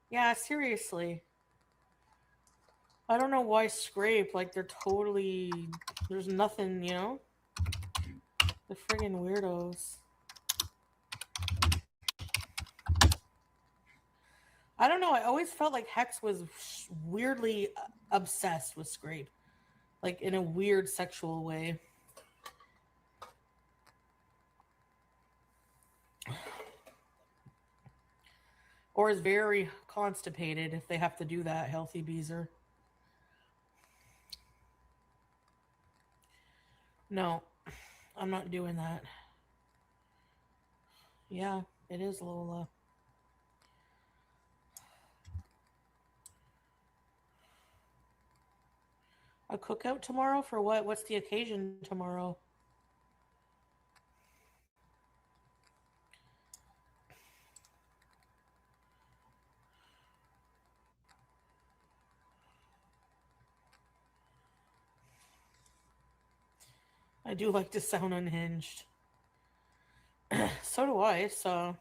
Yeah, seriously. I don't know why Scrape, like, they're totally... There's nothing, you know? They're friggin' weirdos. I don't know, I always felt like Hex was weirdly obsessed with Scrape. Like, in a weird sexual way. Or is very constipated if they have to do that, Healthy Beezer. No, I'm not doing that. Yeah, it is Lola. A cookout tomorrow for what? What's the occasion tomorrow? I do like to sound unhinged. So do I, so...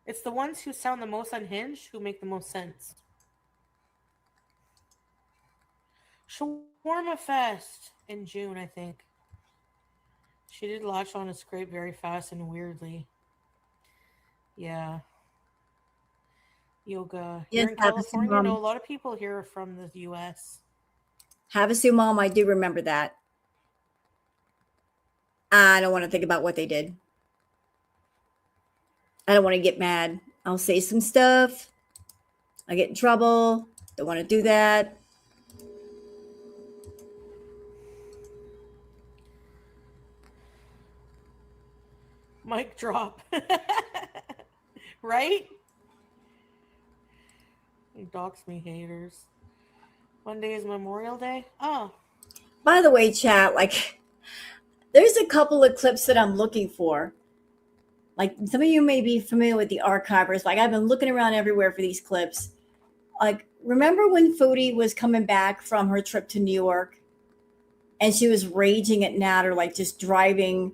It's the ones who sound the most unhinged who make the most sense. Shawarma Fest in June, I think. She did latch on a Scrape very fast and weirdly. Yeah. Yoga. Yes, Here in California, Mom. no, a lot of people here are from the US. Havasu Mom, I do remember that. I don't want to think about what they did. I don't want to get mad. I'll say some stuff. I get in trouble. Don't want to do that. Mic drop. Right? You dox me, haters. Monday is Memorial Day? Oh. By the way, chat, like, there's a couple of clips that I'm looking for. Like, some of you may be familiar with the archivers. Like, I've been looking around everywhere for these clips. Like, remember when Foodie was coming back from her trip to New York and she was raging at Natter, like just driving.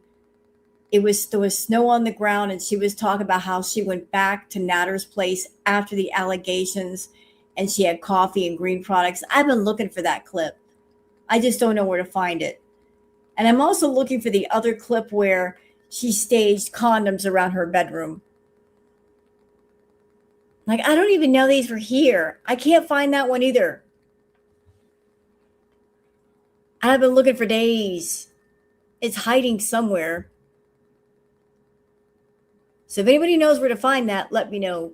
There was snow on the ground, and she was talking about how she went back to Natter's place after the allegations and she had coffee and green products. I've been looking for that clip. I just don't know where to find it. And I'm also looking for the other clip where she staged condoms around her bedroom. Like, I don't even know these were here. I can't find that one either. I've been looking for days. It's hiding somewhere. So if anybody knows where to find that, let me know.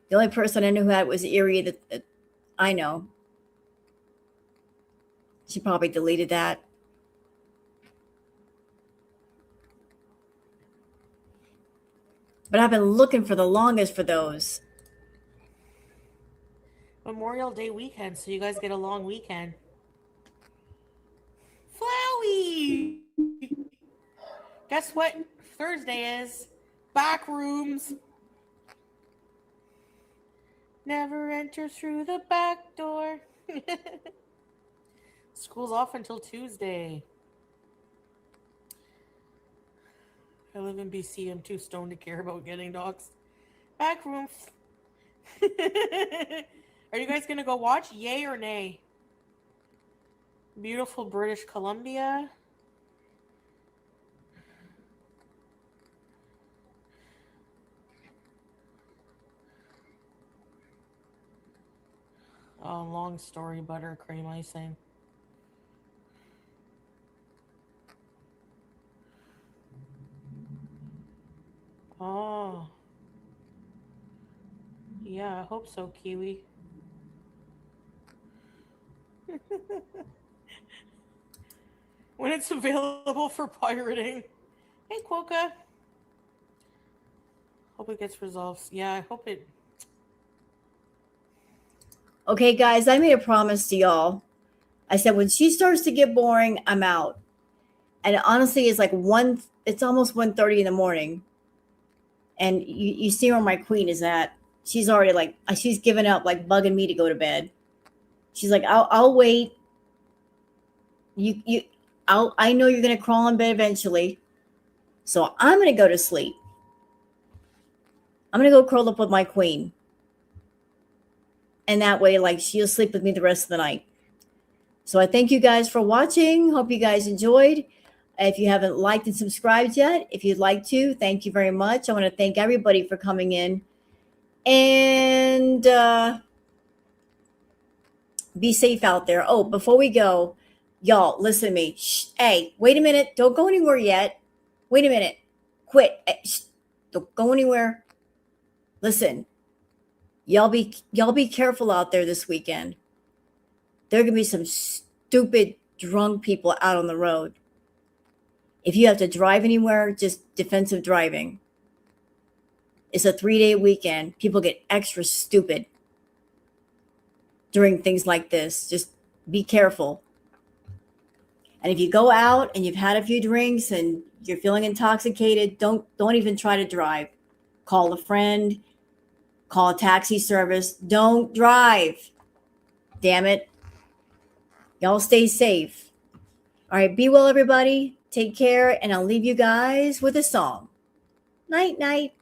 The only person I knew who had it was Erie that I know. She probably deleted that. But I've been looking for the longest for those. Memorial Day weekend, so you guys get a long weekend. Flowey! Guess what Thursday is? Back rooms. Never enter through the back door. School's off until Tuesday. I live in BC. I'm too stoned to care about getting dogs. Back room. Are you guys gonna go watch? Yay or nay? Beautiful British Columbia. Oh, long story, buttercream icing. Oh. Yeah, I hope so, Kiwi. When it's available for pirating. Hey, Quokka. Hope it gets resolved. Yeah, I hope it... Okay, guys, I made a promise to y'all. I said, when she starts to get boring, I'm out. And honestly, it's like it's almost 1:30 in the morning. And you see where my queen is at. She's already like, she's given up, like bugging me to go to bed. She's like, I'll wait. I know you're going to crawl in bed eventually. So I'm going to go to sleep. I'm going to go curl up with my queen. And that way, like, she'll sleep with me the rest of the night. So I thank you guys for watching. Hope you guys enjoyed. If you haven't liked and subscribed yet, if you'd like to, thank you very much. I want to thank everybody for coming in. And be safe out there. Oh, before we go, y'all, listen to me. Shh, hey, wait a minute. Don't go anywhere yet. Wait a minute. Quit. Shh, don't go anywhere. Listen. Y'all be careful out there this weekend. There are going to be some stupid drunk people out on the road. If you have to drive anywhere, just defensive driving. It's a 3-day weekend. People get extra stupid during things like this. Just be careful. And if you go out and you've had a few drinks and you're feeling intoxicated, don't even try to drive. Call a friend. Call a taxi service. Don't drive. Damn it. Y'all stay safe. All right, be well, everybody. Take care, and I'll leave you guys with a song. Night, night.